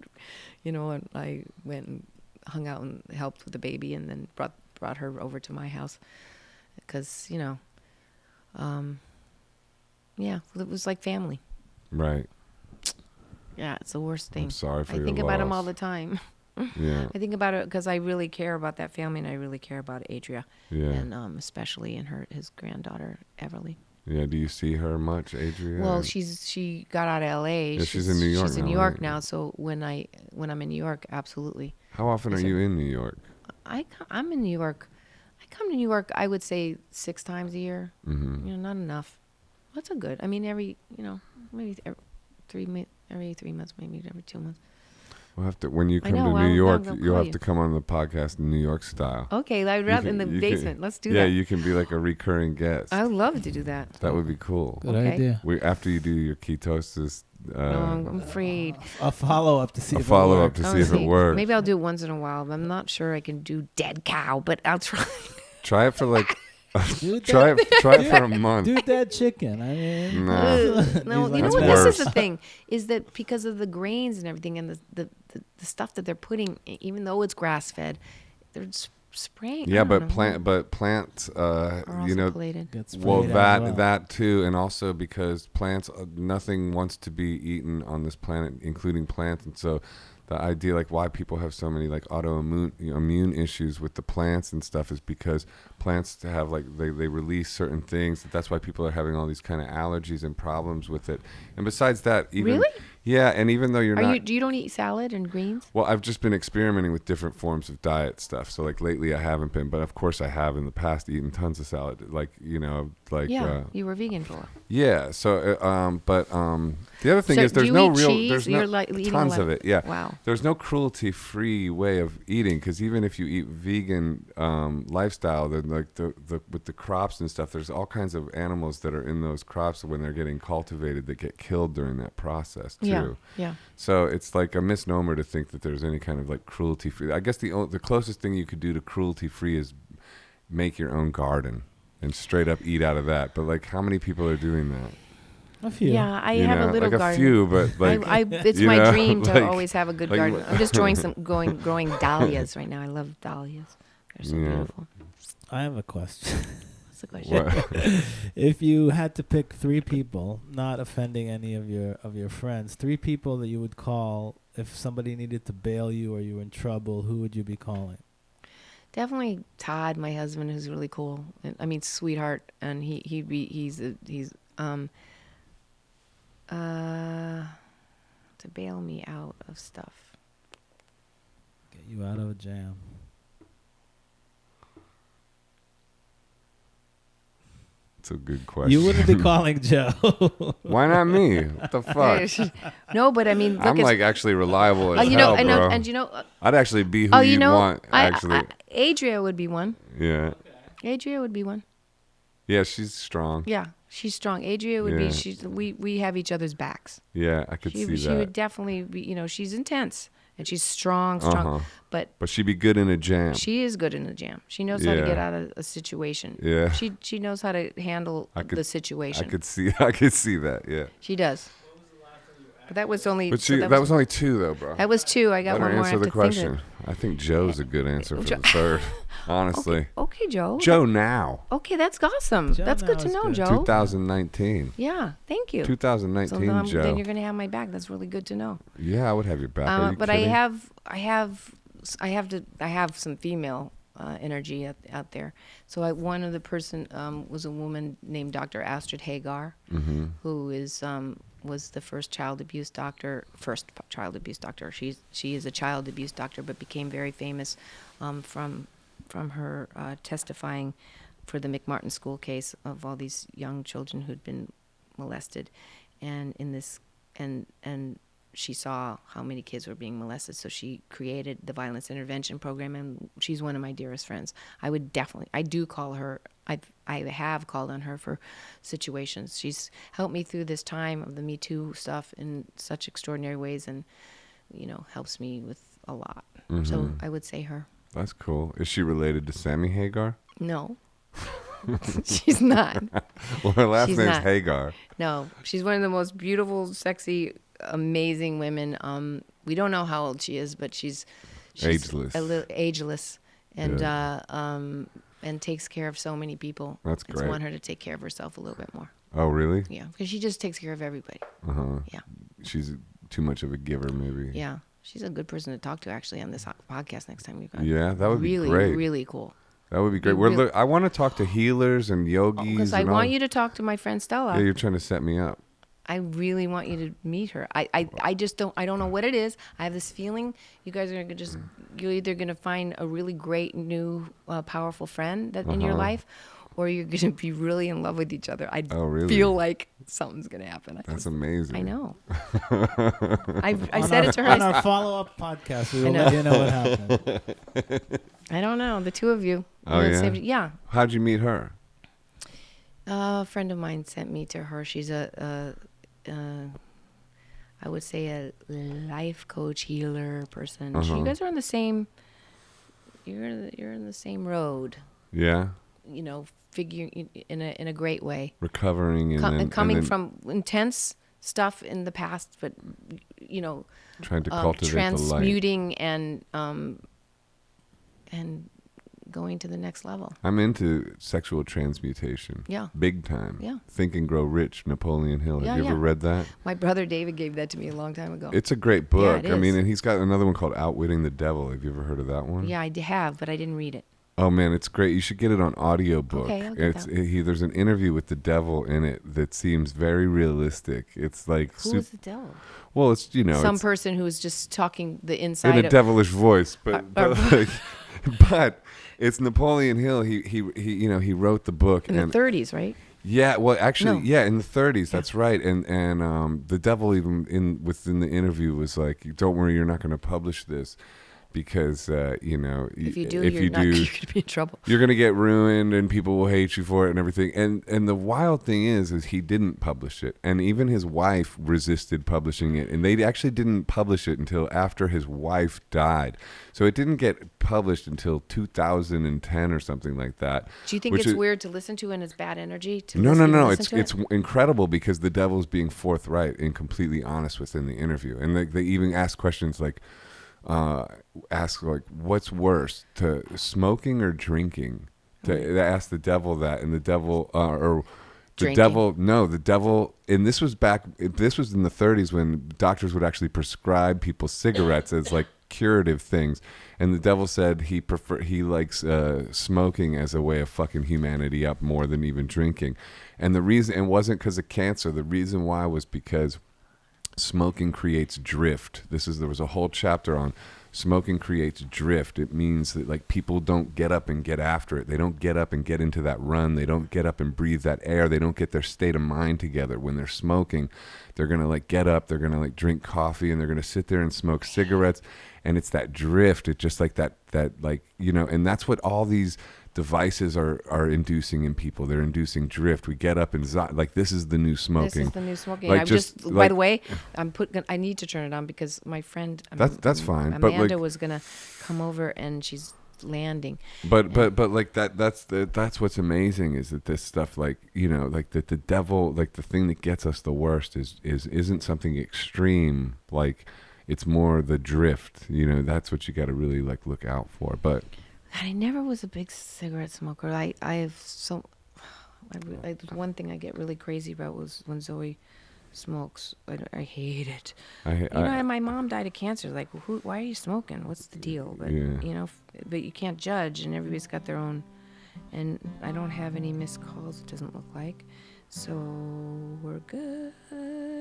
and I went and hung out and helped with the baby, and then brought her over to my house because it was like family. Right. Yeah, it's the worst thing. I'm sorry for I your think about him all loss. the time. Yeah. I think about it because I really care about that family, and I really care about Adria, Yeah. and especially in his granddaughter Everly. Yeah. Do you see her much, Adria? Well, she got out of L.A. Yeah, she's in New York She's in now, New York right? now. So when I'm in New York, absolutely. How often are you in New York? I'm in New York. I come to New York, I would say 6 times a year. Mm-hmm. Not enough. That's a good. I mean, maybe every 3 months, maybe every 2 months. We'll have to when you I come know, to I'll New York. call You'll have you. to come on the podcast in New York style. Okay, I'd You rather in can- the you can- basement. Let's do Yeah, that. you can be like a recurring guest. I would love to do that. That would be cool. Good Okay. idea. After you do your ketosis. No, I'm afraid. A follow up to see A if it follow-up works. to see if it works. Maybe I'll do it once in a while, but I'm not sure I can do dead cow, but I'll try. Try it for like. Do try that, it for a month. do that chicken. I mean, No. No, He's you know like, what? That's This is worse. the thing, is that because of the grains and everything and the stuff that they're putting, even though it's grass fed, they're spraying. Yeah, I but don't know. plants. Are also collated. gets Well, sprayed as well. that too, and also because plants, nothing wants to be eaten on this planet, including plants, and so the idea, like why people have so many like autoimmune immune issues with the plants and stuff, is because plants have like they release certain things. That's why people are having all these kind of allergies and problems with it. And besides that, even Really? yeah, and even though you're not. You don't eat salad and greens? Well, I've just been experimenting with different forms of diet stuff. So like lately I haven't been, but of course I have in the past eaten tons of salad. Yeah, you were vegan for a while. Yeah. So, the other thing So is there's do you no eat real, cheese? there's You're no like eating tons a lot- of it. Yeah. Wow. There's no cruelty-free way of eating, because even if you eat vegan lifestyle, then like the with the crops and stuff, there's all kinds of animals that are in those crops when they're getting cultivated that get killed during that process too. Yeah, yeah. So it's like a misnomer to think that there's any kind of like cruelty-free. I guess the closest thing you could do to cruelty-free is make your own garden and straight up eat out of that. But like, how many people are doing that? A few. Yeah, I have a little like garden. a few, but like it's you my know, dream to like- always have a good like- garden. I'm just growing dahlias right now. I love dahlias. They're so Yeah. beautiful. I have a question. What's the question? What? If you had to pick 3 people, not offending any of your friends, 3 people that you would call if somebody needed to bail you or you were in trouble, who would you be calling? Definitely Todd, my husband, who's really cool. I mean, sweetheart, and he's to bail me out of stuff. Get you out of a jam. That's a good question. You wouldn't be calling Joe. Why not me? What the fuck? No, but I mean, look, I'm it's, like actually reliable as you know, hell, I know, bro. and you know, I'd actually be who you'd want. Actually, Adria would be one. yeah, Adria would be one. yeah, she's strong. Yeah, she's strong. Adria would Yeah. be. We have each other's backs. Yeah, I could see She that. would definitely be. You know, she's intense and she's strong, Uh-huh. but But she'd be good in a jam. she is good in the jam. She knows how to Yeah. get out of a situation. Yeah. She knows how to handle the I situation. could see that. Yeah. She does. But that was only. But so that was only two though, bro. That was two. I got Let her one more. I answer have the to question. think I think Joe's a good answer for Jo- the third. Honestly, okay, Joe. Joe now. Okay, that's awesome. Joe That's good now to is know, good. Joe. 2019. Yeah, thank you. 2019, So Joe. then you're gonna have my back. That's really good to know. Yeah, I would have your back. Are you But kidding? I have some female energy out there. So one of the person was a woman named Dr. Astrid Hagar, Mm-hmm. who was the first child abuse doctor. She is a child abuse doctor, but became very famous from her testifying for the McMartin school case of all these young children who'd been molested, and she saw how many kids were being molested, so she created the violence intervention program, and she's one of my dearest friends. I do call her. I have called on her for situations. She's helped me through this time of the MeToo stuff in such extraordinary ways, and helps me with a lot. So Mhm. I would say her. That's cool. Is she related to Sammy Hagar? No, she's not. Well, her last She's name's not. Hagar. No, she's one of the most beautiful, sexy, amazing women. We don't know how old she is, but she's Ageless. ageless, and takes care of so many people. That's I just great. want her to take care of herself a little bit more. Oh, really? Yeah, because she just takes care of everybody. Uh-huh. Yeah. She's too much of a giver, maybe. Yeah, she's a good person to talk to actually on this podcast next time you go. Yeah, that would really, be great. really cool. That would be great. You really- I want to talk to healers and yogis. Because I and want all. you to talk to my friend Stella. Yeah, you're trying to set me up. I really want you to meet her. I just don't know what it is. I have this feeling you guys are you're either going to find a really great new powerful friend that in your Uh-huh. life, or you're going to be really in love with each other. I Oh, really? feel like something's going to happen. That's amazing. I know. I On said our- it to On her. our follow-up podcast, we I will know. let you know what happened. I don't know. The two of you. Oh, yeah? Yeah. How'd you meet her? A friend of mine sent me to her. She's I would say a life coach, healer person. Uh-huh. You guys are on the same. You're in the same road. Yeah. Figuring in a great way. Recovering and Coming then from intense stuff in the past, but trying to cultivate the light. transmuting and going to the next level. I'm into sexual transmutation. Yeah. Big time. Yeah. Think and Grow Rich, Napoleon Hill. Yeah, Have you ever yeah. read that? My brother David gave that to me a long time ago. It's a great book. it I mean, is. and he's got another one called Outwitting the Devil. Have you ever heard of that one? Yeah, I have, but I didn't read it. Oh man, it's great. You should get it on audiobook. Okay, I'll get that. There's an interview with the devil in it that seems very realistic. It's like Who is the devil? well, it's Some it's person who's just talking the in inside a of. devilish voice, but Or- but it's Napoleon Hill. He wrote the book in and the 30s, right? yeah, well, actually, No. yeah, in the 30s, that's right. And the devil even within the interview was like, "Don't worry, you're not going to publish this because If you do, if you're you not do, you're gonna be in trouble. you're going to get ruined and people will hate you for it and everything." And the wild thing is he didn't publish it, and even his wife resisted publishing it, and they actually didn't publish it until after his wife died. So it didn't get published until 2010 or something like that. Do you think which it's is- weird to listen to and it's bad energy? To No. listen to It's it? incredible because the devil's being forthright and completely honest within the interview, and they even ask questions like, what's worse, to smoking or drinking? They asked the devil that, and the devil or the Drinking. devil, no, the devil, and this was in the 30s when doctors would actually prescribe people cigarettes as like curative things, and the devil said he likes smoking as a way of fucking humanity up more than even drinking, and the reason, it wasn't because of cancer. The reason why was because smoking creates drift. There was a whole chapter on smoking creates drift. It means that like people don't get up and get after it. They don't get up and get into that run. They don't get up and breathe that air. They don't get their state of mind together. When they're smoking, they're going to like get up, they're going to like drink coffee, and they're going to sit there and smoke cigarettes. And it's that drift. It's just like that like, you know, and that's what all these devices are inducing in people. They're inducing drift. We get up and like, this is the new smoking. This is the new smoking. Like, I'm just, by like- the way, I need to turn it on because my friend That's fine, but, Amanda like- was gonna come over and she's landing. But like that's what's amazing is that this stuff, like, you know, like that the devil, like the thing that gets us the worst isn't something extreme. Like, it's more the drift, you know. That's what you got to really like look out for. But God, I never was a big cigarette smoker. I have so one thing I get really crazy about was when Zoe smokes. I hate it. And my mom died of cancer. Like, why are you smoking? What's the deal? But Yeah. you know, but you can't judge, and everybody's got their own. And I don't have any missed calls. It doesn't look like. So we're good.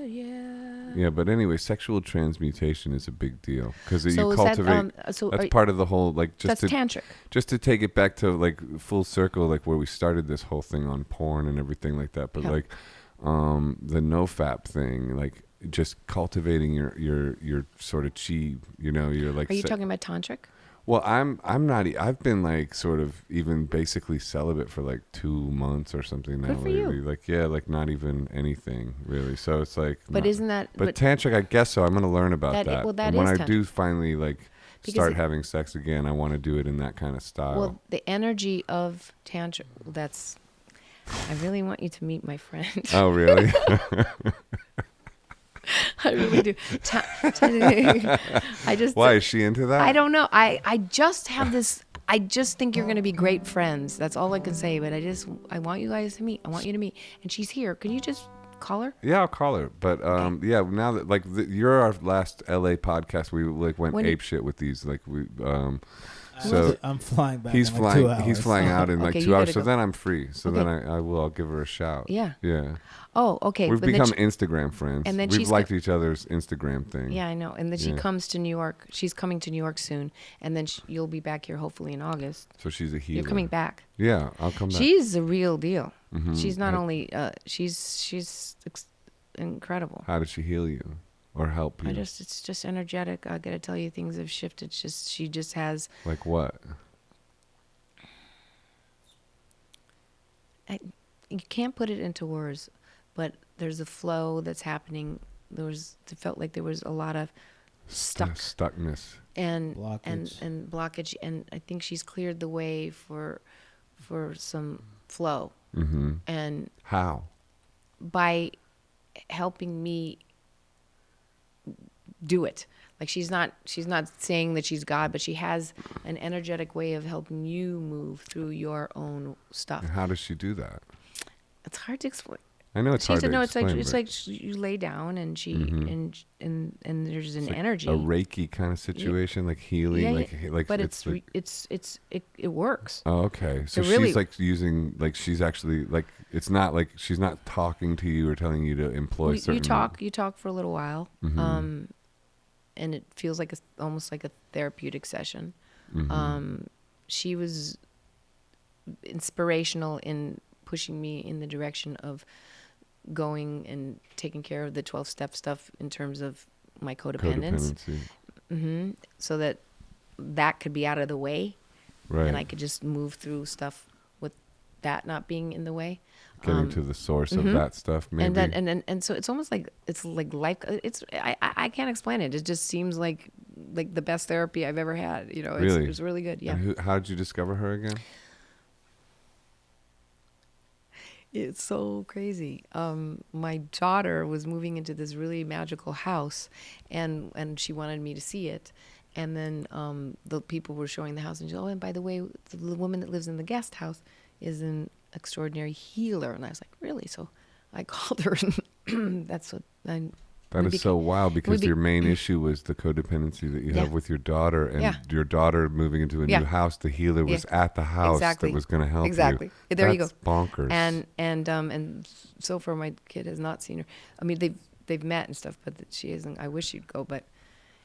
Yeah. but anyway, sexual transmutation is a big deal because So you is cultivate. that, That's part of the whole, like, that's tantric. just to take it back to like full circle, like where we started this whole thing on porn and everything like that. But Yeah. like the nofap thing, like just cultivating your sort of chi, you know, you're like. Are you talking about tantric? Well, I'm not. I've been like sort of even basically celibate for like 2 months or something now. Good for you. lately. Like, yeah, like not even anything really. So it's like. But not- isn't that? But tantric, I guess so. I'm going to learn about That- that. well, that and when is I do tantric. finally like Because start it- having sex again, I want to do it in that kind of style. Well, the energy of tantric. That's. I really want you to meet my friend. Oh, really? I really do. I just. Why is she into that? I don't know. I just have this. I just think you're going to be great friends. That's all I can say. But I want you guys to meet. I want you to meet. And she's here. Can you just call her? Yeah, I'll call her. But yeah, now that like you're our last LA podcast, we like went When- ape shit with these. Like we so I'm flying back. he's in like 2 flying. hours. He's flying out in like Okay, 2 you hours. gotta So go. then I'm free. So Okay. then I'll give her a shout. Yeah. Yeah. Oh, okay. We've but then become she- Instagram friends. and then We've she's liked each other's Instagram thing. Yeah, I know. And then she Yeah. comes to New York. She's coming to New York soon. And then you'll be back here hopefully in August. So she's a healer. You're coming back. Yeah, I'll come back. She's the real deal. Mhm. She's not only she's incredible. How did she heal you or help you? It's just energetic. I gotta tell you, things have shifted. She just has. Like what? You can't put it into words, but there's a flow that's happening. It felt like there was a lot of Stuckness. and Blockage. and blockage, and I think she's cleared the way for some flow, Mm-hmm. and How? by helping me do it. Like she's not saying that she's God, but she has an energetic way of helping you move through your own stuff. And how does she do that? It's hard to explain. I know it's hard to No, explain. it's but like you lay down and she Mhm. and there's an it's like energy. a Reiki kind of situation, like healing, Yeah, like but it's like, it works. oh, okay. So it really- she's like using, like she's actually like, it's not like she's not talking to you or telling you to employ certain. You talk for a little while, Mhm. and it feels like almost like a therapeutic session. Mhm. She was inspirational in pushing me in the direction of going and taking care of the 12-step stuff in terms of my codependence. Codependency. So that could be out of the way, Right. and I could just move through stuff with that not being in the way. Getting to the source of that stuff, maybe. And then and so it's almost like it's like life. I can't explain it. It just seems like the best therapy I've ever had. You know, Really? it was really good. Yeah. And how did you discover her again? It's so crazy. My daughter was moving into this really magical house, and she wanted me to see it. And then the people were showing the house, and she said, "Oh, and by the way, the woman that lives in the guest house is an extraordinary healer." And I was like, "Really?" So I called her, and that's what I. That is so wild because your main issue was the codependency that you Yeah. have with your daughter, and Yeah. your daughter moving into a Yeah. new house. The healer was at the house Exactly. that was going to help Exactly. you. There you That's go. bonkers. And so far my kid has not seen her. I mean, they've met and stuff, but that she isn't. I wish she'd go, but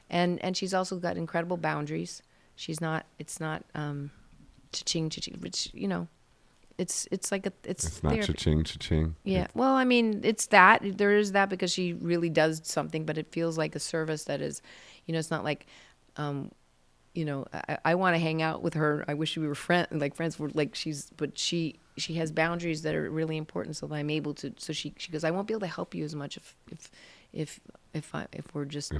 and she's also got incredible boundaries. She's not. It's not cha-ching, cha-ching, which it's like It's not therapy. cha-ching, cha-ching. Yeah. Well, I mean, it's that. There is that because she really does something, but it feels like a service that is, it's not like, I want to hang out with her. I wish we were friends. We're like but she has boundaries that are really important, so that I'm able to. So she goes, I won't be able to help you as much if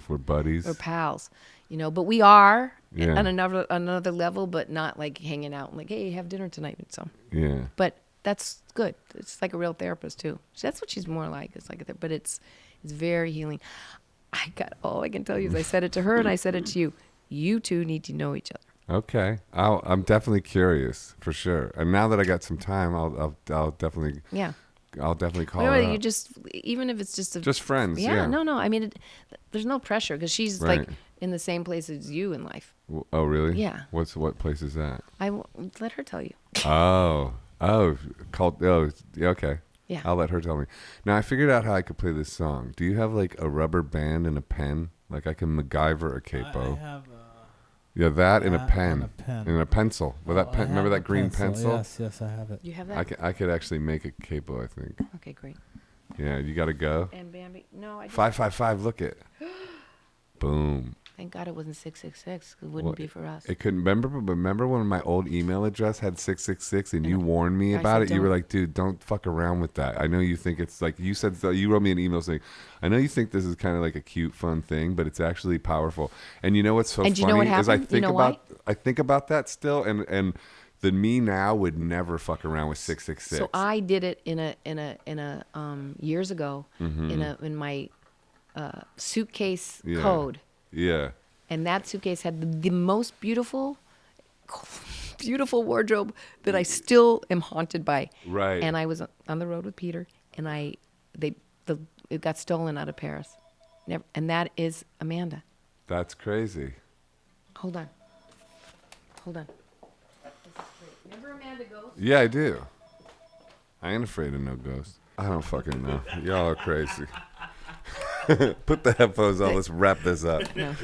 we're buddies or pals, but we are Yeah. on another level, but not like hanging out and like, hey, have dinner tonight. So. Yeah. But that's good. It's like a real therapist too. So that's what she's more like. It's like but it's very healing. All I can tell you is I said it to her and I said it to you. You two need to know each other. Okay. I'm definitely curious for sure. And now that I got some time, I'll definitely Yeah. I'll definitely call Whatever, her you up. just even if it's just Just friends. Yeah. No. I mean, there's no pressure because she's Right. like in the same place as you in life. Oh, really? Yeah. What place is that? Let her tell you. Oh, yeah, okay. Yeah. I'll let her tell me. Now I figured out how I could play this song. Do you have like a rubber band and a pen? Like I can MacGyver a capo. I have Yeah, that and a that pen and a pen. and a pencil. With that I pen, remember have that a green pencil? Yes, I have it. You have that? I could actually make a capo. I think. Okay, great. Yeah, you got to go. And Bambi, no, I. 555. Look it. Boom. Thank God it wasn't 666. It wouldn't be for us. It couldn't remember when my old email address had 666 and you And warned me I about said it. You were don't. like, dude, don't fuck around with that. I know you think it's like you said. You wrote me an email saying, I know you think this is kind of like a cute, fun thing, but it's actually powerful. And you know what's so And funny you know what is I happened? You think know about why? I think about that still, and the me now would never fuck around with 666. So I did it in a years ago Mm-hmm. in my suitcase Yeah. code. Yeah. And that suitcase had the most beautiful wardrobe that I still am haunted by. Right. And I was on the road with Peter, and it got stolen out of Paris. And that is Amanda. That's crazy. Hold on. This is great. Remember Amanda Ghost? Yeah, I do. I ain't afraid of no ghost. I don't fucking know. Y'all are crazy. Put the headphones on. Let's wrap this up. No.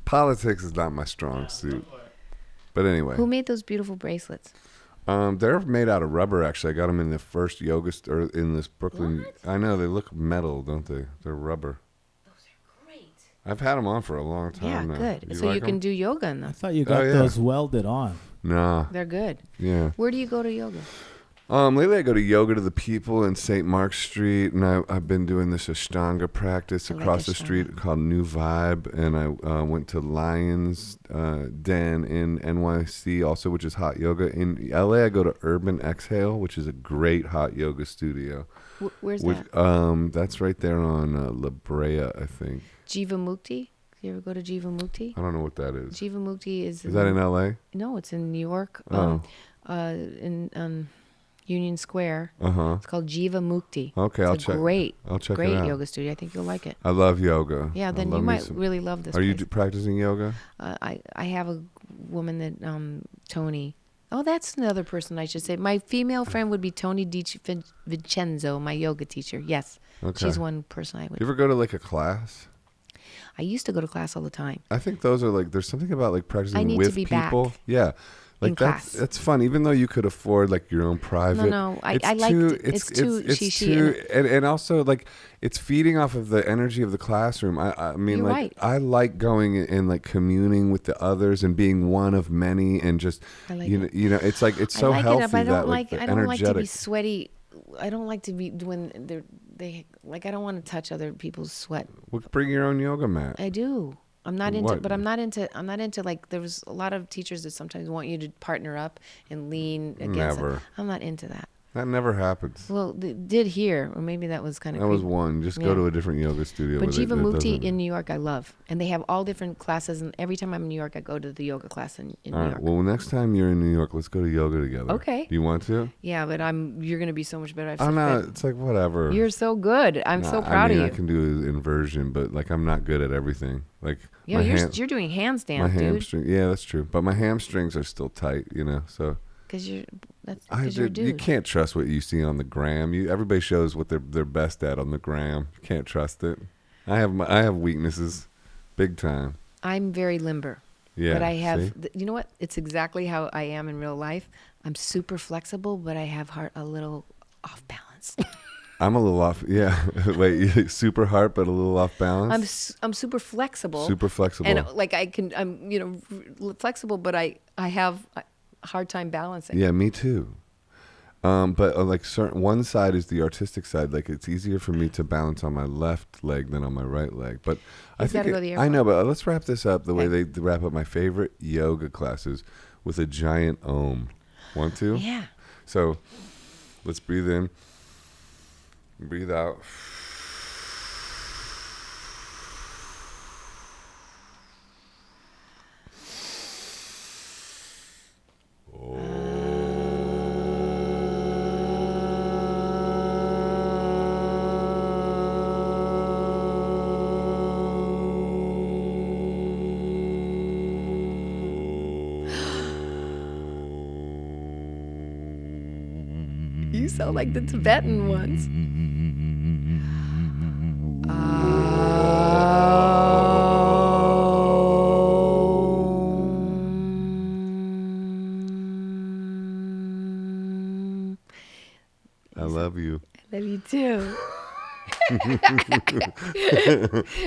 Politics is not my strong suit. But anyway, Who made those beautiful bracelets? they're made out of rubber. Actually, I got them in the first yoga or in this Brooklyn. What? I know they look metal, don't they? They're rubber. Those are great. I've had them on for a long Yeah, time now. good. So you can do yoga in I them. thought you got yeah. those welded on. Nah. They're good. Yeah. Where do you go to yoga? Lately I go to Yoga to the People in St. Mark Street, and I've been doing this Ashtanga practice I like across the Ashtanga. street called New Vibe, and I went to Lions Den in NYC also, which is hot yoga. In LA I go to Urban Exhale, which is a great hot yoga studio. Where's Which, that? that's right there on La Brea, I think. Jiva Mukti? You ever go to Jiva Mukti? I don't know what that is. Jiva Mukti is Is that in LA? No, it's in New York. Oh. In Union Square. Uh-huh. It's called Jiva Mukti. Okay, It's I'll a check. great, I'll check great it out. yoga studio. I think you'll like it. I love yoga. Yeah, I then love you me might some- really love this Are you place. practicing yoga? I have a woman that Tony. Oh, that's another person I should say. My female friend would be Tony Di Vincenzo, my yoga teacher. Yes, Okay. she's one person I would. Do you ever go to like a class? I used to go to class all the time. I think those are like there's something about like practicing need to with be people. back Yeah. Like in that's class. that's fun, even though you could afford like your own private. No, I it's like too, it's too it's she too, and also like it's feeding off of the energy of the classroom. I mean, You're like right. I like going and like communing with the others and being one of many and just I like you it. know it's like it's so I like healthy it, but I that don't like like the I don't like to be energetic. sweaty. I don't like to be when they like I don't want to touch other people's sweat. Well, bring your own yoga mat. I do. I'm not into, What? but I'm not into like, there was a lot of teachers that sometimes want you to partner up and lean against Never. it. I'm not into that. That never happens. Well, they did here, or maybe that was kind of That was one. Just go Yeah. to a different yoga studio. But where they- Jiva that Mukti doesn't- in New York, I love. And they have all different classes. And every time I'm in New York, I go to the yoga class in All New right. York. Well, next time you're in New York, let's go to yoga together. Okay. Do you want to? Yeah, but you're going to be so much better. I'm not. It's like whatever. You're so good. I'm so Nah, proud I mean, of you. I can do inversion, but like I'm not good at everything. Like Yeah, my you're hand- doing my handstands, dude. hamstring. Yeah, that's true. But my hamstrings are still tight. You know, so Because you're a dude. You can't trust what you see on the gram. Everybody shows what they're best at on the gram. You can't trust it. I have weaknesses, big time. I'm very limber. Yeah. But I have, see? you know what? It's exactly how I am in real life. I'm super flexible, but I have a little off balance. I'm a little off. Yeah. Wait, super heart, but a little off balance? I'm super flexible. Super flexible. And like I'm flexible, but I have a hard time balancing. Yeah, me too. But like one side is the artistic side. Like it's easier for me to balance on my left leg than on my right leg. But I think go to the I know. But let's wrap this up the way Okay. they wrap up my favorite yoga classes with a giant Om. Want to? Yeah. So let's breathe in, breathe out. You sound like the Tibetan ones. I love you. I love you too.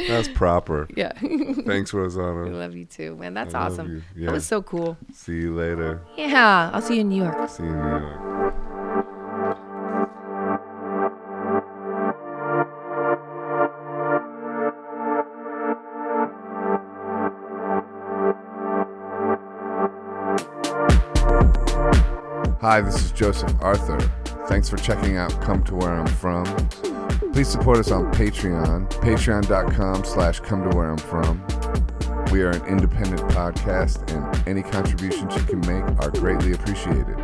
That's proper. Yeah. Thanks, I Rosanna. love you too, man. That's I love awesome. you. Yeah. That was so cool. See you later. Yeah. I'll see you in New York. See you in New York. Hi, this is Joseph Arthur. Thanks for checking out Come to Where I'm From. Please support us on Patreon, patreon.com/come to where I'm from. We are an independent podcast, and any contributions you can make are greatly appreciated.